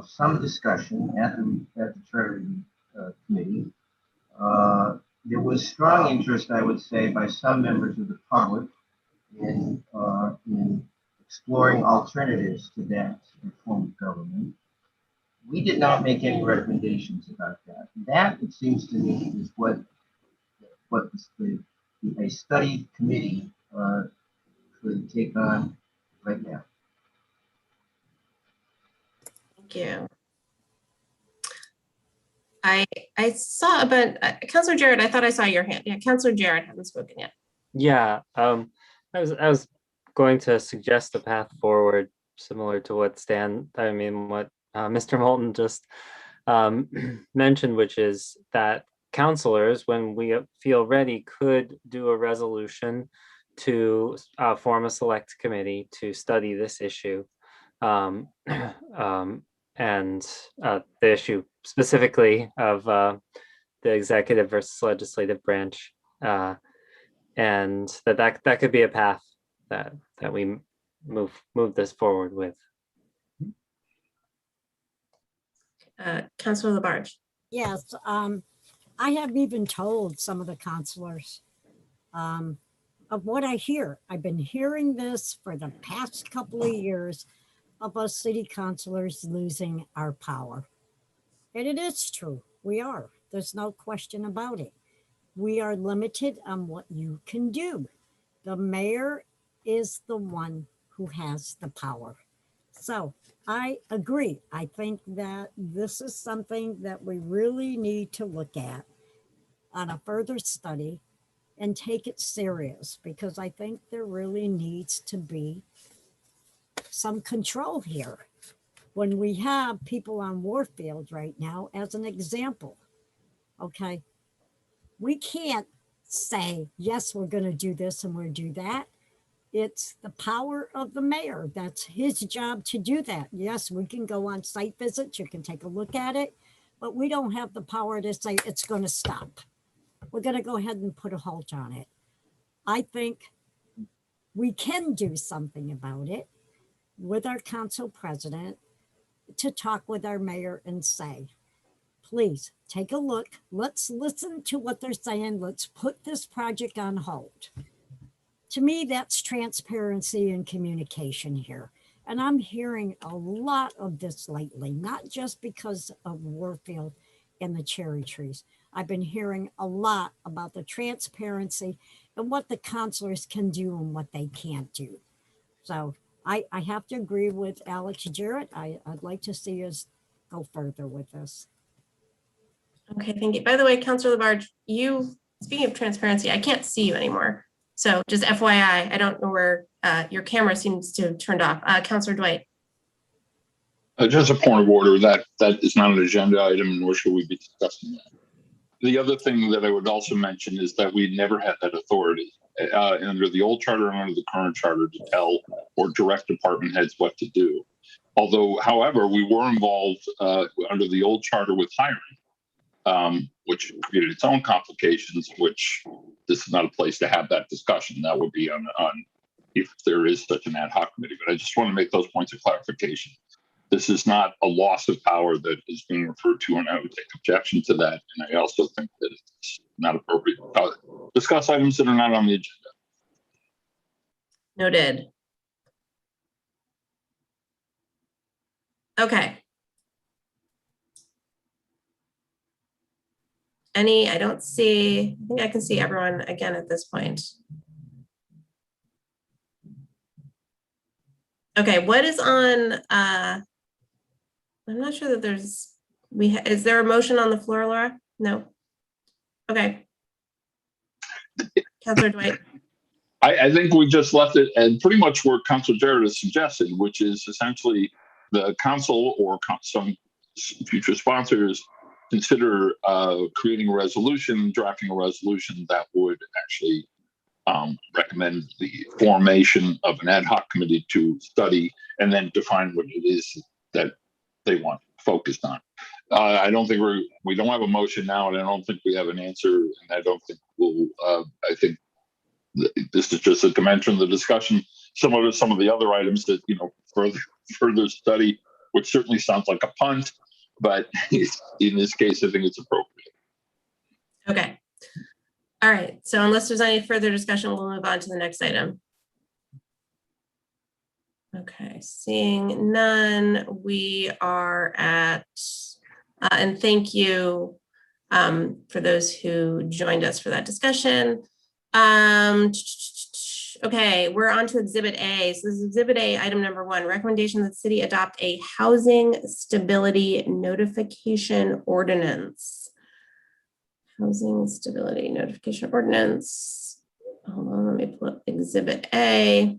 some discussion at the Charter Committee. There was strong interest, I would say, by some members of the public in exploring alternatives to that form of government. We did not make any recommendations about that. That, it seems to me, is what a study committee could take on right now. Thank you. I saw, but Councilor Jarrett, I thought I saw your hand. Yeah, Councilor Jarrett hasn't spoken yet. Yeah, I was going to suggest a path forward similar to what Mr. Moulton just mentioned, which is that councilors, when we feel ready, could do a resolution to form a select committee to study this issue. And the issue specifically of the executive versus legislative branch, and that could be a path that we move this forward with. Councilor Labarge. Yes, I have even told some of the councilors of what I hear. I've been hearing this for the past couple of years of us city councilors losing our power. And it is true, we are. There's no question about it. We are limited on what you can do. The mayor is the one who has the power. So I agree. I think that this is something that we really need to look at on a further study and take it serious, because I think there really needs to be some control here. When we have people on Warfield right now, as an example, okay, we can't say, yes, we're going to do this and we'll do that. It's the power of the mayor. That's his job to do that. Yes, we can go on site visits. You can take a look at it, but we don't have the power to say it's going to stop. We're going to go ahead and put a halt on it. I think we can do something about it with our council president to talk with our mayor and say, please take a look. Let's listen to what they're saying. Let's put this project on hold. To me, that's transparency and communication here. And I'm hearing a lot of this lately, not just because of Warfield and the cherry trees. I've been hearing a lot about the transparency and what the councilors can do and what they can't do. So I have to agree with Alex Jarrett. I'd like to see us go further with this. Okay, thank you. By the way, Councilor Labarge, speaking of transparency, I can't see you anymore. So just FYI, I don't know where your camera seems to have turned off. Councilor Dwight. Just a point of order, that is not an agenda item, nor should we be discussing that. The other thing that I would also mention is that we never had that authority under the old charter and under the current charter to tell or direct department heads what to do. Although, however, we were involved under the old charter with hiring, which created its own complications, which this is not a place to have that discussion. That would be on if there is such an ad hoc committee. But I just want to make those points of clarification. This is not a loss of power that is being referred to, and I would take objection to that. And I also think that it's not appropriate to discuss items that are not on the agenda. Noted. Okay. I don't see, I think I can see everyone again at this point. Okay, what is on, I'm not sure that there's, is there a motion on the floor, Laura? No. Okay. Councilor Dwight. I think we just left it and pretty much where Councilor Jarrett is suggesting, which is essentially the council or some future sponsors consider creating a resolution, drafting a resolution that would actually recommend the formation of an ad hoc committee to study and then define what it is that they want focused on. I don't think we don't have a motion now, and I don't think we have an answer, and I don't think we'll. I think this is just a dimension of the discussion, similar to some of the other items that further study, which certainly sounds like a punt, but in this case, I think it's appropriate. Okay. All right. So unless there's any further discussion, we'll move on to the next item. Okay. Seeing none, we are at, and thank you for those who joined us for that discussion. Okay, we're on to Exhibit A. So this is Exhibit A, item number 1, recommendation that the city adopt a housing stability notification ordinance. Housing stability notification ordinance. Hold on, let me pull up Exhibit A.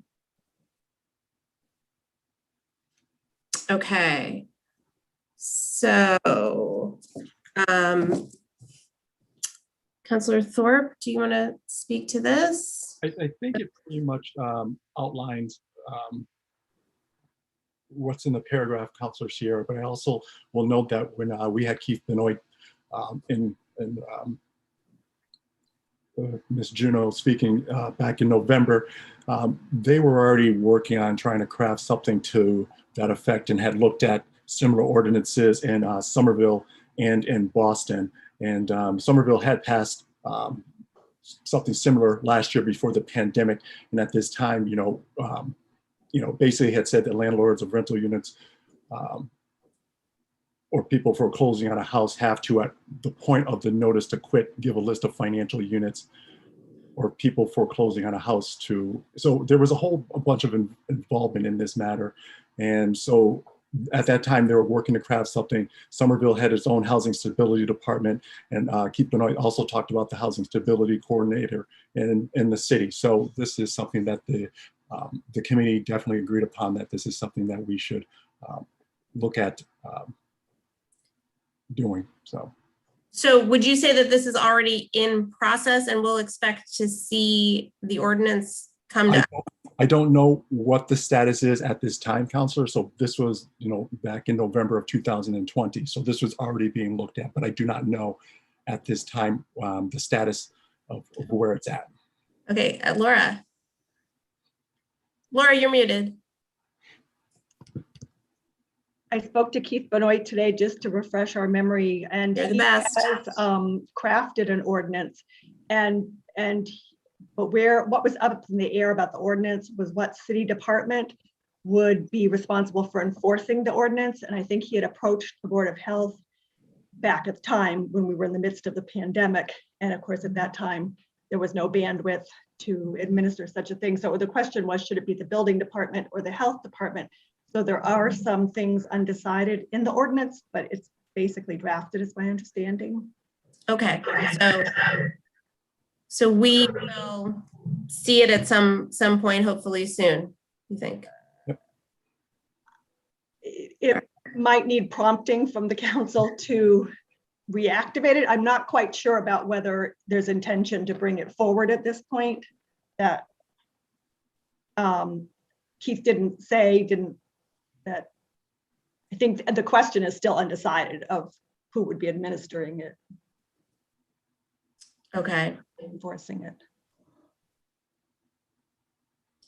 Okay, so Councilor Thorpe, do you want to speak to this? I think it pretty much outlines what's in the paragraph, Councilor Sierra, but I also will note that when we had Keith Benoit and Ms. Juneau speaking back in November, they were already working on trying to craft something to that effect and had looked at similar ordinances in Somerville and in Boston. And Somerville had passed something similar last year before the pandemic. And at this time, basically had said that landlords of rental units or people foreclosing on a house have to, at the point of the notice to quit, give a list of financial units or people foreclosing on a house to. So there was a bunch of involvement in this matter. And so at that time, they were working to craft something. Somerville had its own housing stability department, and Keith Benoit also talked about the housing stability coordinator in the city. So this is something that the committee definitely agreed upon, that this is something that we should look at doing. So would you say that this is already in process and we'll expect to see the ordinance come down? I don't know what the status is at this time, Councilor. So this was, back in November of 2020. So this was already being looked at, but I do not know at this time the status of where it's at. Okay, Laura. Laura, you're muted. I spoke to Keith Benoit today just to refresh our memory, and You're the he best. has crafted an ordinance, but what was up in the air about the ordinance was what city department would be responsible for enforcing the ordinance. And I think he had approached the Board of Health back at the time when we were in the midst of the pandemic. And of course, at that time, there was no bandwidth to administer such a thing. So the question was, should it be the building department or the health department? So there are some things undecided in the ordinance, but it's basically drafted, is my understanding. Okay, so we will see it at some point, hopefully soon, you think? It might need prompting from the council to reactivate it. I'm not quite sure about whether there's intention to bring it forward at this point. That Keith that I think the question is still undecided of who would be administering it. Okay. Enforcing it.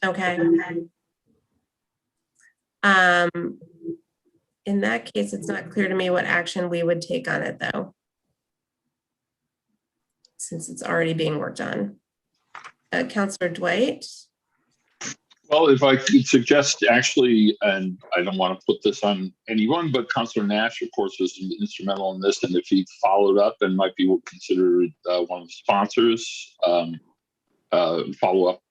Okay. In that case, it's not clear to me what action we would take on it, though, since it's already being worked on. Councilor Dwight? Well, if I could suggest, actually, and I don't want to put this on anyone, but Councilor Nash, of course, was instrumental in this, and if he followed up and might be considered one of the sponsors, follow up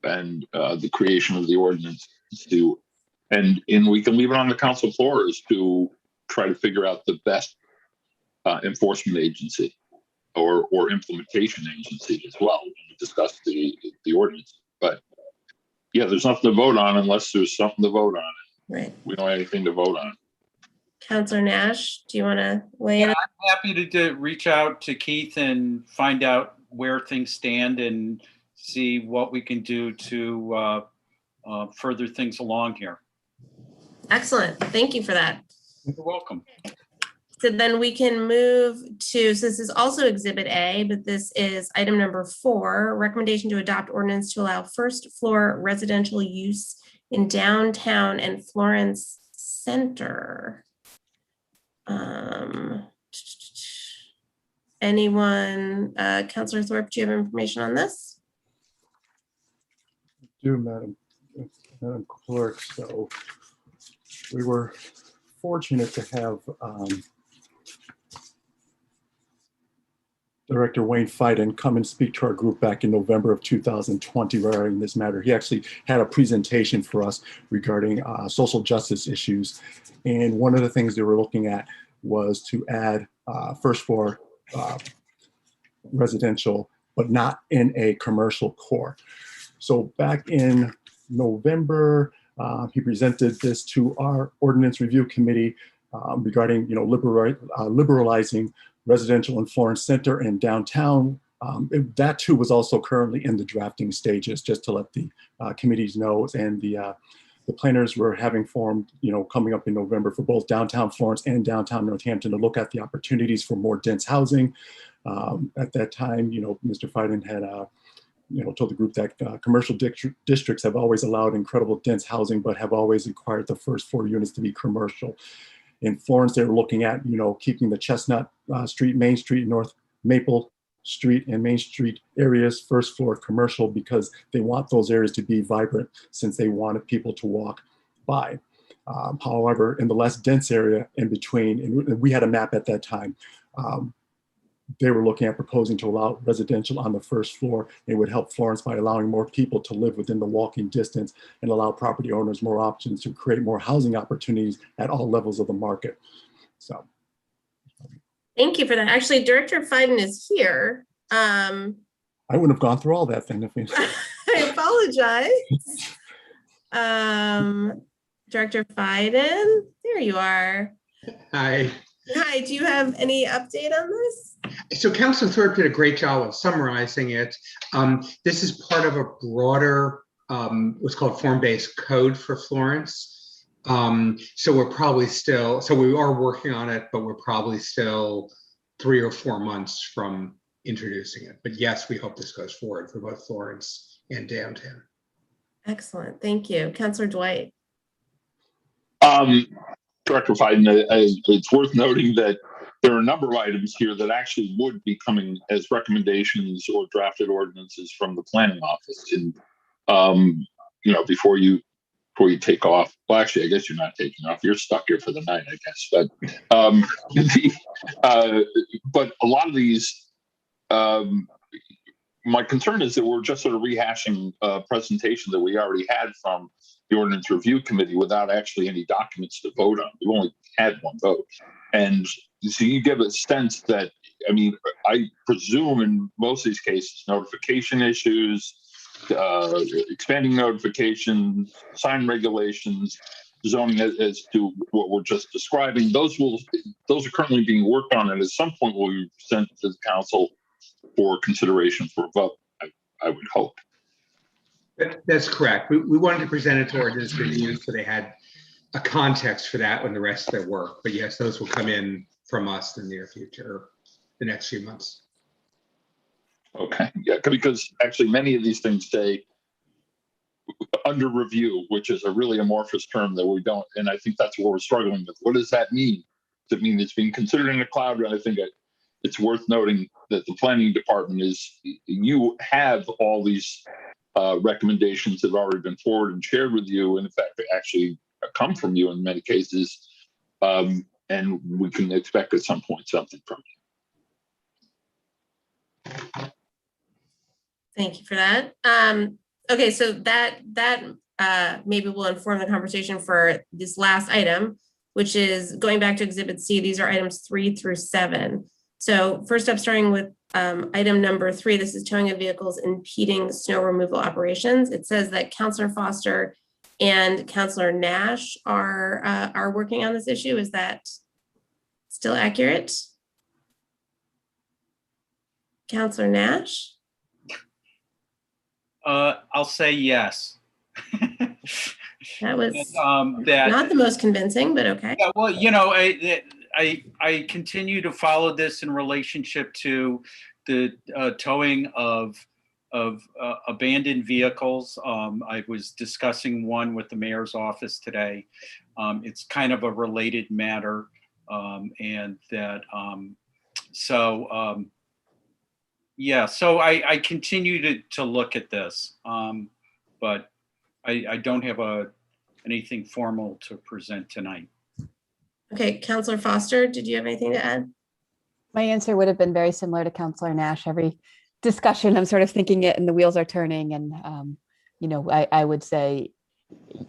and the creation of the ordinance and we can leave it on the council floor as to try to figure out the best enforcement agency or implementation agency as well when we discuss the ordinance. But yeah, there's nothing to vote on unless there's something to vote on. Right. We don't have anything to vote on. Counselor Nash, do you want to weigh in? I'm happy to reach out to Keith and find out where things stand and see what we can do to further things along here. Excellent. Thank you for that. You're welcome. So then we can move to, so this is also Exhibit A, but this is item number 4, recommendation to adopt ordinance to allow first floor residential use in downtown and Florence Center. Anyone, Councilor Thorpe, do you have information on this? Do, Madam Clerk. So we were fortunate to have Director Wayne Fiden come and speak to our group back in November of 2020 regarding this matter. He actually had a presentation for us regarding social justice issues. And one of the things they were looking at was to add first floor residential, but not in a commercial core. So back in November, he presented this to our Ordinance Review Committee regarding, liberalizing residential in Florence Center and downtown. That too was also currently in the drafting stages, just to let the committees know. And the planners were having formed, coming up in November for both downtown Florence and downtown Northampton to look at the opportunities for more dense housing. At that time, Mr. Fiden had told the group that commercial districts have always allowed incredible dense housing, but have always required the first floor units to be commercial. In Florence, they were looking at, keeping the Chestnut Street, Main Street, North Maple Street and Main Street areas first floor commercial because they want those areas to be vibrant since they wanted people to walk by. However, in the less dense area in between, and we had a map at that time, they were looking at proposing to allow residential on the first floor. It would help Florence by allowing more people to live within the walking distance and allow property owners more options to create more housing opportunities at all levels of the market. So. Thank you for that. Actually, Director Fiden is here. I wouldn't have gone through all that then. I apologize. Director Fiden, there you are. Hi. Hi, do you have any update on this? So Councilor Thorpe did a great job of summarizing it. This is part of a broader, what's called form-based code for Florence. So we're probably still, so we are working on it, but we're probably still 3 or 4 months from introducing it. But yes, we hope this goes forward for both Florence and downtown. Excellent, thank you. Councilor Dwight. Director Fiden, it's worth noting that there are a number of items here that actually would be coming as recommendations or drafted ordinances from the planning office. And before you take off, well, actually, I guess you're not taking off. You're stuck here for the night, I guess. But a lot of these, my concern is that we're just sort of rehashing a presentation that we already had from the Ordinance Review Committee without actually any documents to vote on. We've only had one vote. And so you give a sense that, I presume in most of these cases, notification issues, expanding notifications, sign regulations, zoning as to what we're just describing, those are currently being worked on, and at some point will be sent to the council for consideration for a vote, I would hope. That's correct. We wanted to present it to Ordinance Review so they had a context for that when the rest of their work. But yes, those will come in from us in the near future, the next few months. Okay, yeah, because actually many of these things say under review, which is a really amorphous term that we don't, and I think that's what we're struggling with. What does that mean? Does it mean it's being considered in the cloud? I think it's worth noting that the planning department you have all these recommendations that have already been forwarded and shared with you, and in fact, they actually come from you in many cases, and we can expect at some point something from you. Thank you for that. Okay, so that maybe will inform the conversation for this last item, which is going back to Exhibit C. These are items 3 through 7. So first up, starting with item number 3, this is towing of vehicles impeding snow removal operations. It says that Councilor Foster and Counselor Nash are working on this issue. Is that still accurate? Counselor Nash? I'll say yes. That was that, not the most convincing, but okay. Yeah, well, you know, I continue to follow this in relationship to the towing of abandoned vehicles. I was discussing one with the mayor's office today. It's kind of a related matter, and that yeah. So I continue to look at this, but I don't have anything formal to present tonight. Okay, Counselor Foster, did you have anything to add? My answer would have been very similar to Counselor Nash. Every discussion, I'm sort of thinking it and the wheels are turning, and you know, I would say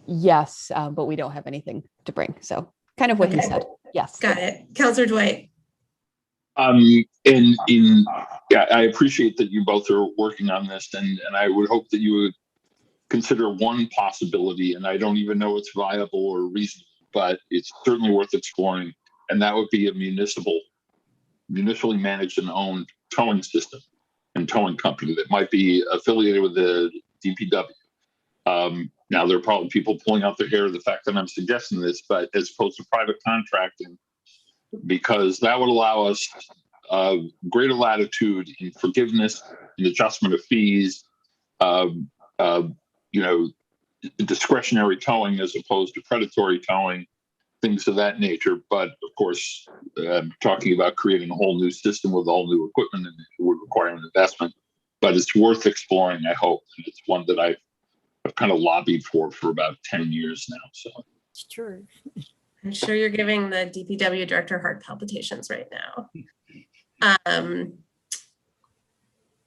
yes, but we don't have anything to bring. So kind of what he said. Yes. Got it. Counselor Dwight. Yeah, I appreciate that you both are working on this, and I would hope that you would consider one possibility, and I don't even know it's viable or reasonable, but it's certainly worth exploring, and that would be a municipally managed and owned towing system and towing company that might be affiliated with the DPW. Now, there are probably people pulling out their hair of the fact that I'm suggesting this, but as opposed to private contracting, because that would allow us greater latitude in forgiveness and adjustment of fees, you know, discretionary towing as opposed to predatory towing, things of that nature. But of course, talking about creating a whole new system with all new equipment, and it would require an investment, but it's worth exploring, I hope. And it's one that I've kind of lobbied for about 10 years now. So it's true. I'm sure you're giving the DPW director heart palpitations right now.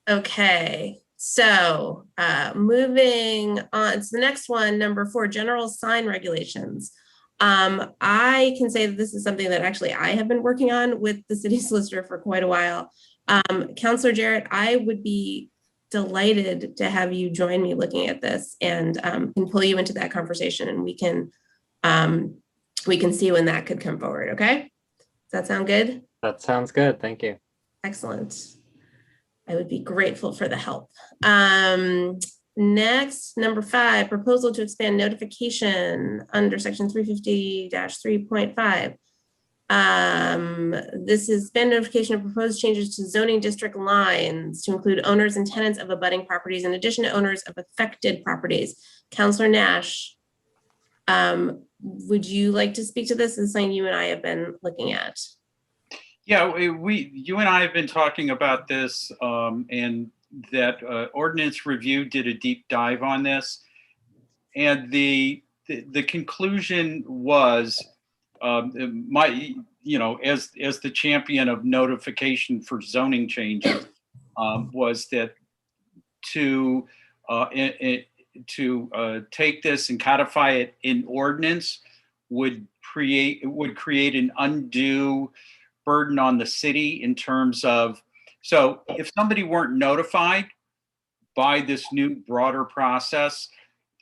Okay, so moving on to the next one, number 4, general sign regulations. I can say that this is something that actually I have been working on with the city solicitor for quite a while. Counselor Jarrett, I would be delighted to have you join me looking at this, and can pull you into that conversation, and we can see when that could come forward. Okay, does that sound good? That sounds good. Thank you. Excellent. I would be grateful for the help. Next, number 5, proposal to expand notification under section 350-3.5. This is expand notification of proposed changes to zoning district lines to include owners and tenants of abutting properties in addition to owners of affected properties. Counselor Nash, would you like to speak to this? This is something you and I have been looking at. Yeah, you and I have been talking about this, and that ordinance review did a deep dive on this, and the conclusion was, you know, as the champion of notification for zoning changes, was that to take this and codify it in ordinance would create an undue burden on the city in terms of, so if somebody weren't notified by this new broader process,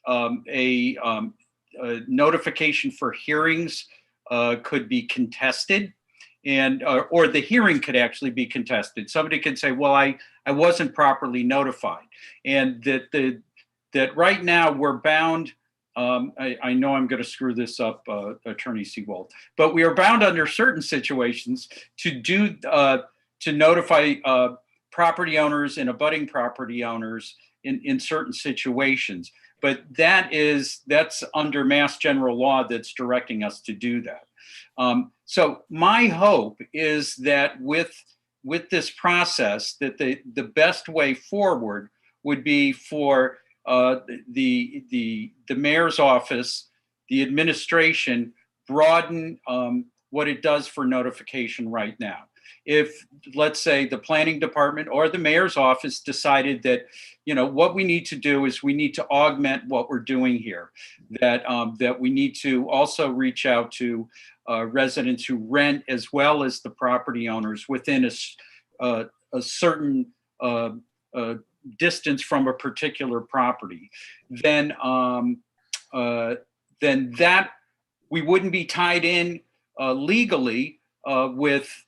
a notification for hearings could be contested, and or the hearing could actually be contested. Somebody could say, well, I wasn't properly notified, and that right now we're bound. I know I'm going to screw this up, Attorney Seawold, but we are bound under certain situations to notify property owners and abutting property owners in certain situations. But that's under Mass General Law that's directing us to do that. So my hope is that with this process, that the best way forward would be for the mayor's office, the administration, broaden what it does for notification right now. If, let's say, the planning department or the mayor's office decided that, you know, what we need to do is we need to augment what we're doing here, that we need to also reach out to residents who rent as well as the property owners within a certain distance from a particular property, then then that we wouldn't be tied in legally with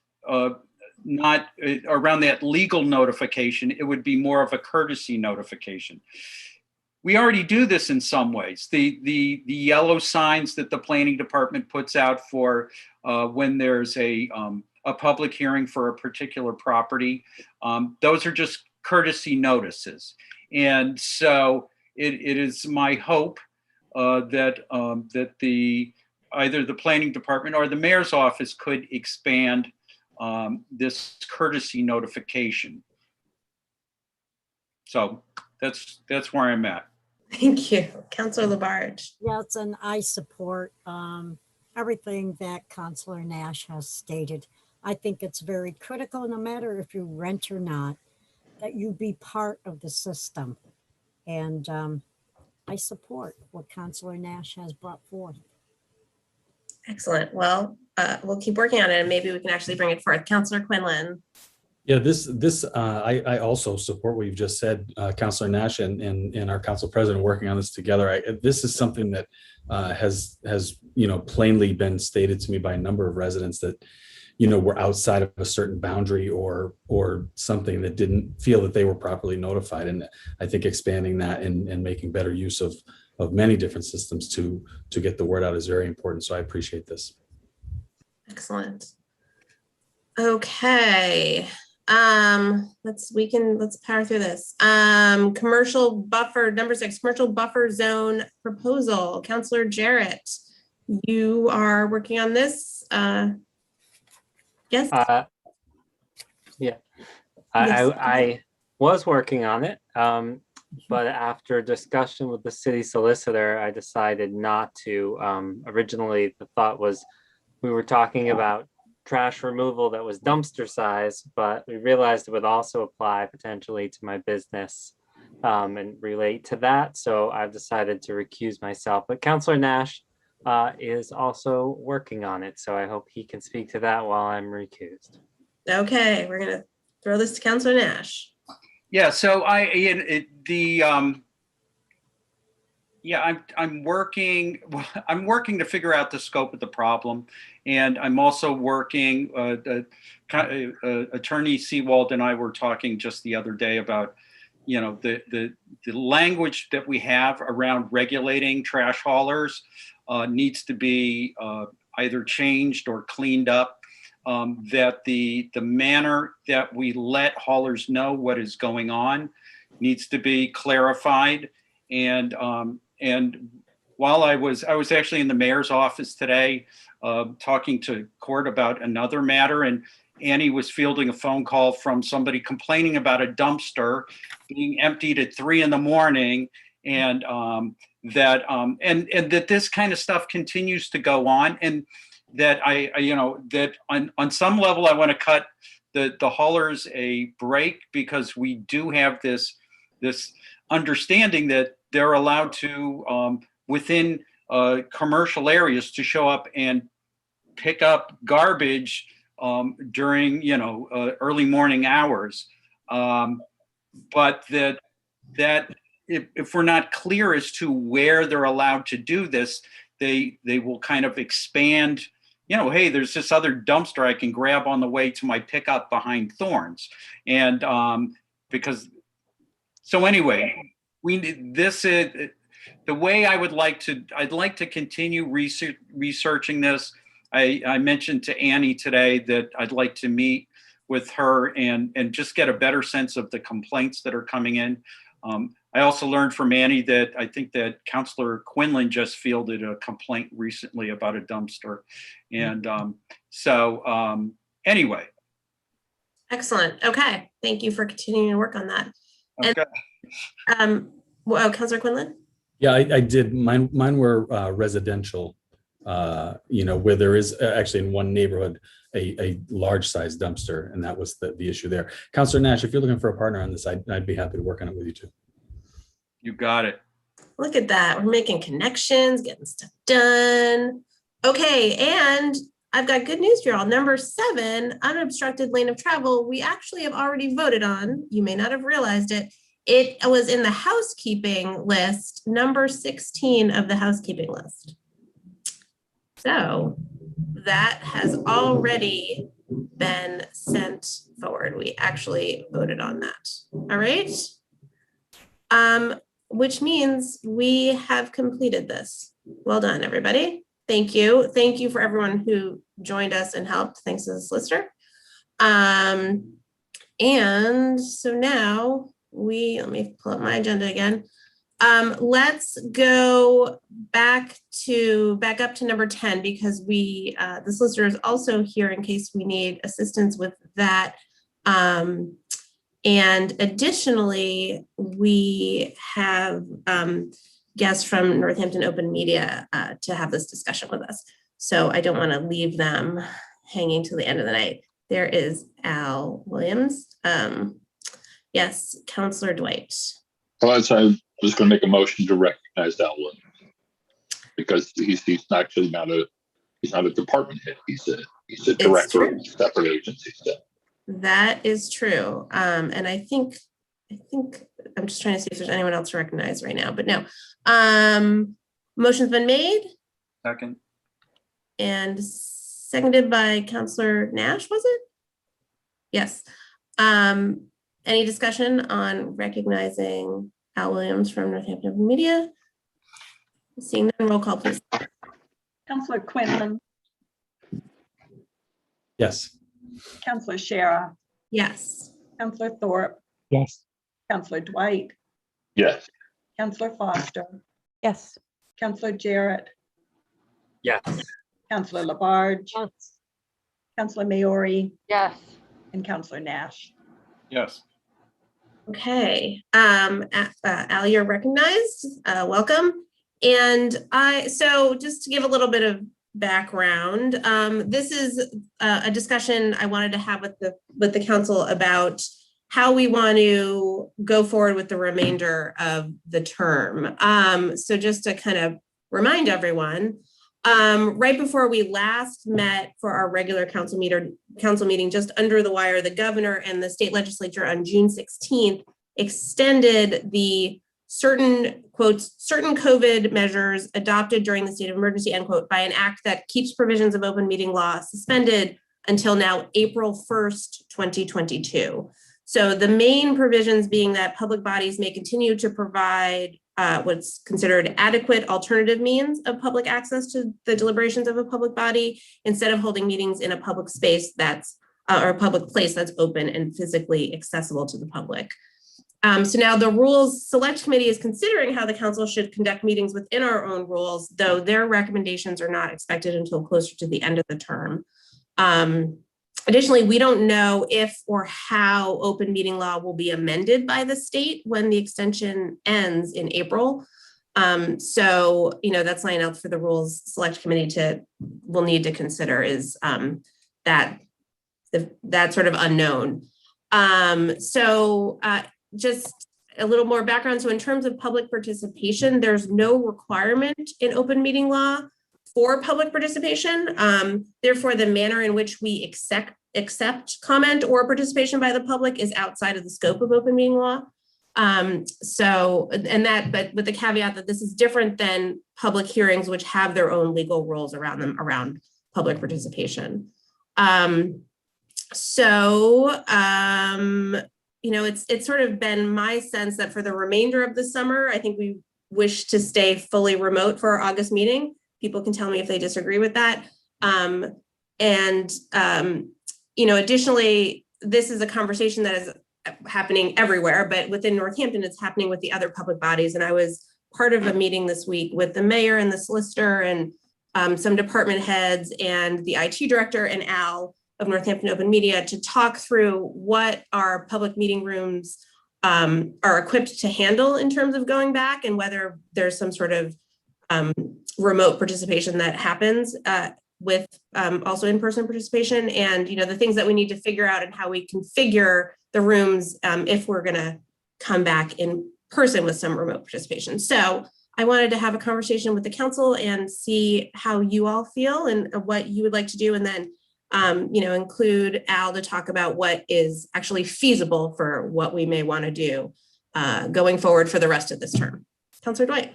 not around that legal notification. It would be more of a courtesy notification. We already do this in some ways. The yellow signs that the planning department puts out for when there's a public hearing for a particular property, those are just courtesy notices. And so it is my hope that either the planning department or the mayor's office could expand this courtesy notification. So that's where I'm at. Thank you. Councilor Labarge. Yes, and I support everything that Councilor Nash has stated. I think it's very critical, no matter if you rent or not, that you be part of the system. And I support what Councilor Nash has brought forth. Excellent. Well, we'll keep working on it and maybe we can actually bring it forth. Councilor Quinlan. Yeah, I also support what you've just said, Councilor Nash and our council president working on this together. This is something that has plainly been stated to me by a number of residents that were outside of a certain boundary or something that didn't feel that they were properly notified. And I think expanding that and making better use of many different systems to get the word out is very important. So I appreciate this. Excellent. Okay. Let's power through this. Commercial buffer, number 6, commercial buffer zone proposal. Councilor Jarrett, you are working on this. Yes. Yeah, Yes. I was working on it, but after discussion with the city solicitor, I decided not to. Originally, the thought was we were talking about trash removal that was dumpster size, but we realized it would also apply potentially to my business and relate to that. So I've decided to recuse myself. But Councilor Nash is also working on it. So I hope he can speak to that while I'm recused. Okay, we're gonna throw this to Councilor Nash. Yeah, so I'm working to figure out the scope of the problem, and I'm also working. Attorney Seawald and I were talking just the other day about, the language that we have around regulating trash haulers needs to be either changed or cleaned up. That the manner that we let haulers know what is going on needs to be clarified. And while I was actually in the mayor's office today, talking to court about another matter, and Annie was fielding a phone call from somebody complaining about a dumpster being emptied at 3 a.m, and that this kind of stuff continues to go on, and that that on some level I want to cut the haulers a break, because we do have this understanding that they're allowed to within commercial areas to show up and pick up garbage during early morning hours, but that if we're not clear as to where they're allowed to do this, they will kind of expand. Hey, there's this other dumpster I can grab on the way to my pickup behind Thorns, and anyway, this is the way I'd like to continue researching this. I mentioned to Annie today that I'd like to meet with her and just get a better sense of the complaints that are coming in. I also learned from Annie that I think that Councilor Quinlan just fielded a complaint recently about a dumpster. And anyway. Excellent. Okay. Thank you for continuing to work on that. Okay. Councilor Quinlan? Yeah, I did. Mine were residential, where there is actually in one neighborhood a large size dumpster, and that was the issue there. Councilor Nash, if you're looking for a partner on this, I'd be happy to work on it with you too. You got it. Look at that. We're making connections, getting stuff done. Okay, and I've got good news for y'all. Number 7, unobstructed lane of travel, we actually have already voted on. You may not have realized it. It was in the housekeeping list, number 16 of the housekeeping list. So that has already been sent forward. We actually voted on that. All right. Which means we have completed this. Well done, everybody. Thank you. Thank you for everyone who joined us and helped. Thanks to the solicitor. And so now let me pull up my agenda again. Let's go back up to number 10 because the solicitor is also here in case we need assistance with that. And additionally, we have guests from Northampton Open Media to have this discussion with us. So I don't want to leave them hanging till the end of the night. There is Al Williams. Yes, Councillor Dwight. Well, I was going to make a motion to recognize Al Williams because he's actually not a department head. He's a director of a separate agency. So. That is true. And I think I'm just trying to see if there's anyone else to recognize right now, but no. Motion's been made. Second. And seconded by Councillor Nash, was it? Yes. Any discussion on recognizing Al Williams from Northampton Open Media? Seeing none, roll call, please. Councillor Quinlan. Yes. Councillor Shara. Yes. Councillor Thorpe. Yes. Councillor Dwight. Yes. Councillor Foster. Yes. Councillor Jarrett. Yes. Councillor Labarge. Yes. Councillor Maori. Yes. And Councillor Nash. Yes. Okay, Al, you're recognized. Welcome. And so just to give a little bit of background, this is a discussion I wanted to have with the council about how we want to go forward with the remainder of the term. So just to kind of remind everyone, right before we last met for our regular council meeting, just under the wire, the governor and the state legislature on June 16th extended the certain COVID measures adopted during the state of emergency, end quote, by an act that keeps provisions of open meeting law suspended until now, April 1st, 2022. So the main provisions being that public bodies may continue to provide what's considered adequate alternative means of public access to the deliberations of a public body instead of holding meetings in a public space or a public place that's open and physically accessible to the public. So now the Rules Select Committee is considering how the council should conduct meetings within our own rules, though their recommendations are not expected until closer to the end of the term. Additionally, we don't know if or how open meeting law will be amended by the state when the extension ends in April. So, that's something else for the Rules Select Committee will need to consider is that sort of unknown. Just a little more background. So in terms of public participation, there's no requirement in open meeting law for public participation. Therefore, the manner in which we accept comment or participation by the public is outside of the scope of open meeting law. But with the caveat that this is different than public hearings, which have their own legal rules around them, around public participation. It's sort of been my sense that for the remainder of the summer, I think we wish to stay fully remote for our August meeting. People can tell me if they disagree with that. Additionally, this is a conversation that is happening everywhere, but within Northampton, it's happening with the other public bodies. And I was part of a meeting this week with the mayor and the solicitor and some department heads and the IT director and Al of Northampton Open Media to talk through what our public meeting rooms are equipped to handle in terms of going back and whether there's some sort of remote participation that happens with also in-person participation and, the things that we need to figure out and how we configure the rooms if we're gonna come back in person with some remote participation. So I wanted to have a conversation with the council and see how you all feel and what you would like to do. And then include Al to talk about what is actually feasible for what we may want to do. going forward for the rest of this term. Councilor Dwight.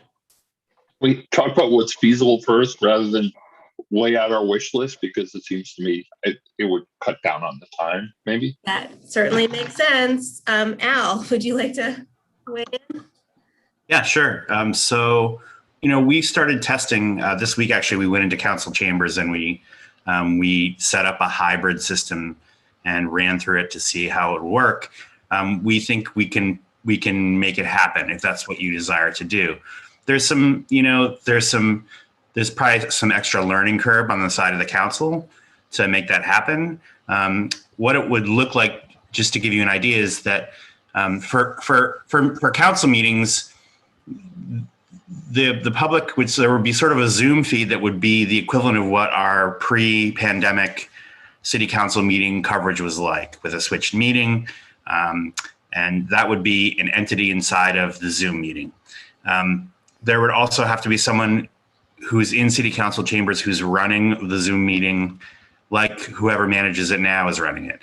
We talk about what's feasible first rather than lay out our wish list, because it seems to me it would cut down on the time, maybe. That certainly makes sense. Al, would you like to weigh in? Yeah, sure. So, we started testing this week. Actually, we went into council chambers and we set up a hybrid system and ran through it to see how it would work. We think we can make it happen if that's what you desire to do. There's probably some extra learning curve on the side of the council to make that happen. What it would look like, just to give you an idea, is that for council meetings, the public there would be sort of a Zoom feed that would be the equivalent of what our pre-pandemic city council meeting coverage was like, with a switched meeting. And that would be an entity inside of the Zoom meeting. There would also have to be someone who's in city council chambers who's running the Zoom meeting, like whoever manages it now is running it.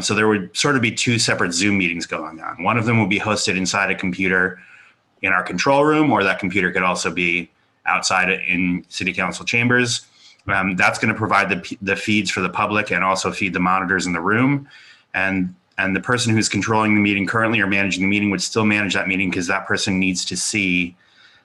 So there would sort of be two separate Zoom meetings going on. One of them would be hosted inside a computer in our control room, or that computer could also be outside in city council chambers. That's going to provide the feeds for the public and also feed the monitors in the room. And the person who's controlling the meeting currently or managing the meeting would still manage that meeting, because that person needs to see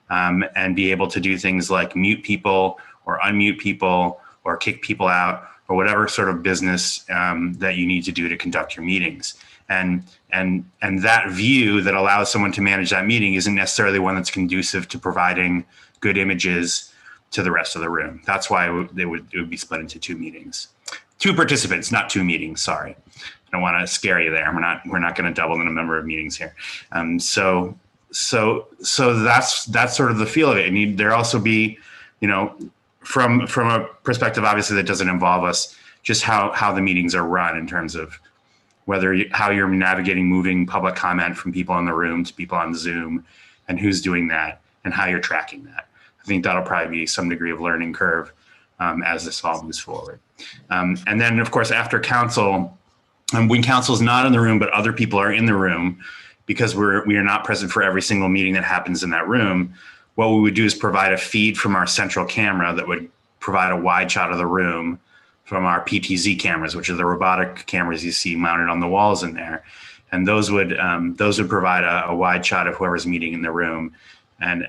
and be able to do things like mute people or unmute people or kick people out or whatever sort of business that you need to do to conduct your meetings. And that view that allows someone to manage that meeting isn't necessarily one that's conducive to providing good images to the rest of the room. That's why it would be split into two meetings. Two participants, not two meetings, sorry. I don't want to scare you there. We're not going to double the number of meetings here. So that's sort of the feel of it. And there also be, from a perspective, obviously, that doesn't involve us, just how the meetings are run in terms of how you're navigating moving public comment from people in the room to people on Zoom, and who's doing that and how you're tracking that. I think that'll probably be some degree of learning curve as this all moves forward. And then, of course, after council, when council is not in the room, but other people are in the room, because we are not present for every single meeting that happens in that room, what we would do is provide a feed from our central camera that would provide a wide shot of the room from our PTZ cameras, which are the robotic cameras you see mounted on the walls in there. And those would provide a wide shot of whoever's meeting in the room, and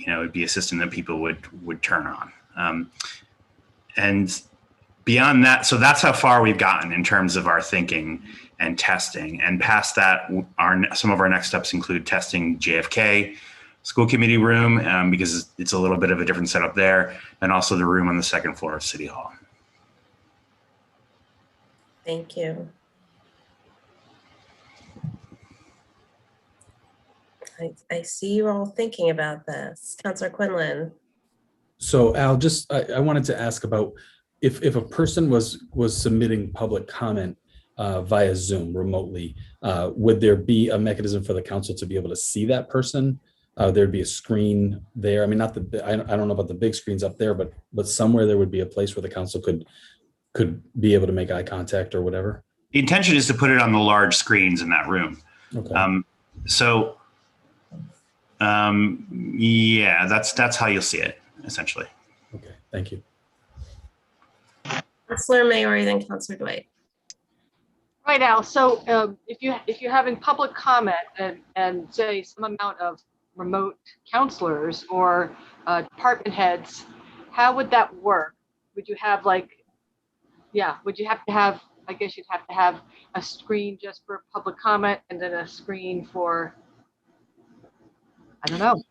it'd be a system that people would turn on. And beyond that, so that's how far we've gotten in terms of our thinking and testing. And past that, some of our next steps include testing JFK school committee room, because it's a little bit of a different setup there, and also the room on the second floor of City Hall. Thank you. I see you all thinking about this. Councilor Quinlan. So Al, I wanted to ask about if a person was submitting public comment via Zoom remotely, would there be a mechanism for the council to be able to see that person? There'd be a screen there. I mean, I don't know about the big screens up there, but somewhere there would be a place where the council could be able to make eye contact or whatever. The intention is to put it on the large screens in that room. Okay. Yeah, that's how you'll see it, essentially. Okay, thank you. Councilor Maori, then Councilor Dwight. Right, Al. So if you're having public comment and say some amount of remote counselors or department heads, how would that work? Would you have would you have to have, I guess you'd have to have a screen just for public comment and then a screen for, I don't know.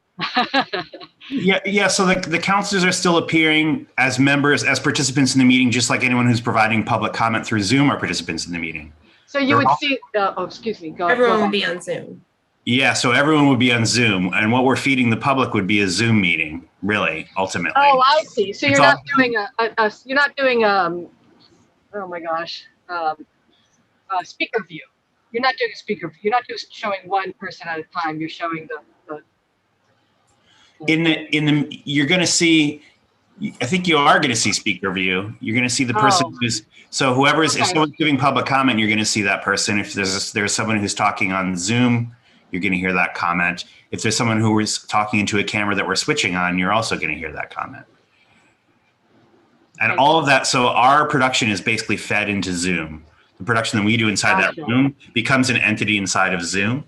Yeah. So the counselors are still appearing as members, as participants in the meeting, just like anyone who's providing public comment through Zoom are participants in the meeting. So you would see, excuse me. Everyone would be on Zoom. Yeah, so everyone would be on Zoom, and what we're feeding the public would be a Zoom meeting, really, ultimately. Oh, I see. So you're not doing oh my gosh, speaker view. You're not doing a speaker view. You're not just showing one person at a time. You're showing you're going to see, I think you are going to see speaker view. You're going to see the person if someone's giving public comment, you're going to see that person. If there's someone who's talking on Zoom, you're going to hear that comment. If there's someone who is talking into a camera that we're switching on, you're also going to hear that comment. And all of that, so our production is basically fed into Zoom. The production that we do inside that room becomes an entity inside of Zoom.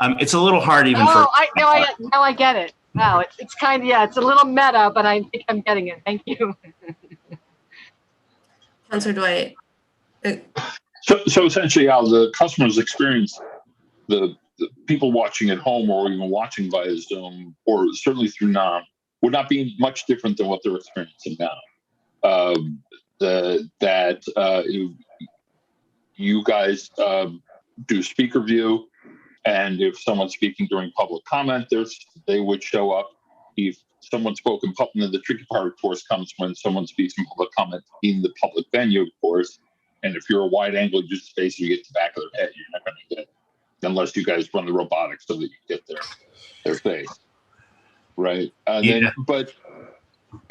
It's a little hard even for. Now I get it. Wow, it's kind of, yeah, it's a little meta, but I think I'm getting it. Thank you. Councilor Dwight. So essentially, how the customers experience the people watching at home or even watching via Zoom or certainly through NOM would not be much different than what they're experiencing now. You guys do speaker view, and if someone's speaking during public comment, they would show up. If someone spoke in public, the tricky part, of course, comes when someone speaks in public comment in the public venue, of course. And if you're a wide angle, just space, you get the back of their head. You're not going to get, unless you guys run the robotics so that you get their face, right? But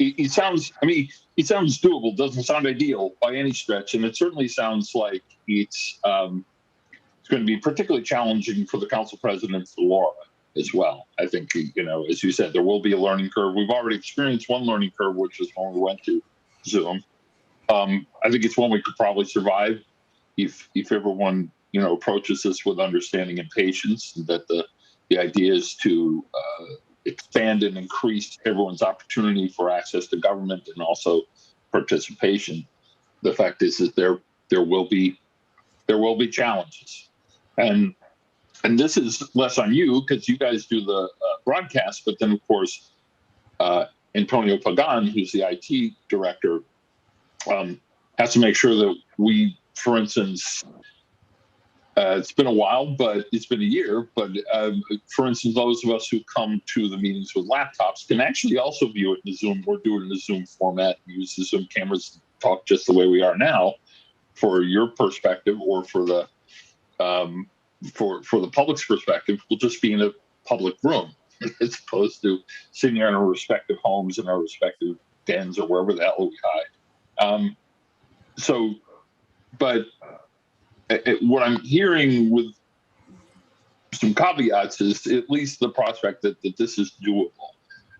it sounds, it sounds doable. Doesn't sound ideal by any stretch, and it certainly sounds like it's going to be particularly challenging for the council president, for Laura, as well. I think, as you said, there will be a learning curve. We've already experienced one learning curve, which is when we went to Zoom. I think it's one we could probably survive if everyone approaches this with understanding and patience. And that the idea is to expand and increase everyone's opportunity for access to government and also participation. The fact is that there will be challenges, and this is less on you because you guys do the broadcast, but then of course Antonio Pagan, who's the IT director, has to make sure that we, for instance, it's been a while, but it's been a year. But for instance, those of us who come to the meetings with laptops can actually also view it in the Zoom or do it in the Zoom format, use the Zoom cameras, talk just the way we are now for your perspective, or for the for the public's perspective. We'll just be in a public room as opposed to sitting here in our respective homes and our respective dens or wherever the hell we hide. But what I'm hearing with some caveats is at least the prospect that this is doable.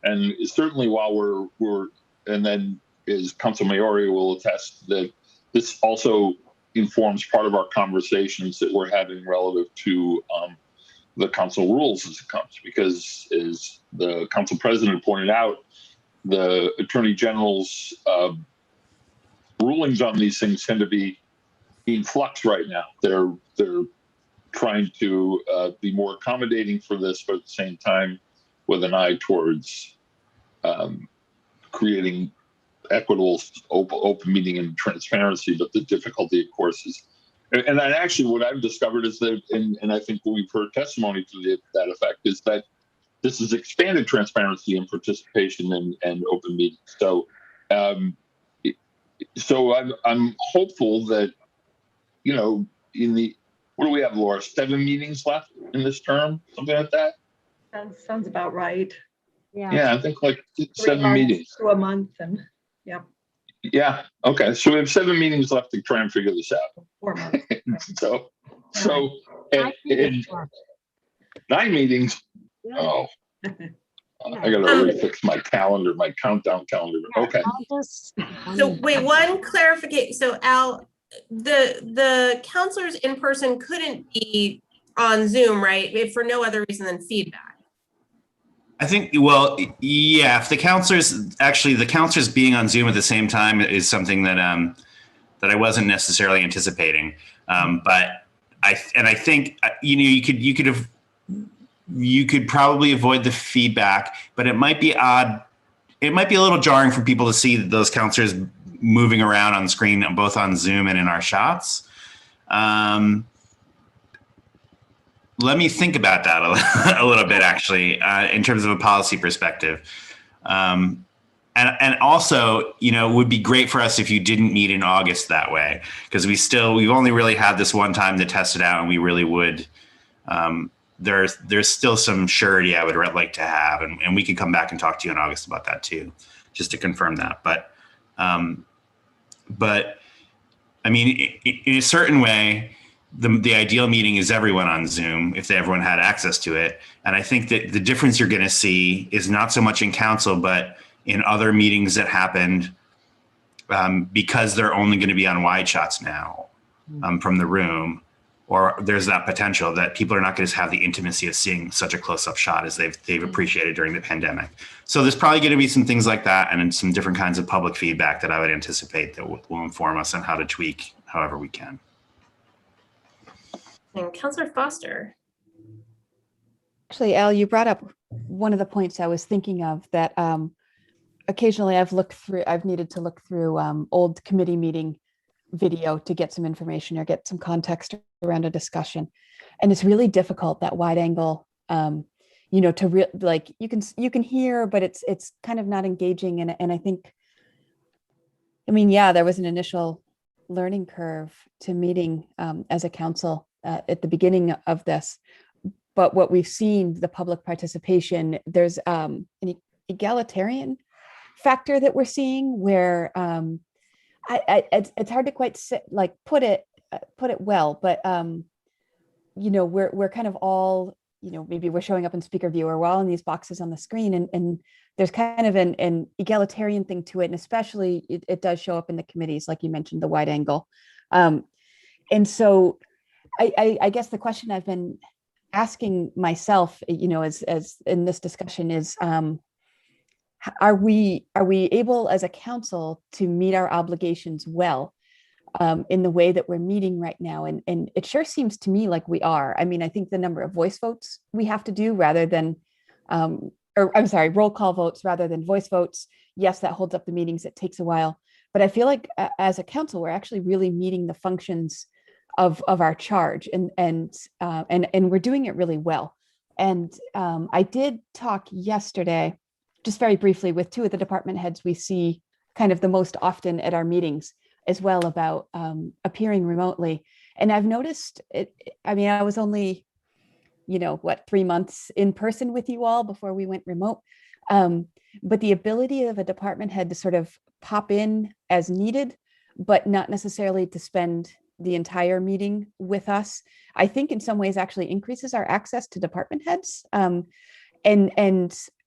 And certainly while we're and then as Council Maori will attest, that this also informs part of our conversations that we're having relative to the council rules as it comes, because as the council president pointed out, the attorney general's rulings on these things tend to be in flux right now. They're trying to be more accommodating for this, but at the same time with an eye towards creating equitable open meeting and transparency. But the difficulty, of course, is, and actually what I've discovered is that, and I think we've heard testimony to that effect, is that this is expanded transparency and participation and open meetings. So I'm hopeful that, in the, what do we have, Laura, 7 meetings left in this term, something like that? Sounds about right. Yeah, I think like 7 meetings to a month, and yeah. Okay, so we have 7 meetings left to try and figure this out. 4 months. so and 9 meetings. Oh, I gotta refix my calendar, my countdown calendar. Okay. So wait, one clarification. So Al, the counselors in person couldn't be on Zoom, right? If for no other reason than feedback. I think, well, yeah, if the counselors being on Zoom at the same time is something that that I wasn't necessarily anticipating. But I think you could probably avoid the feedback, but it might be odd. It might be a little jarring for people to see those counselors moving around on the screen, both on Zoom and in our shots. Let me think about that a little bit, actually, in terms of a policy perspective. And also, it would be great for us if you didn't meet in August that way, because we've only really had this one time to test it out, and we really would. There's still some surety I would like to have, and we can come back and talk to you in August about that too, just to confirm that. But I mean, in a certain way, the ideal meeting is everyone on Zoom if everyone had access to it. And I think that the difference you're going to see is not so much in council, but in other meetings that happened because they're only going to be on wide shots now from the room, or there's that potential that people are not going to have the intimacy of seeing such a close-up shot as they've appreciated during the pandemic. So there's probably going to be some things like that and some different kinds of public feedback that I would anticipate that will inform us on how to tweak however we can. And Councillor Foster. Actually, Al, you brought up one of the points I was thinking of, that occasionally I've needed to look through old committee meeting video to get some information or get some context around a discussion. And it's really difficult, that wide angle, to like you can hear, but it's kind of not engaging. And I think, there was an initial learning curve to meeting as a council at the beginning of this. But what we've seen, the public participation, there's an egalitarian factor that we're seeing where it's hard to quite put it well, but we're kind of all, maybe we're showing up in speaker view, or we're all in these boxes on the screen, and there's kind of an egalitarian thing to it, and especially it does show up in the committees, like you mentioned, the wide angle. And so I guess the question I've been asking myself, as in this discussion is, are we able as a council to meet our obligations well in the way that we're meeting right now? And it sure seems to me like we are. I think the number of voice votes we have to do rather than, roll call votes rather than voice votes. Yes, that holds up the meetings. It takes a while, but I feel like as a council, we're actually really meeting the functions of our charge, and we're doing it really well. And I did talk yesterday, just very briefly, with two of the department heads we see kind of the most often at our meetings as well, about appearing remotely. And I've noticed it, I was only, 3 months in person with you all before we went remote. But the ability of a department head to sort of pop in as needed, but not necessarily to spend the entire meeting with us, I think in some ways actually increases our access to department heads. And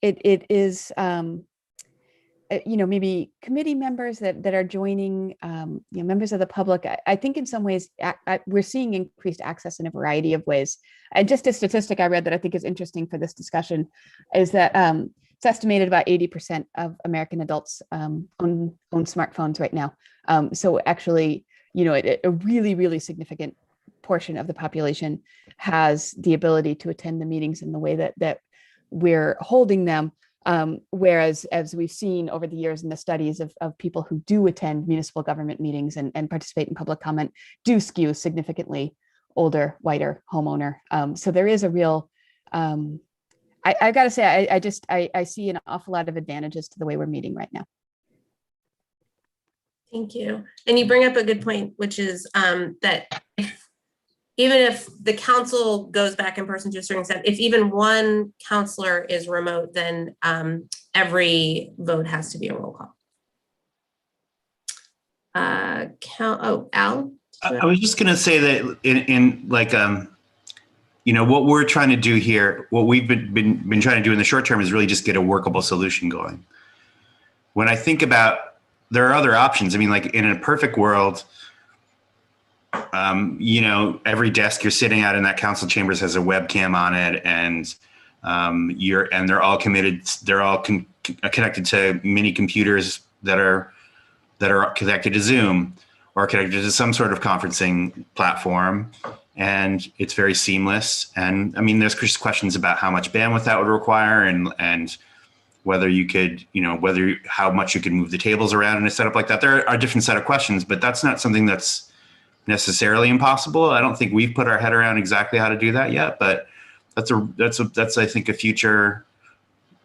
it is, maybe committee members that are joining, members of the public. I think in some ways we're seeing increased access in a variety of ways. And just a statistic I read that I think is interesting for this discussion is that it's estimated about 80% of American adults own smartphones right now. So actually, a really, really significant portion of the population has the ability to attend the meetings in the way that we're holding them. Whereas, as we've seen over the years in the studies of people who do attend municipal government meetings and participate in public comment, do skew significantly older, whiter homeowner. So there is a real, I got to say, I see an awful lot of advantages to the way we're meeting right now. Thank you. And you bring up a good point, which is that even if the council goes back in person to a certain extent, if even one counselor is remote, then every vote has to be a roll call. Al? I was just going to say that in what we're trying to do here, what we've been trying to do in the short term is really just get a workable solution going. When I think about, there are other options. In a perfect world, every desk you're sitting at in that council chambers has a webcam on it, and they're all committed. They're all connected to mini computers that are connected to Zoom or connected to some sort of conferencing platform, and it's very seamless. And there's just questions about how much bandwidth that would require, and whether you could, how much you could move the tables around in a setup like that. There are a different set of questions, but that's not something that's necessarily impossible. I don't think we've put our head around exactly how to do that yet, but that's I think a future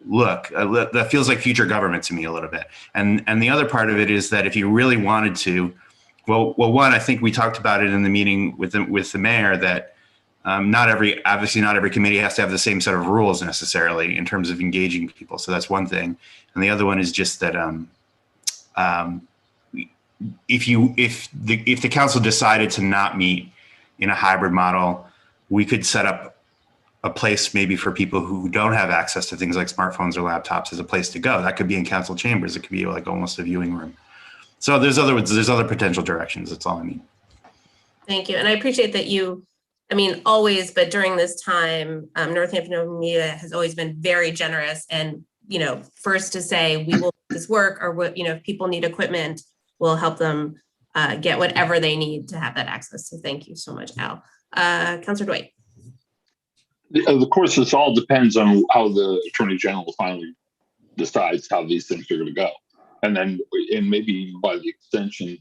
look. That feels like future government to me a little bit. And the other part of it is that if you really wanted to, well, one, I think we talked about it in the meeting with the mayor that obviously not every committee has to have the same set of rules necessarily in terms of engaging people. So that's one thing. And the other one is just that if the council decided to not meet in a hybrid model, we could set up a place maybe for people who don't have access to things like smartphones or laptops as a place to go. That could be in council chambers. It could be like almost a viewing room. So there's other potential directions. That's all I mean. Thank you. And I appreciate that you, I mean, always, but during this time, Northampton Media has always been very generous and, you know, first to say, we will make this work, or what, you know, if people need equipment, we'll help them get whatever they need to have that access. So thank you so much, Al. Councilor Dwight. Of course, this all depends on how the Attorney General finally decides how these things are going to go. And then, and maybe by the extension,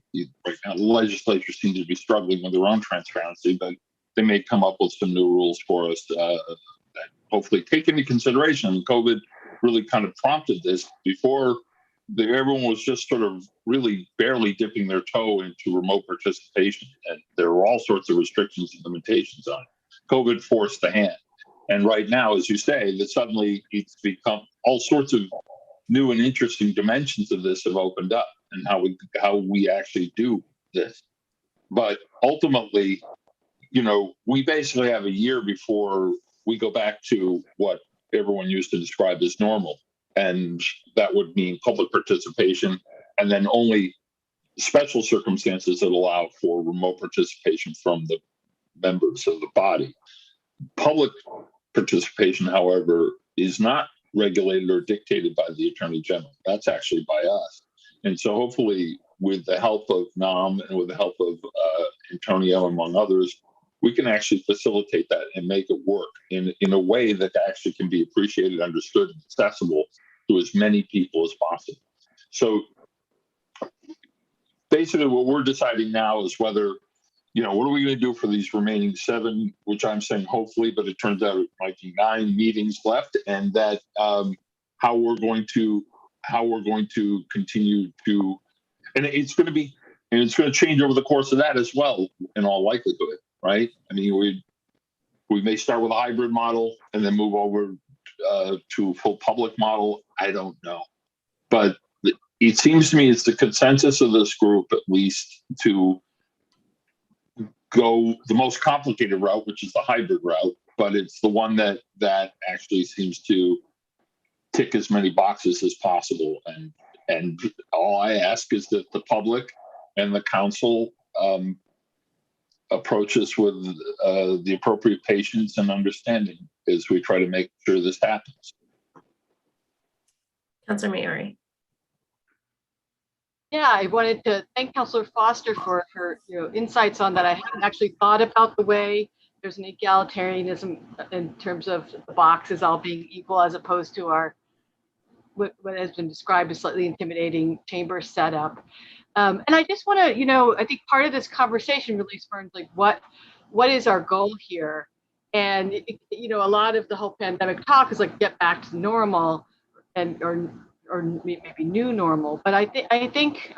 right now, the legislature seems to be struggling with their own transparency, but they may come up with some new rules for us that hopefully take into consideration. I mean, COVID really kind of prompted this. Before, everyone was just sort of really barely dipping their toe into remote participation, and there were all sorts of restrictions and limitations on it. COVID forced the hand. And right now, as you say, that suddenly it's become all sorts of new and interesting dimensions of this have opened up, and how we actually do this. But ultimately, you know, we basically have a year before we go back to what everyone used to describe as normal. And that would mean public participation, and then only special circumstances that allow for remote participation from the members of the body. Public participation, however, is not regulated or dictated by the Attorney General. That's actually by us. And so hopefully with the help of NOM and with the help of Antonio, among others, we can actually facilitate that and make it work in a way that actually can be appreciated, understood, and accessible to as many people as possible. So basically what we're deciding now is whether, you know, what are we going to do for these remaining 7, which I'm saying hopefully, but it turns out it might be 9 meetings left, and that how we're going to continue to, and it's going to change over the course of that as well, in all likelihood, right? I mean, we may start with a hybrid model and then move over to a full public model. I don't know, but it seems to me it's the consensus of this group, at least, to go the most complicated route, which is the hybrid route, but it's the one that actually seems to tick as many boxes as possible. And all I ask is that the public and the council approach us with the appropriate patience and understanding as we try to make sure this happens. Councilor Maori. Yeah, I wanted to thank Councilor Foster for her insights on that. I hadn't actually thought about the way there's an egalitarianism in terms of the boxes all being equal, as opposed to our what has been described as slightly intimidating chamber setup. And I just want to, I think part of this conversation really spurns like what is our goal here? And a lot of the whole pandemic talk is like get back to normal, and or maybe new normal. But I think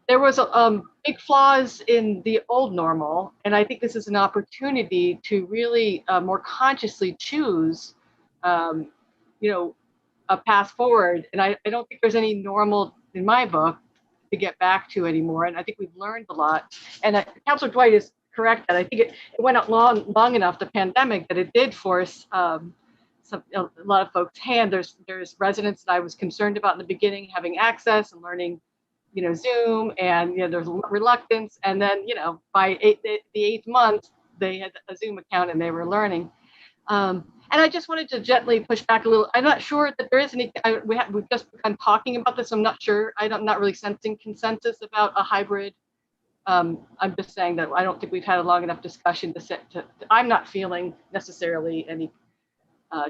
there was big flaws in the old normal, and I think this is an opportunity to really more consciously choose, a path forward. And I don't think there's any normal in my book to get back to anymore. And I think we've learned a lot. And Councilor Dwight is correct that I think it went out long enough, the pandemic, that it did force a lot of folks' hand. There's residents that I was concerned about in the beginning having access and learning, Zoom, and there's reluctance. And then, by the 8th month, they had a Zoom account and they were learning. And I just wanted to gently push back a little. I'm not sure that there is any. We've just begun talking about this. I'm not sure. I'm not really sensing consensus about a hybrid. I'm just saying that I don't think we've had a long enough discussion to I'm not feeling necessarily any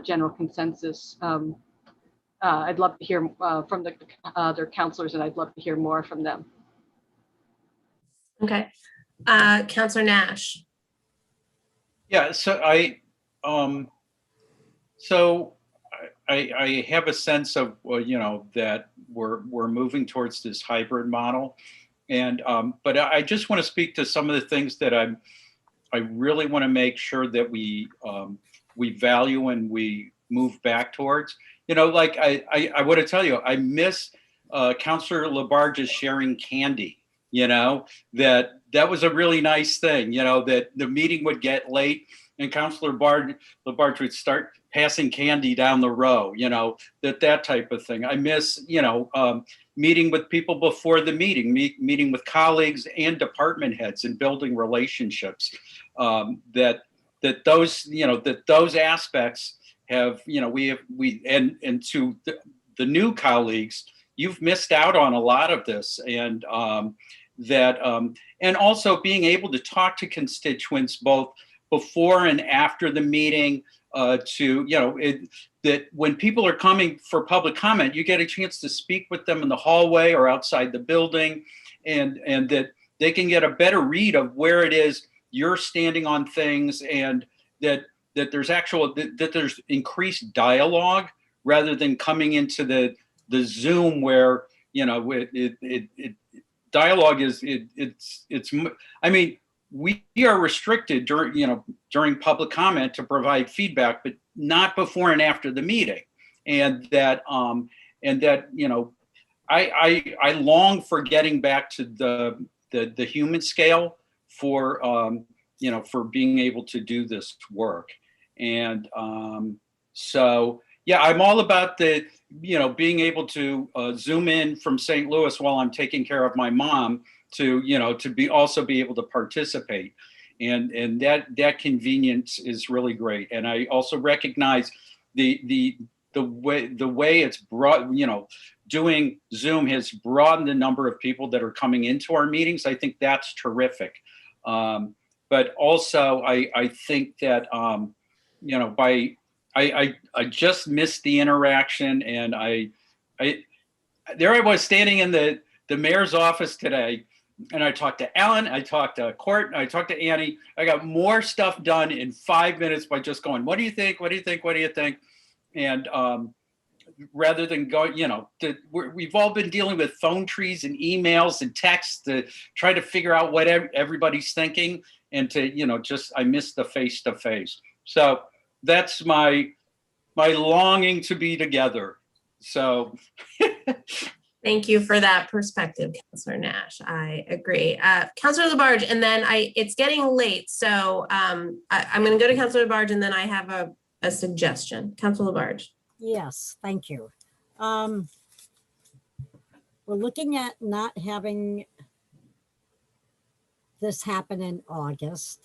general consensus. I'd love to hear from the other counselors, and I'd love to hear more from them. Okay. Councilor Nash. Yeah, so I have a sense of, that we're moving towards this hybrid model. And but I just want to speak to some of the things that I really want to make sure that we value and we move back towards. Like I want to tell you, I miss Councilor Labarge's sharing candy. That that was a really nice thing, that the meeting would get late and Councilor Labarge would start passing candy down the row, that type of thing. I miss, meeting with people before the meeting, meeting with colleagues and department heads and building relationships. That those aspects have, and to the new colleagues, you've missed out on a lot of this, and and also being able to talk to constituents both before and after the meeting, that when people are coming for public comment, you get a chance to speak with them in the hallway or outside the building, and that they can get a better read of where it is you're standing on things, and that there's increased dialogue rather than coming into the Zoom where dialogue is I mean, we are restricted during public comment to provide feedback, but not before and after the meeting, and that I long for getting back to the human scale for for being able to do this work. And so yeah, I'm all about being able to Zoom in from St. Louis while I'm taking care of my mom, to also be able to participate, and that convenience is really great. And I also recognize the way it's brought, doing Zoom has broadened the number of people that are coming into our meetings. I think that's terrific. But also I think that I just missed the interaction, and there I was standing in the mayor's office today, and I talked to Ellen, I talked to Court, I talked to Annie. I got more stuff done in 5 minutes by just going, what do you think? What do you think? What do you think? And rather than go, we've all been dealing with phone trees and emails and texts to try to figure out what everybody's thinking, and to, I miss the face-to-face. So that's my longing to be together. So thank you for that perspective, Councilor Nash. I agree. Councilor Labarge, and then it's getting late, so I'm going to go to Councilor Labarge, and then I have a suggestion. Councilor Labarge. Yes, thank you. We're looking at not having this happen in August.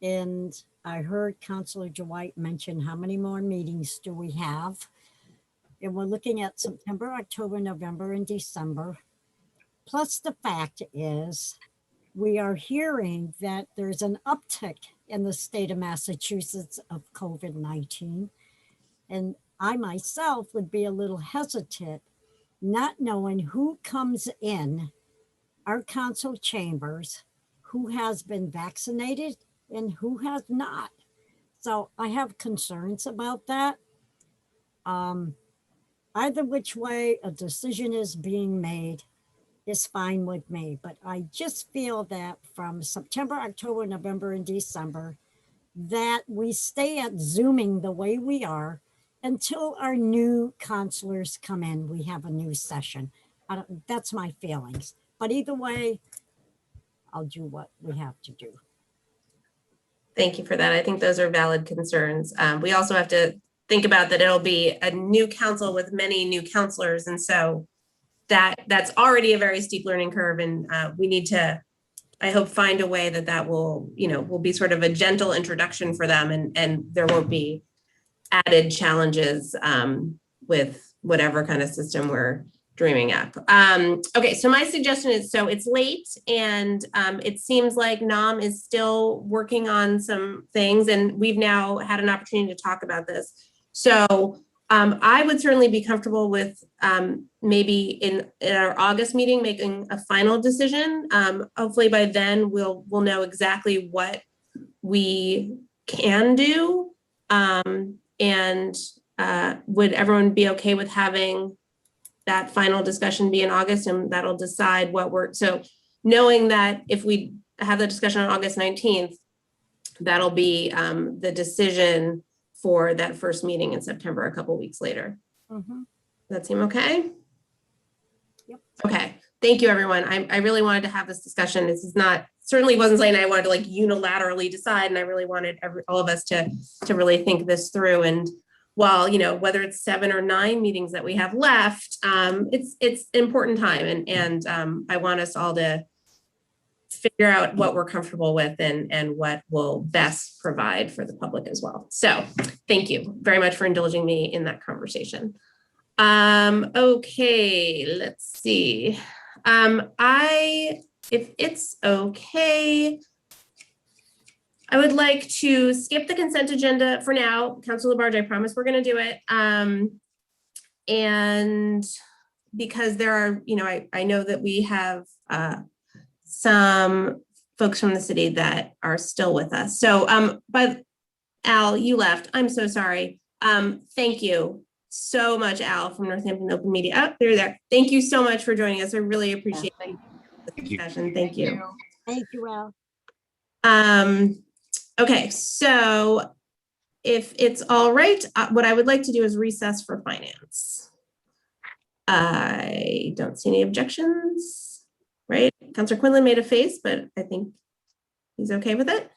And I heard Councilor Dwight mention how many more meetings do we have? And we're looking at September, October, November, and December. Plus the fact is we are hearing that there's an uptick in the state of Massachusetts of COVID-19. And I myself would be a little hesitant not knowing who comes in our council chambers, who has been vaccinated and who has not. So I have concerns about that. Either which way a decision is being made is fine with me, but I just feel that from September, October, November, and December, that we stay at Zooming the way we are until our new counselors come in, we have a new session. That's my feelings, but either way, I'll do what we have to do. Thank you for that. I think those are valid concerns. We also have to think about that it'll be a new council with many new counselors. And so that's already a very steep learning curve. And we need to, I hope, find a way that will be sort of a gentle introduction for them, and there won't be added challenges with whatever kind of system we're dreaming up. Okay, so my suggestion is, so it's late, and it seems like NOM is still working on some things, and we've now had an opportunity to talk about this. So I would certainly be comfortable with maybe in our August meeting making a final decision. Hopefully by then we'll know exactly what we can do. And would everyone be okay with having that final discussion be in August, and that'll decide what so knowing that if we have the discussion on August 19th, that'll be the decision for that first meeting in September, a couple weeks later. Mm-hmm. Does that seem okay? Yep. Okay. thank you, everyone. I really wanted to have this discussion. This is not, certainly wasn't something I wanted to like unilaterally decide, and I really wanted all of us to really think this through. And while, you know, whether it's 7 or 9 meetings that we have left, it's important time, and I want us all to figure out what we're comfortable with and what will best provide for the public as well. So thank you very much for indulging me in that conversation. Okay, let's see. If it's okay, I would like to skip the consent agenda for now. Councilor Labarge, I promise we're going to do it. And because there are, you know, I know that we have some folks from the city that are still with us. So, but Al, you left. I'm so sorry. Thank you so much, Al, from Northampton Open Media. Oh, there. Thank you so much for joining us. I really appreciate the discussion. Thank you. Thank you, Al. Okay, so if it's all right, what I would like to do is recess for finance. I don't see any objections, right? Councilor Quinlan made a face, but I think he's okay with it.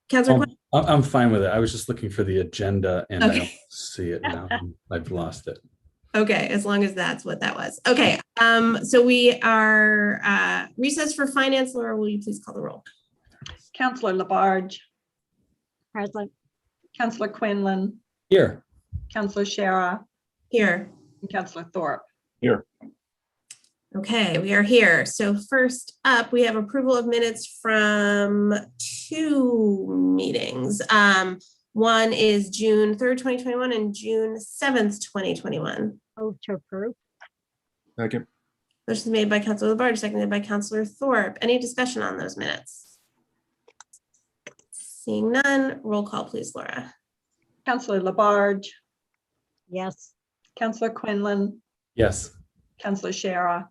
Councilor Quinlan? I'm fine with it. I was just looking for the agenda and Okay. I don't see it now. I've lost it. Okay, as long as that's what that was. Okay, so we are recessed for finance. Laura, will you please call the roll? Councillor Labarge. Present. Councillor Quinlan. Here. Councillor Shara. Here. And Councillor Thorpe. Here. Okay, we are here. So first up, we have approval of minutes from 2 meetings. One is June 3rd, 2021 and June 7th, 2021. Move to approve. Second. Motion is made by Councilor Labarge, seconded by Councilor Thorpe. Any discussion on those minutes? Seeing none, roll call please, Laura. Councillor Labarge. Yes. Councillor Quinlan. Yes. Councillor Shara.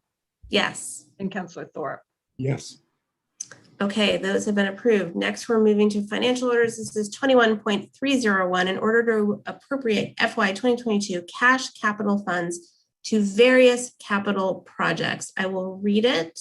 Yes. And Councillor Thorpe. Yes. Okay, those have been approved. Next, we're moving to financial orders. This is 21.301 in order to appropriate FY 2022 cash capital funds to various capital projects. I will read it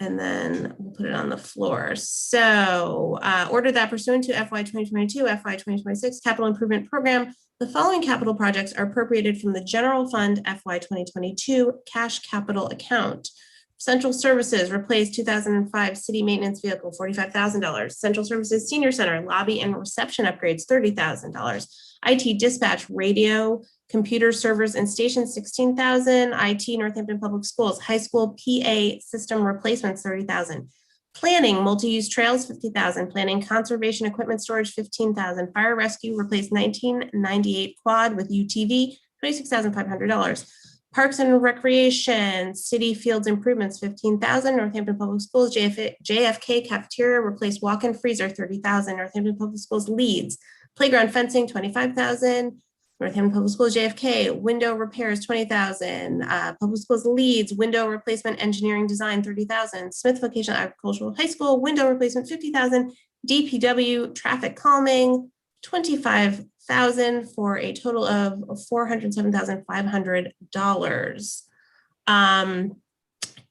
and then we'll put it on the floor. So order that pursuant to FY 2022, FY 2026 capital improvement program, the following capital projects are appropriated from the general fund FY 2022 cash capital account. Central Services, replace 2005 city maintenance vehicle, $45,000. Central Services Senior Center, lobby and reception upgrades, $30,000. IT dispatch, radio, computer servers and stations, $16,000. IT Northampton Public Schools, high school PA system replacements, $30,000. Planning, multi-use trails, $50,000. Planning conservation equipment storage, $15,000. Fire rescue, replace 1998 quad with UTV, $26,500. Parks and Recreation, city fields improvements, $15,000. Northampton Public Schools, JFK cafeteria, replace walk-in freezer, $30,000. Northampton Public Schools leads, playground fencing, $25,000. Northampton Public Schools, JFK, window repairs, $20,000. Public Schools leads, window replacement, engineering design, $30,000. Smith Vocational Agricultural High School, window replacement, $50,000. DPW, traffic calming, $25,000 for a total of $407,500.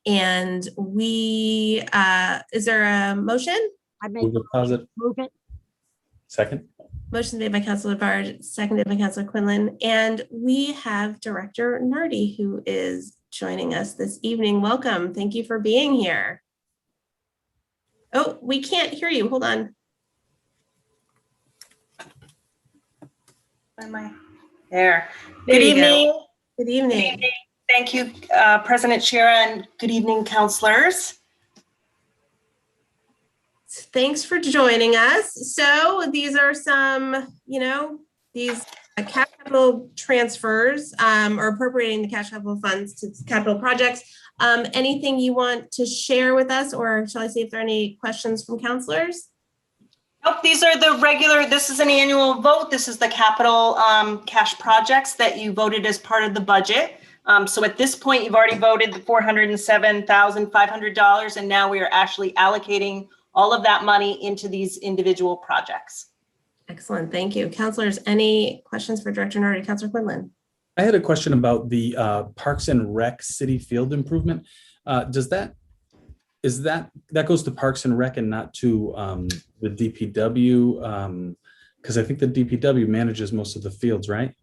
And we, is there a motion? I make Move deposit. move it. Second. Motion made by Councilor Labarge, seconded by Councilor Quinlan. And we have Director Nardi who is joining us this evening. Welcome. Thank you for being here. Oh, we can't hear you. Hold on. Am I there? There Good you go. evening. Good evening. Good evening. Thank you, President Shara, and good evening, councilors. Thanks for joining us. So these are some, you know, these capital transfers or appropriating the cash capital funds to capital projects. Anything you want to share with us, or shall I see if there are any questions from councilors? Nope, these are the regular, this is an annual vote. This is the capital cash projects that you voted as part of the budget. So at this point, you've already voted the $407,500, and now we are actually allocating all of that money into these individual projects. Excellent, thank you. Councilors, any questions for Director Nardi? Councilor Quinlan. I had a question about the Parks and Rec city field improvement. That goes to Parks and Rec and not to the DPW? Because I think the DPW manages most of the fields, right?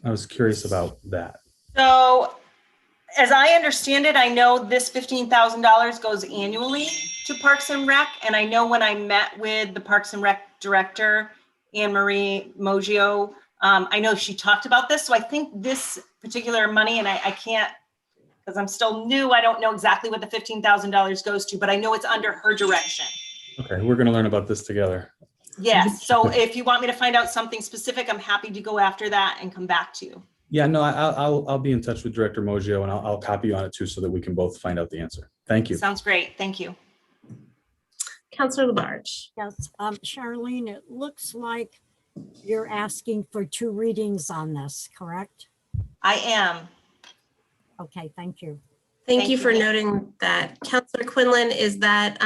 I was curious about that. So as I understand it, I know this $15,000 goes annually to Parks and Rec. And I know when I met with the Parks and Rec director, Anne Marie Moggio, I know she talked about this. So I think this particular money, and I can't, because I'm still new, I don't know exactly what the $15,000 goes to, but I know it's under her direction. Okay, we're going to learn about this together. Yes. So if you want me to find out something specific, I'm happy to go after that and come back to you. Yeah, no, I'll be in touch with Director Moggio, and I'll copy you on it too, so that we can both find out the answer. Thank you. Sounds great. Thank you. Councillor Labarge. Yes, Charlene, it looks like you're asking for 2 readings on this, correct? I am. Okay, thank you. Thank you for noting that. Councillor Quinlan, is that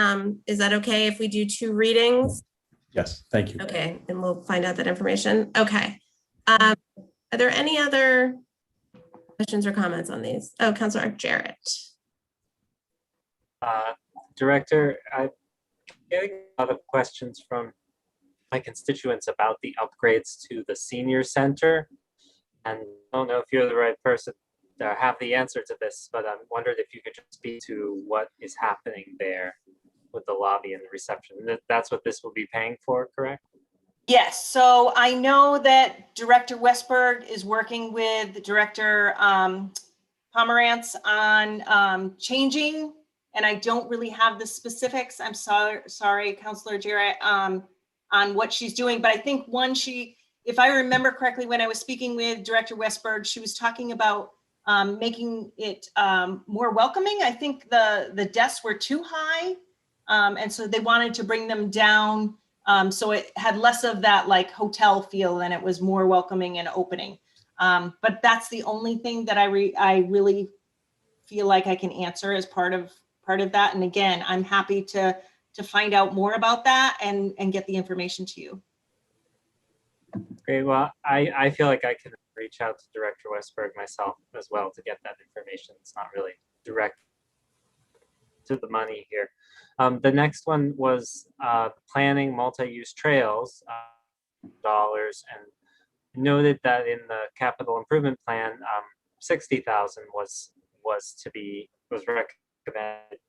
okay if we do 2 readings? Yes, thank you. Okay, and we'll find out that information. Okay. Are there any other questions or comments on these? Oh, Councillor Jarrett. Director, I'm getting a lot of questions from my constituents about the upgrades to the senior center. And I don't know if you're the right person to have the answer to this, but I wondered if you could just speak to what is happening there with the lobby and the reception. That's what this will be paying for, correct? Yes. So I know that Director Westberg is working with Director Pomerantz on changing, and I don't really have the specifics. I'm sorry, Councillor Jarrett, on what she's doing. But I think if I remember correctly, when I was speaking with Director Westberg, she was talking about making it more welcoming. I think the desks were too high, and so they wanted to bring them down so it had less of that like hotel feel and it was more welcoming and opening. But that's the only thing that I really feel like I can answer as part of that. And again, I'm happy to find out more about that and get the information to you. Great. Well, I feel like I can reach out to Director Westberg myself as well to get that information. It's not really direct to the money here. The next one was planning multi-use trails dollars, and noted that in the capital improvement plan, 60,000 was recommended,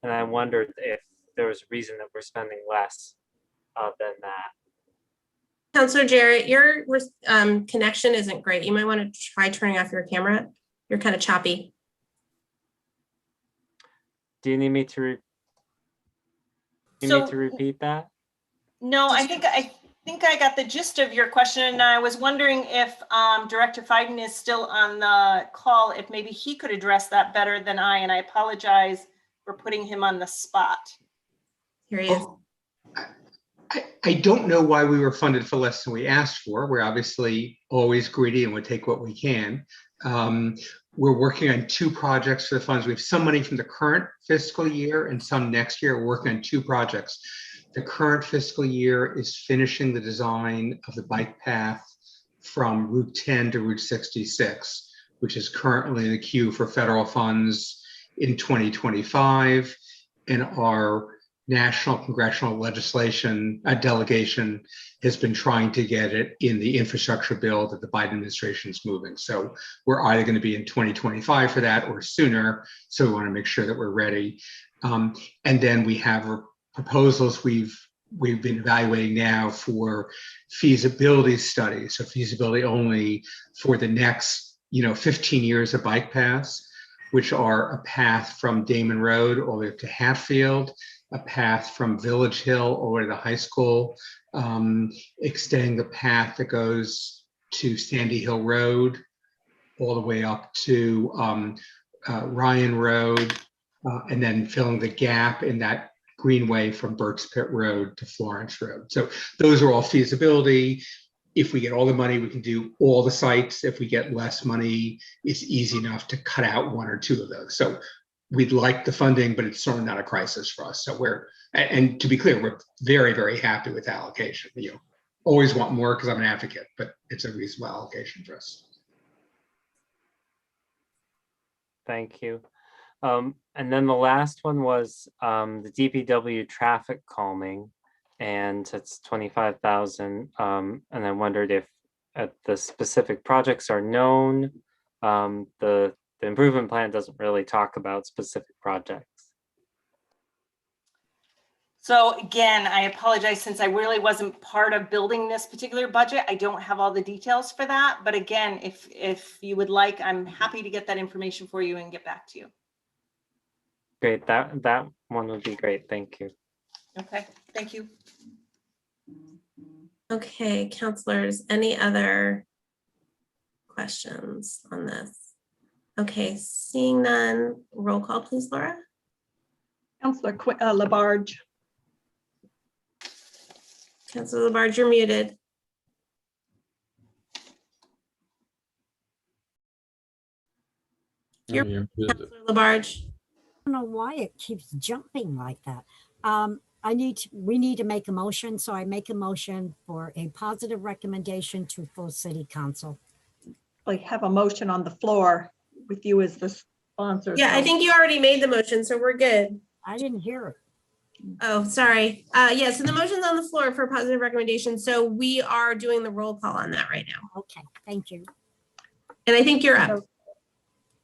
and I wondered if there was a reason that we're spending less than that. Councillor Jarrett, your connection isn't great. You might want to try turning off your camera. You're kind of choppy. Do you need me to repeat that? No, I think I got the gist of your question, and I was wondering if Director Fiden is still on the call, if maybe he could address that better than I, and I apologize for putting him on the spot. Here he is. I don't know why we were funded for less than we asked for. We're obviously always greedy and would take what we can. We're working on 2 projects for the funds. We have some money from the current fiscal year and some next year. We're working on 2 projects. The current fiscal year is finishing the design of the bike path from Route 10 to Route 66, which is currently in the queue for federal funds in 2025. And our national congressional legislation delegation has been trying to get it in the infrastructure bill that the Biden administration is moving. So we're either going to be in 2025 for that or sooner. So we want to make sure that we're ready. And then we have proposals we've been evaluating now for feasibility studies. So feasibility only for the next 15 years of bike paths, which are a path from Damon Road all the way up to Hatfield, a path from Village Hill all the way to the high school, extending the path that goes to Sandy Hill Road, all the way up to Ryan Road, and then filling the gap in that greenway from Burke's Pit Road to Florence Road. So those are all feasibility. If we get all the money, we can do all the sites. If we get less money, it's easy enough to cut out 1 or 2 of those. So we'd like the funding, but it's certainly not a crisis for us. So and to be clear, we're very, very happy with allocation. Always want more because I'm an advocate, but it's a reasonable allocation for us. Thank you. And then the last one was the DPW traffic calming, and it's 25,000. And I wondered if the specific projects are known. The improvement plan doesn't really talk about specific projects. So again, I apologize since I really wasn't part of building this particular budget. I don't have all the details for that. But again, if you would like, I'm happy to get that information for you and get back to you. Great, that one would be great. Thank you. Okay, thank you. Okay, counselors, any other questions on this? Okay, seeing none, roll call, please, Laura. Councillor Labarge. Councilor Labarge, you're muted. You're Councilor Labarge. I don't know why it keeps jumping like that. We need to make a motion, so I make a motion for a positive recommendation to full city council. I have a motion on the floor with you as the sponsor. Yeah, I think you already made the motion, so we're good. I didn't hear it. Oh, sorry. Yeah, so the motion's on the floor for positive recommendation. So we are doing the roll call on that right now. Okay, thank you. And I think you're up.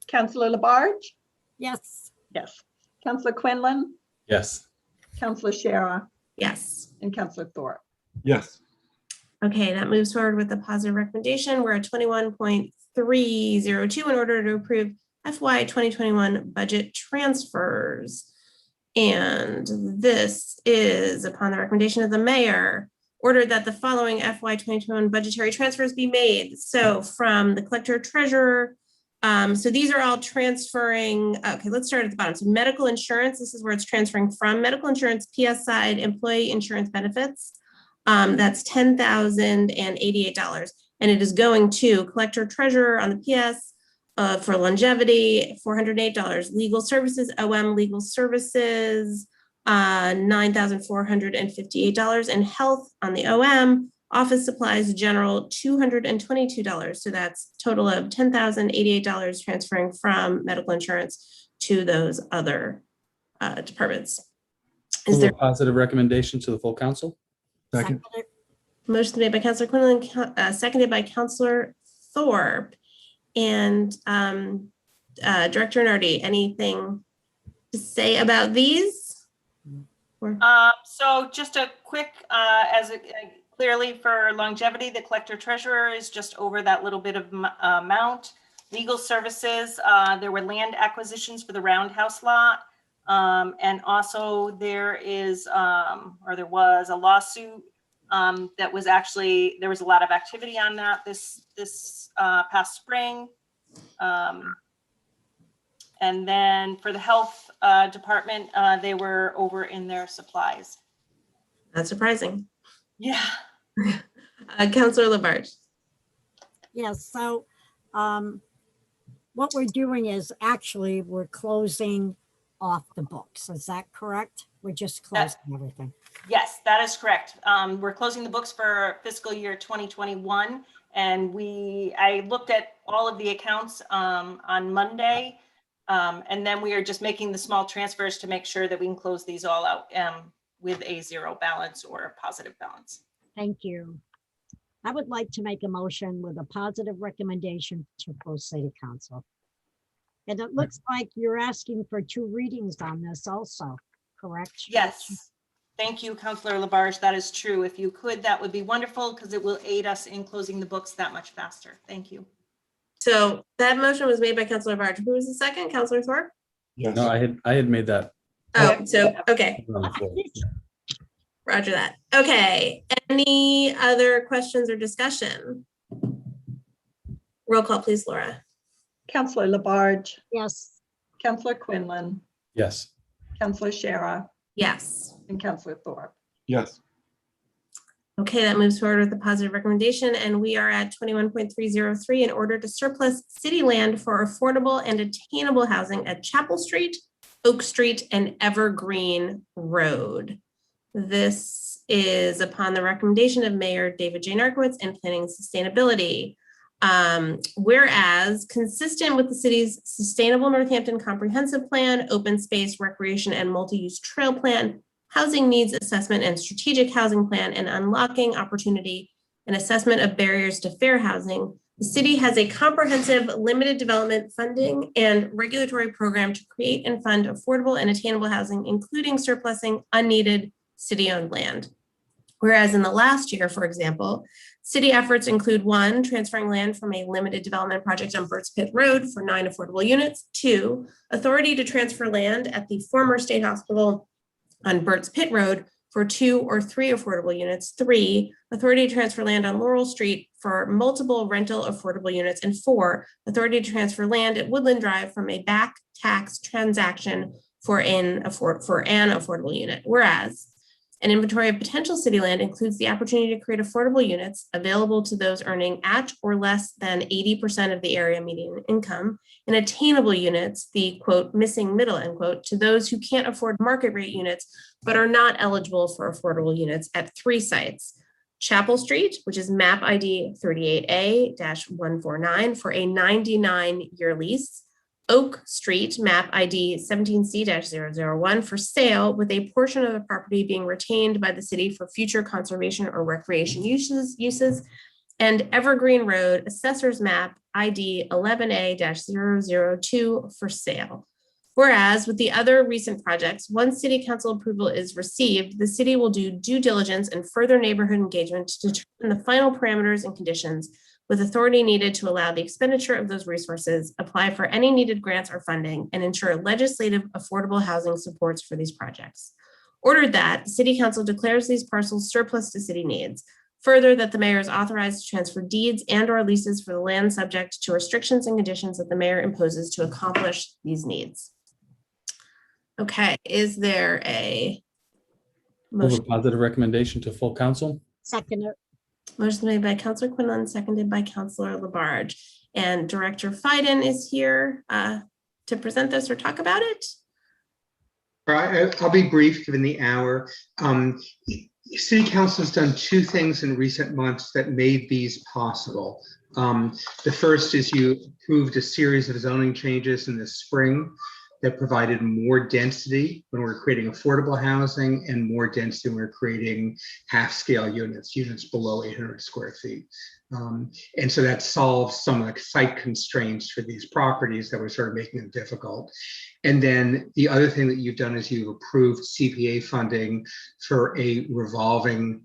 Councillor Labarge? Yes. Yes. Councillor Quinlan? Yes. Councillor Shara? Yes. And Councillor Thorpe? Yes. Okay, that moves forward with the positive recommendation. We're at 21.302 in order to approve FY 2021 budget transfers. And this is upon the recommendation of the mayor, ordered that the following FY 2021 budgetary transfers be made. So from the collector treasurer, so these are all transferring. Okay, let's start at the bottom. So medical insurance, this is where it's transferring from medical insurance, PS side, employee insurance benefits. That's $10,088. And it is going to collector treasurer on the PS for longevity, $408. Legal services, OM legal services, $9,458. And health on the OM, office supplies general, $222. So that's a total of $10,088 transferring from medical insurance to those other departments. Is there a positive recommendation to the full council? Second. Motion made by Councilor Quinlan, seconded by Councilor Thorpe. And Director Nardi, anything to say about these? So just a quick, clearly for longevity, the collector treasurer is just over that little bit of amount. Legal services, there were land acquisitions for the roundhouse lot. And also there was a lawsuit that was actually, there was a lot of activity on that this past spring. And then for the health department, they were over in their supplies. That's surprising. Yeah. Councilor Labarge. Yes, so what we're doing is actually we're closing off the books. Is that correct? We're just closing everything. Yes, that is correct. We're closing the books for fiscal year 2021. And I looked at all of the accounts on Monday. And then we are just making the small transfers to make sure that we can close these all out with a zero balance or a positive balance. Thank you. I would like to make a motion with a positive recommendation to full city council. And it looks like you're asking for 2 readings on this also, correct? Yes. Thank you, Councilor Labarge. That is true. If you could, that would be wonderful because it will aid us in closing the books that much faster. Thank you. So that motion was made by Councilor Labarge. Who was the second? Councilor Thorpe? Yes. No, I had made that. Oh, so, okay. Roger that. Okay. Any other questions or discussion? Roll call, please, Laura. Councilor Labarge? Yes. Councilor Quinlan? Yes. Councilor Shara? Yes. And Councilor Thorpe? Yes. Okay, that moves forward with the positive recommendation, and we are at 21.303 in order to surplus city land for affordable and attainable housing at Chapel Street, Oak Street, and Evergreen Road. This is upon the recommendation of Mayor David J. Narkowitz and Planning and Sustainability. Whereas consistent with the city's Sustainable Northampton Comprehensive Plan, Open Space, Recreation, and Multi-Use Trail Plan, Housing Needs Assessment and Strategic Housing Plan, and Unlocking Opportunity and Assessment of Barriers to Fair Housing, the city has a comprehensive limited development funding and regulatory program to create and fund affordable and attainable housing, including surplusing unneeded city-owned land. Whereas in the last year, for example, city efforts include 1, transferring land from a limited development project on Burt's Pit Road for 9 affordable units, 2, authority to transfer land at the former state hospital on Burt's Pit Road for 2 or 3 affordable units, 3, authority to transfer land on Laurel Street for multiple rental affordable units, and 4, authority to transfer land at Woodland Drive from a back tax transaction for an affordable unit. Whereas an inventory of potential city land includes the opportunity to create affordable units available to those earning at or less than 80% of the area median income, and attainable units, the quote, missing middle, end quote, to those who can't afford market rate units, but are not eligible for affordable units at 3 sites. Chapel Street, which is map ID 38A-149 for a 99-year lease. Oak Street, map ID 17C-001 for sale, with a portion of the property being retained by the city for future conservation or recreation uses, and Evergreen Road, assessor's map ID 11A-002 for sale. Whereas with the other recent projects, once city council approval is received, the city will do due diligence and further neighborhood engagement to determine the final parameters and conditions with authority needed to allow the expenditure of those resources, apply for any needed grants or funding, and ensure legislative affordable housing supports for these projects. Ordered that the city council declares these parcels surplus to city needs. Further, that the mayor is authorized to transfer deeds and or leases for the land subject to restrictions and conditions that the mayor imposes to accomplish these needs. Okay, is there a Move motion? a positive recommendation to full council. Second. Motion made by Councilor Quinlan, seconded by Councilor Labarge. And Director Fiden is here to present this or talk about it. I'll be brief given the hour. City Council has done 2 things in recent months that made these possible. The first is you approved a series of zoning changes in the spring that provided more density when we're creating affordable housing and more density when we're creating half-scale units below 800 square feet. And so that solves some of the site constraints for these properties that were sort of making them difficult. And then the other thing that you've done is you've approved CPA funding for a revolving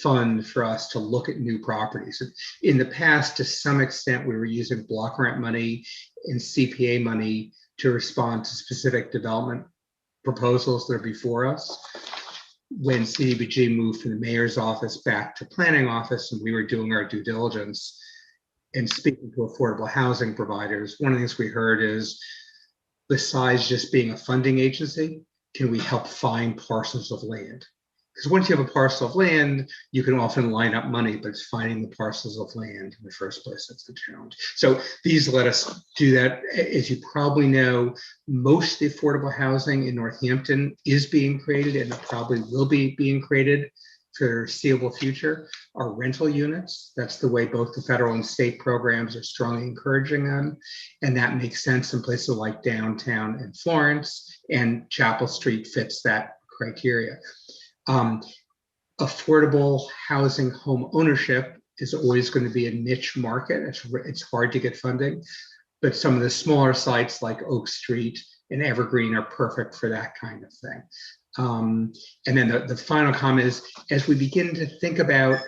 fund for us to look at new properties. In the past, to some extent, we were using block grant money and CPA money to respond to specific development proposals that are before us. When CDBG moved from the mayor's office back to planning office and we were doing our due diligence and speaking to affordable housing providers, one of the things we heard is, besides just being a funding agency, can we help find parcels of land? Because once you have a parcel of land, you can often line up money, but it's finding the parcels of land in the first place that's the challenge. So these let us do that. As you probably know, most of the affordable housing in Northampton is being created and it probably will be being created for the foreseeable future are rental units. That's the way both the federal and state programs are strongly encouraging them. And that makes sense in places like downtown and Florence, and Chapel Street fits that criteria. Affordable housing home ownership is always going to be a niche market. It's hard to get funding, but some of the smaller sites like Oak Street and Evergreen are perfect for that kind of thing. And then the final comment is, as we begin to think about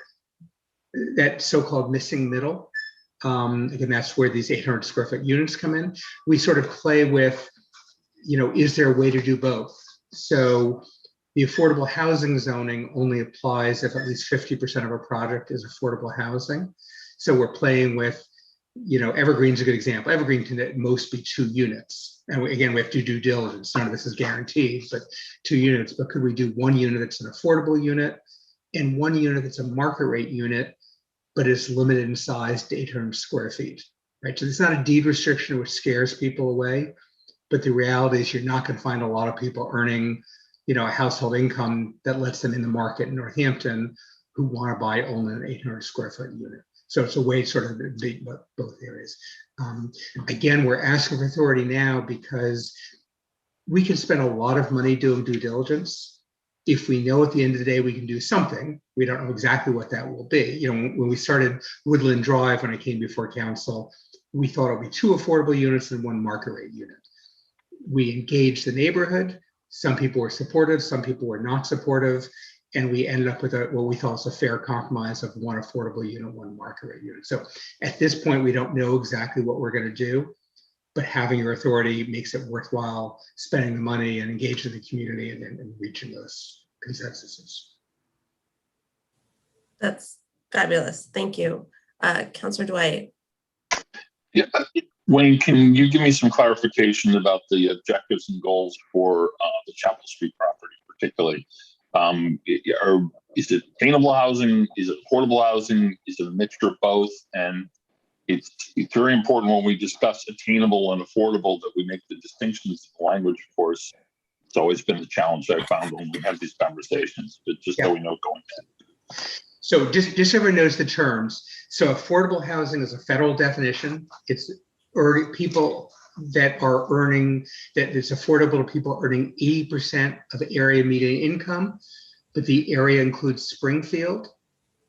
that so-called missing middle, again, that's where these 800 square foot units come in. We sort of play with, is there a way to do both? So the affordable housing zoning only applies if at least 50% of a project is affordable housing. So we're playing with, Evergreen's a good example. Evergreen can at most be 2 units. And again, we have to do due diligence. None of this is guaranteed, but 2 units. But could we do 1 unit that's an affordable unit and 1 unit that's a market rate unit, but it's limited in size to 800 square feet, right? So it's not a deed restriction which scares people away, but the reality is you're not going to find a lot of people earning a household income that lets them in the market in Northampton who want to buy only an 800 square foot unit. So it's a way sort of to meet both areas. Again, we're asking for authority now because we can spend a lot of money doing due diligence. If we know at the end of the day we can do something, we don't know exactly what that will be. You know, when we started Woodland Drive, when I came before council, we thought it would be 2 affordable units and 1 market rate unit. We engaged the neighborhood. Some people were supportive, some people were not supportive, and we ended up with what we thought was a fair compromise of 1 affordable unit, 1 market rate unit. So at this point, we don't know exactly what we're going to do, but having your authority makes it worthwhile spending the money and engaging the community and reaching those consensuses. That's fabulous. Thank you. Councillor Dwight. Yeah, Wayne, can you give me some clarification about the objectives and goals for the Chapel Street property, particularly? Is it attainable housing? Is it affordable housing? Is it a mixture of both? And it's very important when we discuss attainable and affordable that we make the distinctions. The language, of course, it's always been the challenge I found when we have these conversations, but just so we know going in. So just so everyone knows the terms. So affordable housing is a federal definition. It's people that are earning, that it's affordable to people earning 80% of the area median income, but the area includes Springfield.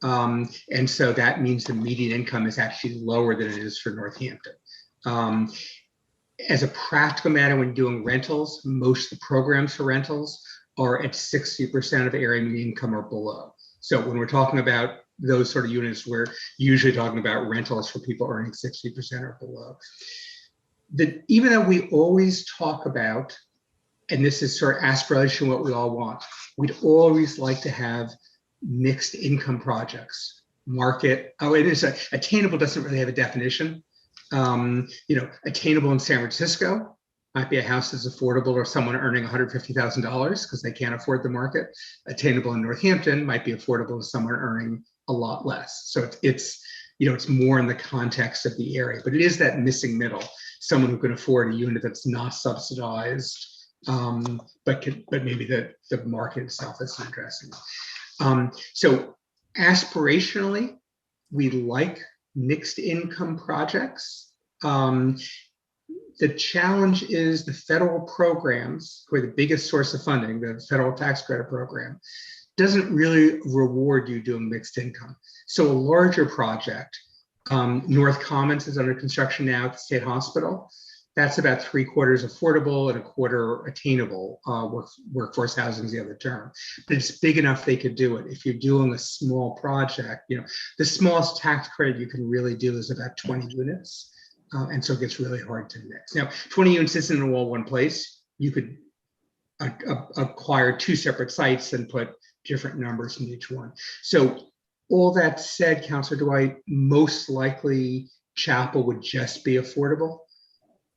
And so that means the median income is actually lower than it is for Northampton. As a practical matter, when doing rentals, most of the programs for rentals are at 60% of area median income or below. So when we're talking about those sort of units, we're usually talking about rentals for people earning 60% or below. Even though we always talk about, and this is sort of aspiration, what we all want, we'd always like to have mixed income projects. Market, it is attainable doesn't really have a definition. You know, attainable in San Francisco might be a house that's affordable or someone earning $150,000 because they can't afford the market. Attainable in Northampton might be affordable to someone earning a lot less. So it's you know, it's more in the context of the area, but it is that missing middle, someone who can afford a unit that's not subsidized, but maybe the market itself is not addressing it. So aspirationally, we like mixed income projects. The challenge is the federal programs, who are the biggest source of funding, the federal tax credit program, doesn't really reward you doing mixed income. So a larger project, North Commons is under construction now at the State Hospital. That's about 3/4 affordable and 1/4 attainable. Workforce housing is the other term, but it's big enough they could do it. If you're doing a small project, you know, the smallest tax credit you can really do is about 20 units. And so it gets really hard to mix. Now, 20 units isn't in all one place. You could acquire 2 separate sites and put different numbers in each one. So all that said, Councilor Dwight, most likely Chapel would just be affordable,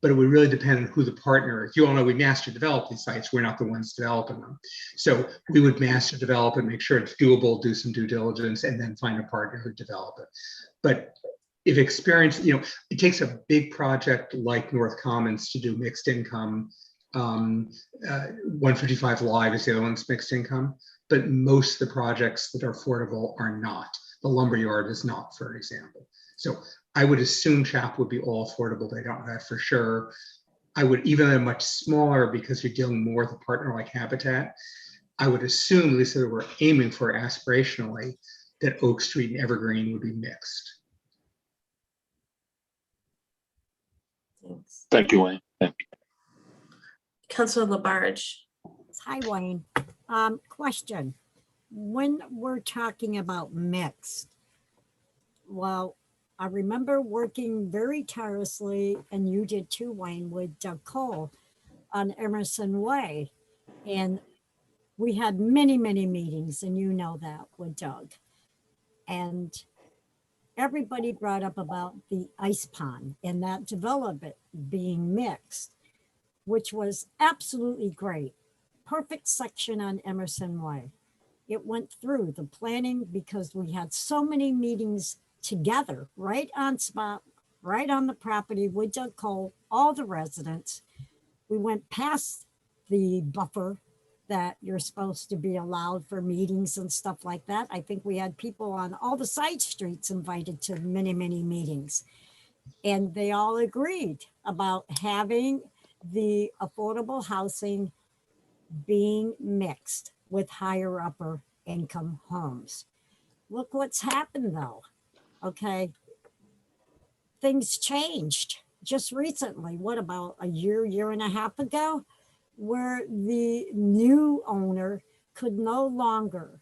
but it would really depend on who the partner is. You all know we master develop these sites. We're not the ones developing them. So we would master develop and make sure it's doable, do some due diligence, and then find a partner who develop it. But if experience, you know, it takes a big project like North Commons to do mixed income. 155 Live is the other one's mixed income, but most of the projects that are affordable are not. The lumberyard is not, for example. So I would assume Chapel would be all affordable. They don't know that for sure. I would, even though much smaller, because you're dealing more with a partner like Habitat, I would assume, at least that we're aiming for aspirationally, that Oak Street and Evergreen would be mixed. Thanks. Thank you, Wayne. Thank you. Councilor Labarge. Hi, Wayne. Question. When we're talking about mixed, well, I remember working very tirelessly, and you did too, Wayne, with Doug Cole on Emerson Way. And we had many, many meetings, and you know that, with Doug. And everybody brought up about the ice pond and that development being mixed, which was absolutely great. Perfect section on Emerson Way. It went through the planning because we had so many meetings together, right on spot, right on the property with Doug Cole, all the residents. We went past the buffer that you're supposed to be allowed for meetings and stuff like that. I think we had people on all the side streets invited to many, many meetings. And they all agreed about having the affordable housing being mixed with higher upper income homes. Look what's happened though, okay? Things changed just recently. What, about a year and a half ago, where the new owner could no longer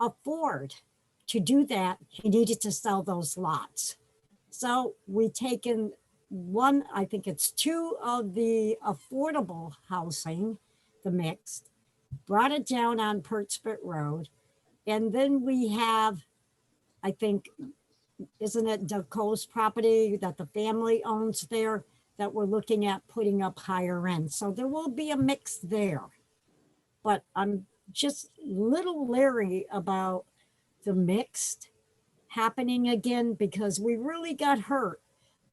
afford to do that. He needed to sell those lots. So we taken one, I think it's two of the affordable housing, the mixed, brought it down on Pertspit Road. And then we have, I think, isn't it Doug Cole's property that the family owns there, that we're looking at putting up higher rent. So there will be a mix there. But I'm just a little leery about the mixed happening again, because we really got hurt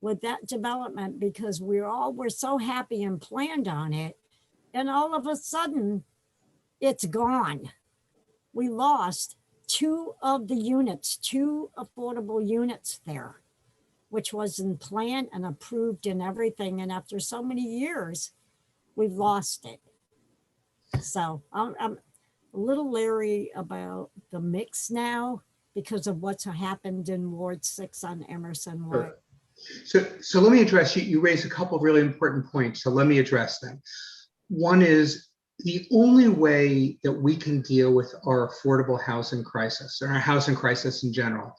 with that development, because we're so happy and planned on it. And all of a sudden it's gone. We lost two of the units, two affordable units there, which was in plan and approved and everything. And after so many years, we've lost it. So I'm a little leery about the mix now because of what's happened in Ward 6 on Emerson Way. So let me address, you raised a couple of really important points. So let me address them. One is, the only way that we can deal with our affordable housing crisis, or our housing crisis in general,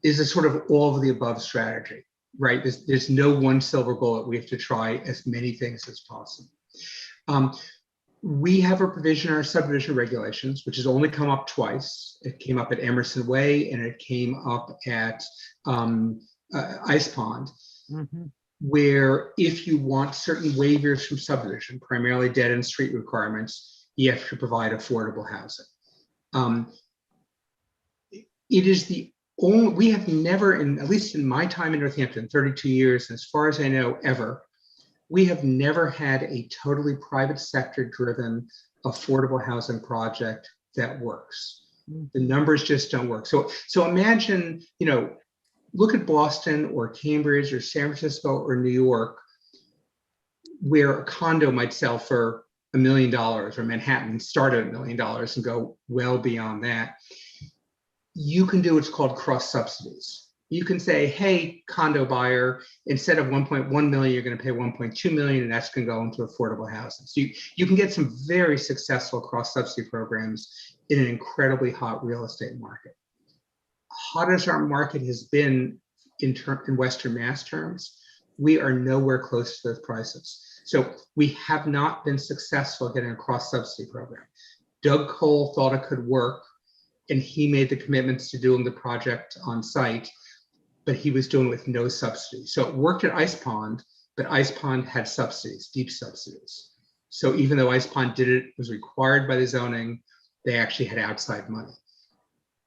is a sort of all of the above strategy, right? There's no one silver bullet. We have to try as many things as possible. We have a provision in our subdivision regulations, which has only come up twice. It came up at Emerson Way and it came up at Ice Pond, where if you want certain waivers from subdivision, primarily dead end street requirements, you have to provide affordable housing. It is the only, we have never, at least in my time in Northampton, 32 years, as far as I know, ever, we have never had a totally private sector driven affordable housing project that works. The numbers just don't work. So imagine, look at Boston or Cambridge or San Francisco or New York, where a condo might sell for $1 million, or Manhattan start at $1 million and go well beyond that. You can do what's called cross subsidies. You can say, hey, condo buyer, instead of 1.1 million, you're going to pay 1.2 million, and that's going to go into affordable housing. So you can get some very successful cross subsidy programs in an incredibly hot real estate market. Hot as our market has been in Western Mass terms, we are nowhere close to those prices. So we have not been successful getting a cross subsidy program. Doug Cole thought it could work, and he made the commitments to doing the project on site, but he was doing it with no subsidy. So it worked at Ice Pond, but Ice Pond had subsidies, deep subsidies. So even though Ice Pond did it, was required by the zoning, they actually had outside money.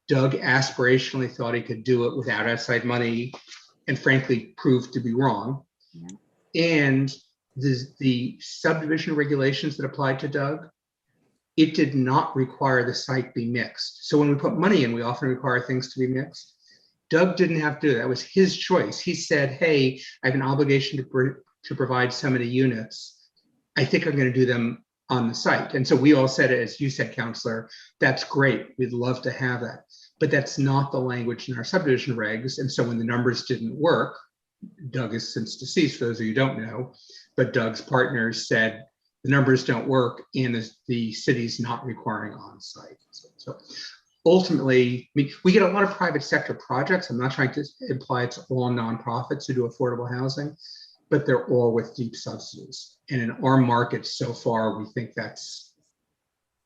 Doug aspirationally thought he could do it without outside money, and frankly proved to be wrong. And the subdivision regulations that applied to Doug, it did not require the site be mixed. So when we put money in, we often require things to be mixed. Doug didn't have to do that. It was his choice. He said, hey, I have an obligation to provide so many units. I think I'm going to do them on the site. And so we all said, as you said, Counselor, that's great. We'd love to have that. But that's not the language in our subdivision regs. And so when the numbers didn't work, Doug is since deceased, for those of you who don't know, but Doug's partners said the numbers don't work and the city's not requiring on-site. So ultimately, I mean, we get a lot of private sector projects. I'm not trying to imply it's all nonprofits who do affordable housing, but they're all with deep subsidies. And in our market so far, we think that's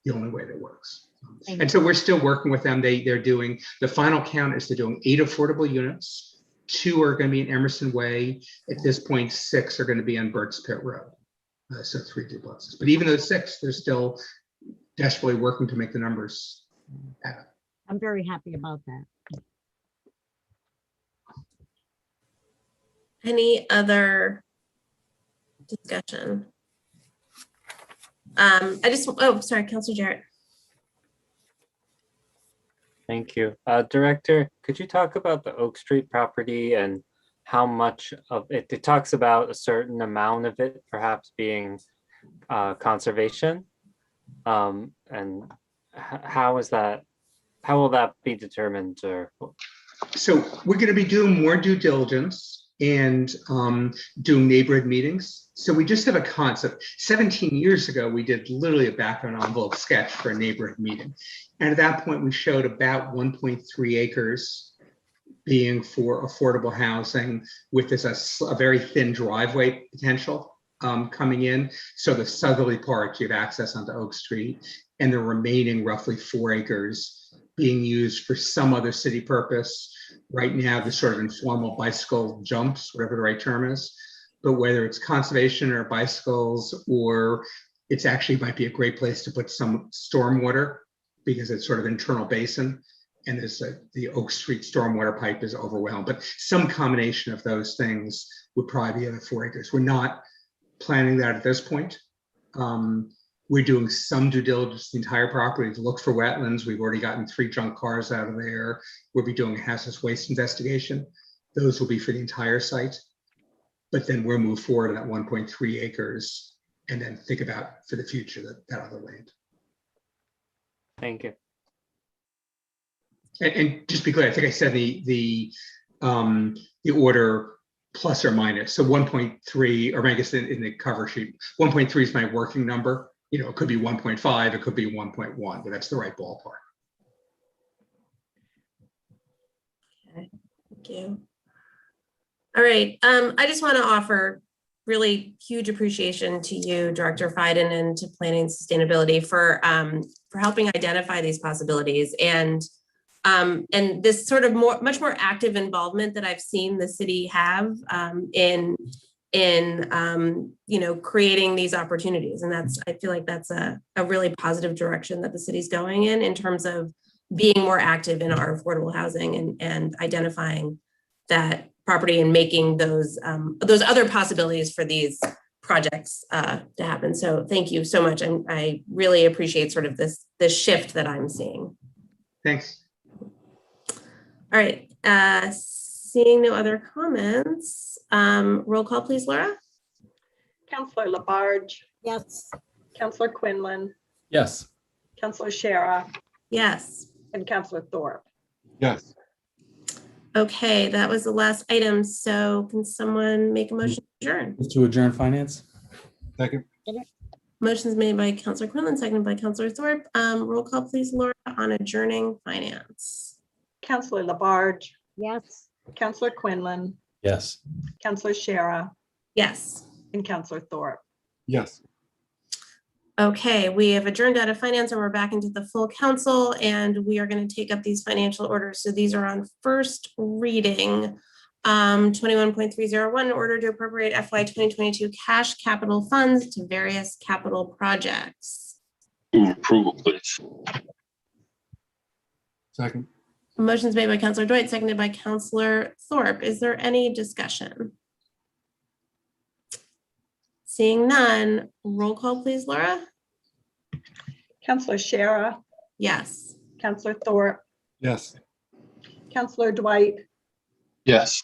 the only way that works. And so we're still working with them. They're doing, the final count is they're doing 8 affordable units. 2 are going to be in Emerson Way. At this point, 6 are going to be on Burt's Pit Road. So 3 duplexes. But even those 6, they're still desperately working to make the numbers happen. I'm very happy about that. Any other discussion? Sorry, Councilor Jarrett. Thank you. Director, could you talk about the Oak Street property and how much of it, it talks about a certain amount of it perhaps being conservation? And how is that, how will that be determined? Or So we're going to be doing more due diligence and doing neighborhood meetings. So we just have a concept. 17 years ago, we did literally a background envelope sketch for a neighborhood meeting. And at that point, we showed about 1.3 acres being for affordable housing with this a very thin driveway potential coming in. So the southerly part, you have access onto Oak Street, and the remaining roughly 4 acres being used for some other city purpose. Right now, the sort of informal bicycle jumps, whatever the right term is, but whether it's conservation or bicycles, or it's actually might be a great place to put some stormwater because it's sort of internal basin. And there's the Oak Street stormwater pipe is overwhelmed, but some combination of those things would probably be the 4 acres. We're not planning that at this point. We're doing some due diligence, the entire property to look for wetlands. We've already gotten 3 junk cars out of there. We'll be doing a hazardous waste investigation. Those will be for the entire site. But then we'll move forward in that 1.3 acres and then think about for the future that other land. thank you. And just be clear, I think I said the order plus or minus. So 1.3, or I guess in the cover sheet, 1.3 is my working number. You know, it could be 1.5, it could be 1.1, but that's the right ballpark. Okay, thank you. All right, I just want to offer really huge appreciation to you, Director Fiden, and to Planning and Sustainability for helping identify these possibilities and this sort of much more active involvement that I've seen the city have in you know, creating these opportunities. And I feel like that's a really positive direction that the city's going in terms of being more active in our affordable housing and identifying that property and making those other possibilities for these projects to happen. So thank you so much. I really appreciate sort of this shift that I'm seeing. Thanks. All right, seeing no other comments, roll call please, Laura. Councillor Labarge, Yes. Councillor Quinlan, Yes. Councillor Shara, Yes. and Councillor Thorpe. Yes. Okay, that was the last item. So can someone make a motion to adjourn? To adjourn finance? Second. Motion's made by Councillor Quinlan, seconded by Councillor Thorpe. Roll call please, Laura, on adjourning finance. Councillor Labarge, Yes. Councillor Quinlan, Yes. Councillor Shara, Yes. and Councillor Thorpe. Yes. Okay, we have adjourned out of finance and we're back into the full council, and we are going to take up these financial orders. So these are on first reading. 21.301, order to appropriate FY 2022 cash capital funds to various capital projects. Move approval, please. Second. Motion's made by Councillor Dwight, seconded by Councillor Thorpe. Is there any discussion? Seeing none, roll call please, Laura. Councillor Shara, Yes. Councillor Thorpe, Yes. Councillor Dwight, Yes.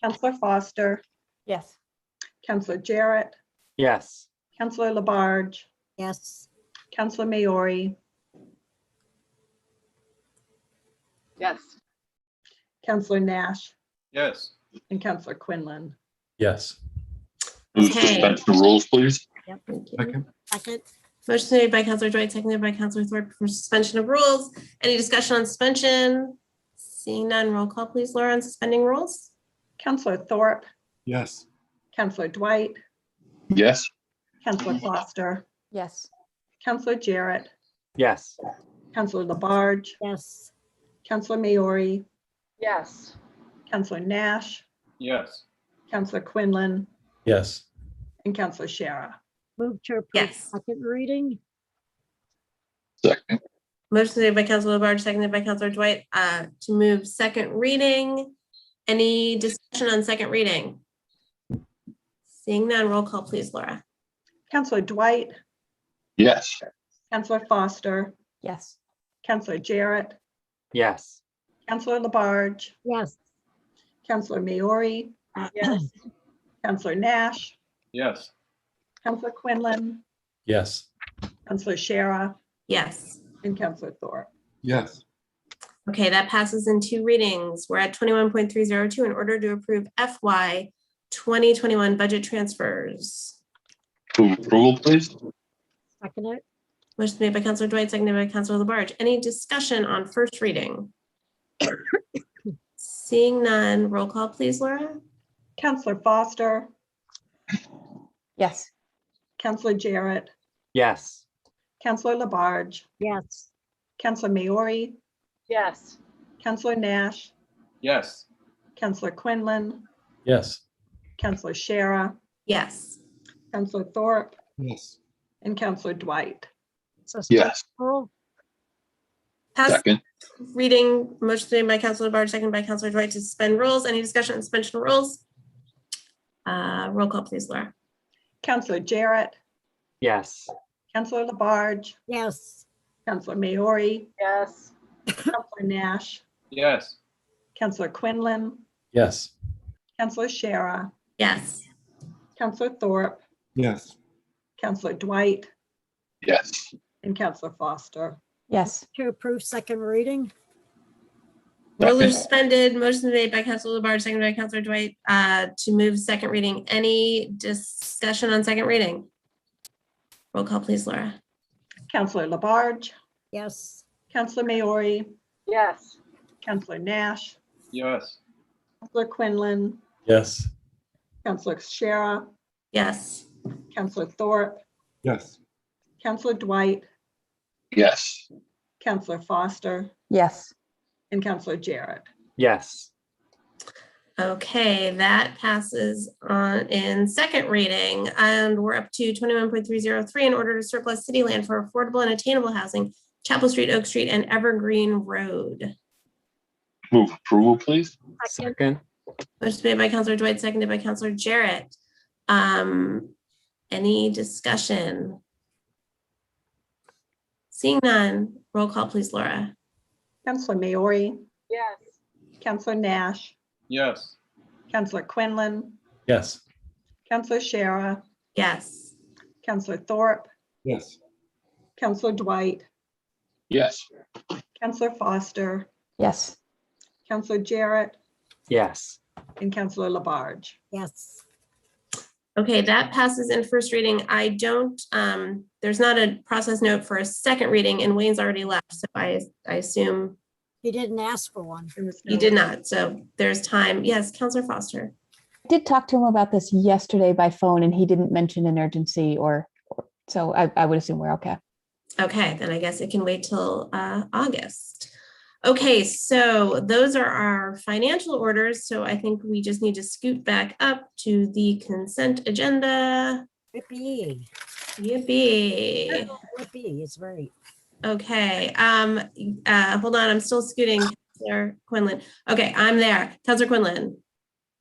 Councillor Foster, Yes. Councillor Jarrett, Yes. Councillor Labarge, Yes. Councillor Maori, Yes. Councillor Nash, Yes. and Councillor Quinlan. Yes. Move Okay. suspension of rules, please. Yep. Thank you. Second. Second. Motion made by Councillor Dwight, seconded by Councillor Thorpe for suspension of rules. Any discussion on suspension? Seeing none, roll call please, Laura, on suspending rules. Councillor Thorpe, Yes. Councillor Dwight, Yes. Councillor Foster, Yes. Councillor Jarrett, Yes. Councillor Labarge, Yes. Councillor Maori, Yes. Councillor Nash, Yes. Councillor Quinlan, Yes. and Councillor Shara. Move to approve Yes. second reading. Second. Motion made by Councillor Labarge, seconded by Councillor Dwight to move second reading. Any discussion on second reading? Seeing none, roll call please, Laura. Councillor Dwight, Yes. Counselor Foster, Yes. Counselor Jarrett, Yes. Counselor Labarge, Yes. Counselor Maori, Yes. Counselor Nash, Yes. Counselor Quinlan, Yes. Counselor Shara, Yes. and Counselor Thorpe. Yes. Okay, that passes in 2 readings. We're at 21.302 in order to approve FY 2021 budget transfers. Move approval, please. Second it. Motion made by Counselor Dwight, seconded by Counselor Labarge. Any discussion on first reading? Seeing none, roll call please, Laura. Counselor Foster, Yes. Counselor Jarrett, Yes. Counselor Labarge, Yes. Counselor Maori, Yes. Counselor Nash, Yes. Counselor Quinlan, Yes. Counselor Shara, Yes. Counselor Thorpe, Yes. and Counselor Dwight. Yes. Pass Second. reading, motion made by Counselor Labarge, seconded by Counselor Dwight to suspend rules. Any discussion on suspension of rules? Roll call please, Laura. Counselor Jarrett, Yes. Counselor Labarge, Yes. Counselor Maori, Yes. Counselor Nash, Yes. Counselor Quinlan, Yes. Counselor Shara, Yes. Counselor Thorpe, Yes. Counselor Dwight, Yes. and Counselor Foster. Yes. To approve second reading. Rules are Second. suspended. Motion made by Counselor Labarge, seconded by Counselor Dwight to move second reading. Any discussion on second reading? Roll call please, Laura. Counselor Labarge, Yes. Counselor Maori, Yes. Counselor Nash, Yes. Counselor Quinlan, Yes. Counselor Shara, Yes. Counselor Thorpe, Yes. Counselor Dwight, Yes. Counselor Foster, Yes. and Counselor Jarrett. Yes. Okay, that passes on in second reading, and we're up to 21.303 in order to surplus city land for affordable and attainable housing, Chapel Street, Oak Street, and Evergreen Road. Move approval, please. Second. Motion made by Counselor Dwight, seconded by Counselor Jarrett. Any discussion? Seeing none, roll call please, Laura. Counselor Maori, Yes. Counselor Nash, Yes. Counselor Quinlan, Yes. Counselor Shara, Yes. Counselor Thorpe, Yes. Counselor Dwight, Yes. Counselor Foster, Yes. Counselor Jarrett, Yes. and Counselor Labarge. Yes. Okay, that passes in first reading. I don't, there's not a process note for a second reading, and Wayne's already left, so I assume He didn't ask for one. he did not, so there's time. Yes, Counselor Foster. I did talk to him about this yesterday by phone and he didn't mention an urgency so I would assume we're okay. Okay, then I guess it can wait till August. Okay, so those are our financial orders. So I think we just need to scoot back up to the consent agenda. Yippee. Yippee. Yippee is right. Okay, hold on, I'm still scooting, Counselor Quinlan. Okay, I'm there. Counselor Quinlan.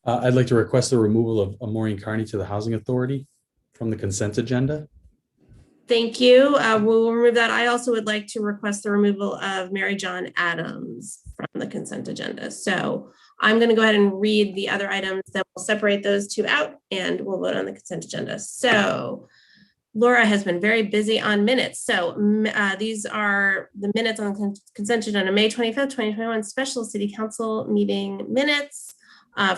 I'd like to request the removal of Maureen Carney to the Housing Authority from the consent agenda. Thank you. We'll remove that. I also would like to request the removal of Mary John Adams from the consent agenda. So I'm going to go ahead and read the other items that will separate those two out and we'll vote on the consent agenda. So Laura has been very busy on minutes. So these are the minutes on the consent agenda, May 25th, 2021 special city council meeting minutes.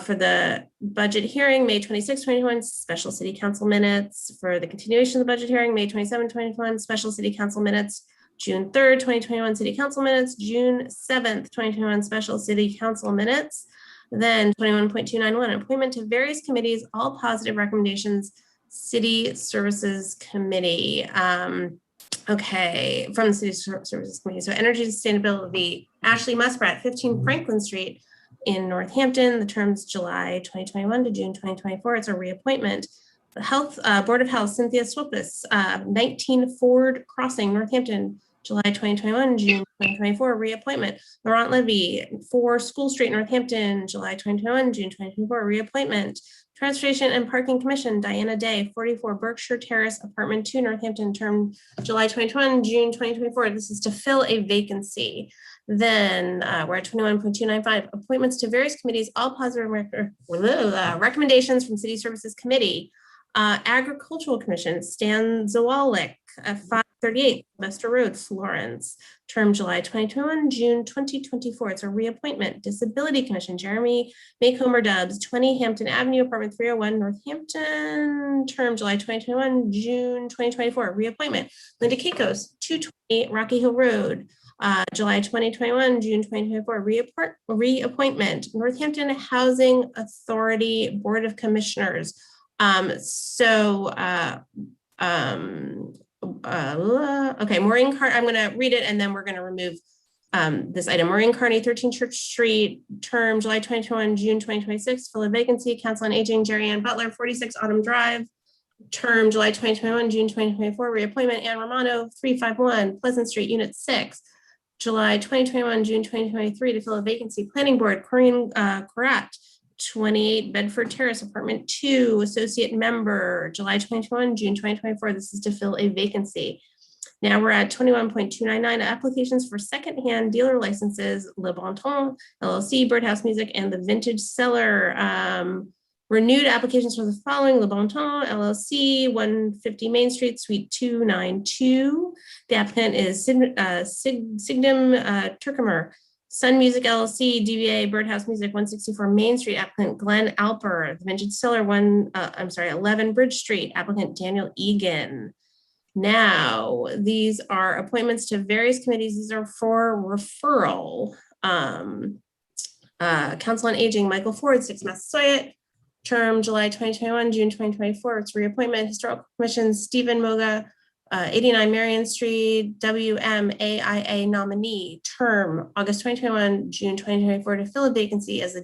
For the budget hearing, May 26, 2021, special city council minutes. For the continuation of the budget hearing, May 27, 2021, special city council minutes. June 3rd, 2021, city council minutes. June 7th, 2021, special city council minutes. Then 21.291, appointment to various committees, all positive recommendations, city services committee. Okay, from the city services committee. So energy sustainability, Ashley Muskrat, 15 Franklin Street, in Northampton, the terms July 2021 to June 2024. It's a reappointment. The Health Board of Health, Cynthia Swilpus, 19 Ford Crossing, Northampton, July 2021, June 2024, reappointment. Laurent Levy, 4 School Street, Northampton, July 2021, June 2024, reappointment. Transportation and Parking Commission, Diana Day, 44 Berkshire Terrace, Apartment 2, Northampton, term July 2021, June 2024. This is to fill a vacancy. Then we're at 21.295, appointments to various committees, all positive recommendations from City Services Committee. Agricultural Commission, Stan Zawalik, 538 Sylvester Road, Florence, term July 2021, June 2024. It's a reappointment. Disability Commission, Jeremy Maycomer Dubs, 20 Hampton Avenue, apartment 301, Northampton, term July 2021, June 2024, reappointment. Linda Keikos, 220 Rocky Hill Road, July 2021, June 2024, reappointment. Northampton Housing Authority Board of Commissioners. Okay, Maureen Carney, I'm going to read it and then we're going to remove this item. Maureen Carney, 13 Church Street, term July 2021, June 2026, fill a vacancy. Council on Aging, Jerry Ann Butler, 46 Autumn Drive, term July 2021, June 2024, reappointment. Ann Romano, 351 Pleasant Street, Unit 6, July 2021, June 2023, to fill a vacancy. Planning Board, Corinne Korat, 28 Bedford Terrace, Apartment 2, Associate Member, July 2021, June 2024. This is to fill a vacancy. Now we're at 21.299, applications for secondhand dealer licenses, Le Bon Ton, LLC, Birdhouse Music, and the Vintage Cellar. Renewed applications for the following: Le Bon Ton, LLC, 150 Main Street, Suite 292. The applicant is Signum Turcomer. Sun Music LLC, DBA Birdhouse Music, 164 Main Street, applicant Glenn Alper. The Vintage Cellar, 11 Bridge Street, applicant Daniel Egan. Now, these are appointments to various committees. These are for referral. Council on Aging, Michael Ford, 6 Massasoit, term July 2021, June 2024. It's reappointment. Historical Commission, Stephen Moga, 89 Marion Street, WMAIA nominee, term August 2021, June 2024, to fill a vacancy as the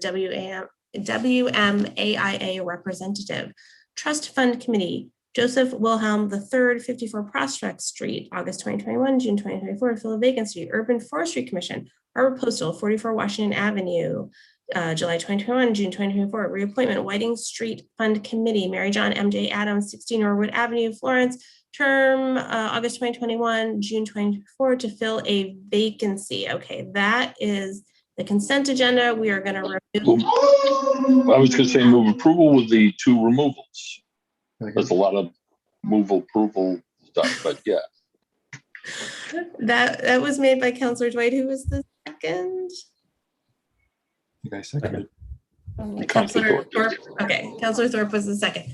WMAIA representative. Trust Fund Committee, Joseph Wilhelm III, 54 Prospect Street, August 2021, June 2024, to fill a vacancy. Urban Forestry Commission, Barbara Postal, 44 Washington Avenue, July 2021, June 2024, reappointment. Whiting Street Fund Committee, Mary John MJ Adams, 16 Norwood Avenue, Florence, term August 2021, June 2024, to fill a vacancy. Okay, that is the consent agenda. We are going to remove. I was going to say move approval with the 2 removals. There's a lot of approval stuff, but yeah. That was made by Councilor Dwight. Who was the second? You guys seconded. Councilor Thorpe. Okay, Councilor Thorpe was the second.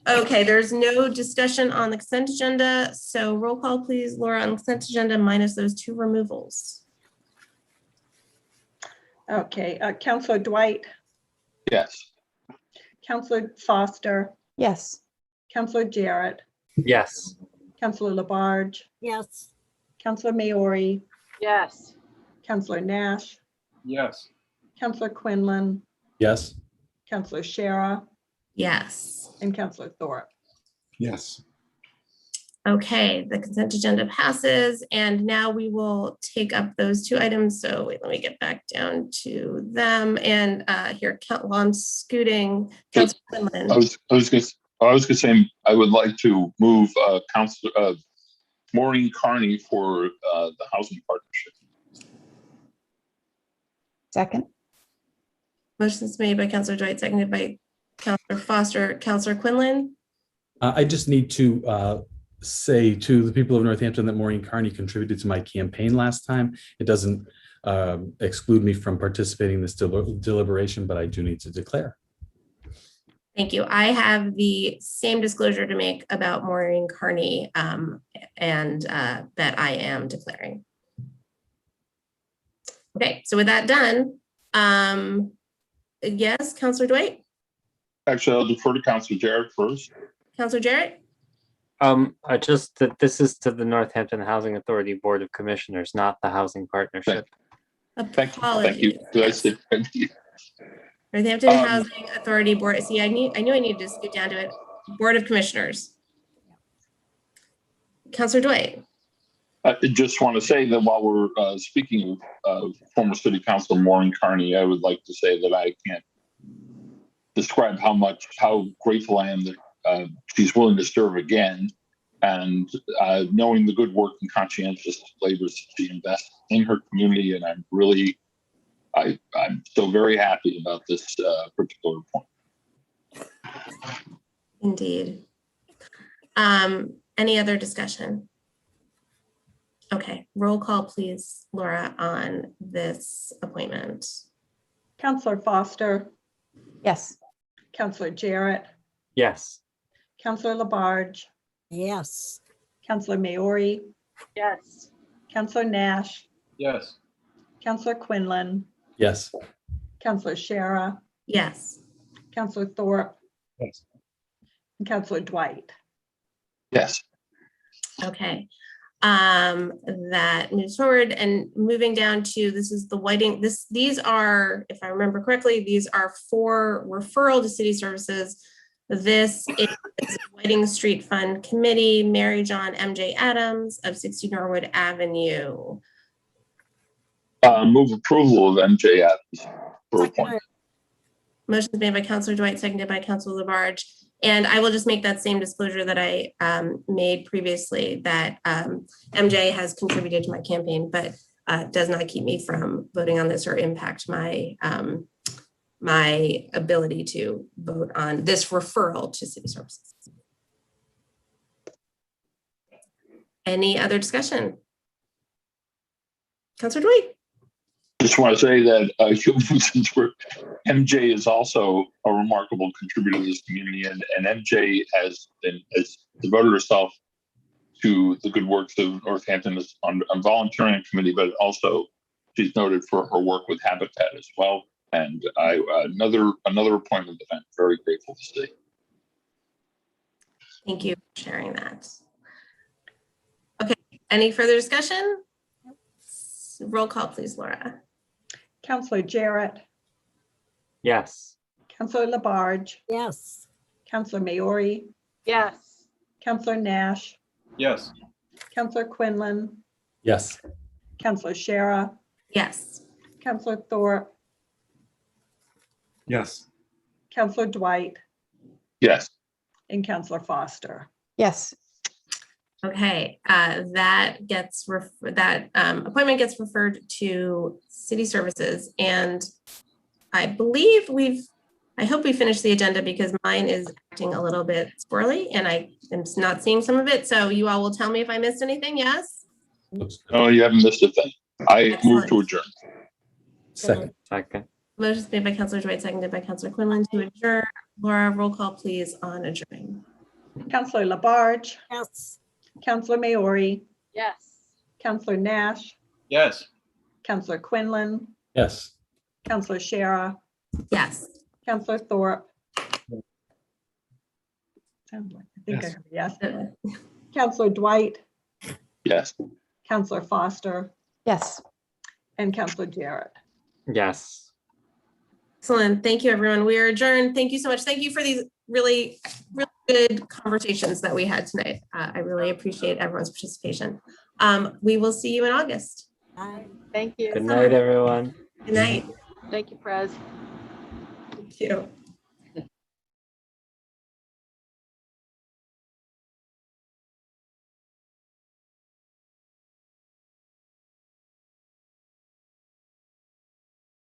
Okay, there's no discussion on the consent agenda. So roll call, please, Laura, on the consent agenda minus those 2 removals. Okay, Councilor Dwight, Yes. Councilor Foster, Yes. Councilor Jarrett, Yes. Councilor Labarge, Yes. Councilor Maori, Yes. Councilor Nash, Yes. Councilor Quinlan, Yes. Councilor Shara, Yes. and Councilor Thorpe. Yes. Okay, the consent agenda passes, and now we will take up those 2 items. So wait, let me get back down to them. And here, I'm scooting. Councilor Quinlan. I was going to say I would like to move Councilor Maureen Carney for the Housing Partnership. Second. Motion's made by Councilor Dwight, seconded by Councilor Foster. Councilor Quinlan. I just need to say to the people of Northampton that Maureen Carney contributed to my campaign last time. It doesn't exclude me from participating in this deliberation, but I do need to declare. Thank you. I have the same disclosure to make about Maureen Carney and that I am declaring. Okay, so with that done, yes, Councilor Dwight? Actually, I'll defer to Councilor Jarrett first. Councilor Jarrett? I just that this is to the Northampton Housing Authority Board of Commissioners, not the Housing Partnership. Thank you. Did I say thank you? Northampton Housing Authority Board. See, I knew I needed to scoot down to it. Board of Commissioners. Councilor Dwight. I just want to say that while we're speaking of former City Councilor Maureen Carney, I would like to say that I can't describe how grateful I am that she's willing to serve again, and knowing the good work and conscientious labor she invests in her community, and I'm so very happy about this particular point. Indeed. Any other discussion? Okay, roll call, please, Laura, on this appointment. Counselor Foster, Yes. Counselor Jarrett, Yes. Counselor Labarge, Yes. Counselor Maori, Yes. Counselor Nash, Yes. Counselor Quinlan, Yes. Counselor Shara, Yes. Counselor Thorpe, Yes. and Counselor Dwight. Yes. Okay. That moves forward, and moving down to, this is the Whiting, these are, if I remember correctly, these are for referral to city services. This is Whiting Street Fund Committee, Mary John MJ Adams of 60 Norwood Avenue. Move approval of MJ Adams for appointment. Motion is made by Councilor Dwight, seconded by Councilor Labarge. And I will just make that same disclosure that I made previously, that MJ has contributed to my campaign, but does not keep me from voting on this or impact my my ability to vote on this referral to city services. Any other discussion? Councilor Dwight. Just want to say that since MJ is also a remarkable contributor to this community, and MJ has devoted herself to the good works of Northampton on volunteering committee, but also she's noted for her work with Habitat as well. And another appointment that I'm very grateful to see. Thank you for sharing that. Okay, any further discussion? Roll call, please, Laura. Counselor Jarrett, Yes. Counselor Labarge, Yes. Counselor Maori, Yes. Counselor Nash, Yes. Counselor Quinlan, Yes. Counselor Shara, Yes. Counselor Thorpe, Yes. Counselor Dwight, Yes. and Counselor Foster. Yes. Okay, that appointment gets referred to city services, and I believe I hope we finished the agenda, because mine is acting a little bit squirrely and I am not seeing some of it. So you all will tell me if I missed anything. Yes? No, you haven't missed a thing. I move to adjourn. Second. Second. Motion made by Councilor Dwight, seconded by Councilor Quinlan to adjourn. Laura, roll call, please, on adjourning. Counselor Labarge, Yes. Counselor Maori, Yes. Counselor Nash, Yes. Counselor Quinlan, Yes. Counselor Shara, Yes. Counselor Thorpe. Sounds like, I think I heard yes. Counselor Dwight, Yes. Counselor Foster, Yes. and Counselor Jarrett. Yes. Excellent. Thank you, everyone. We are adjourned. Thank you so much. Thank you for these really, really good conversations that we had tonight. I really appreciate everyone's participation. We will see you in August. Thank you. Good night, everyone. Good night. Thank you, Prez. Thank you.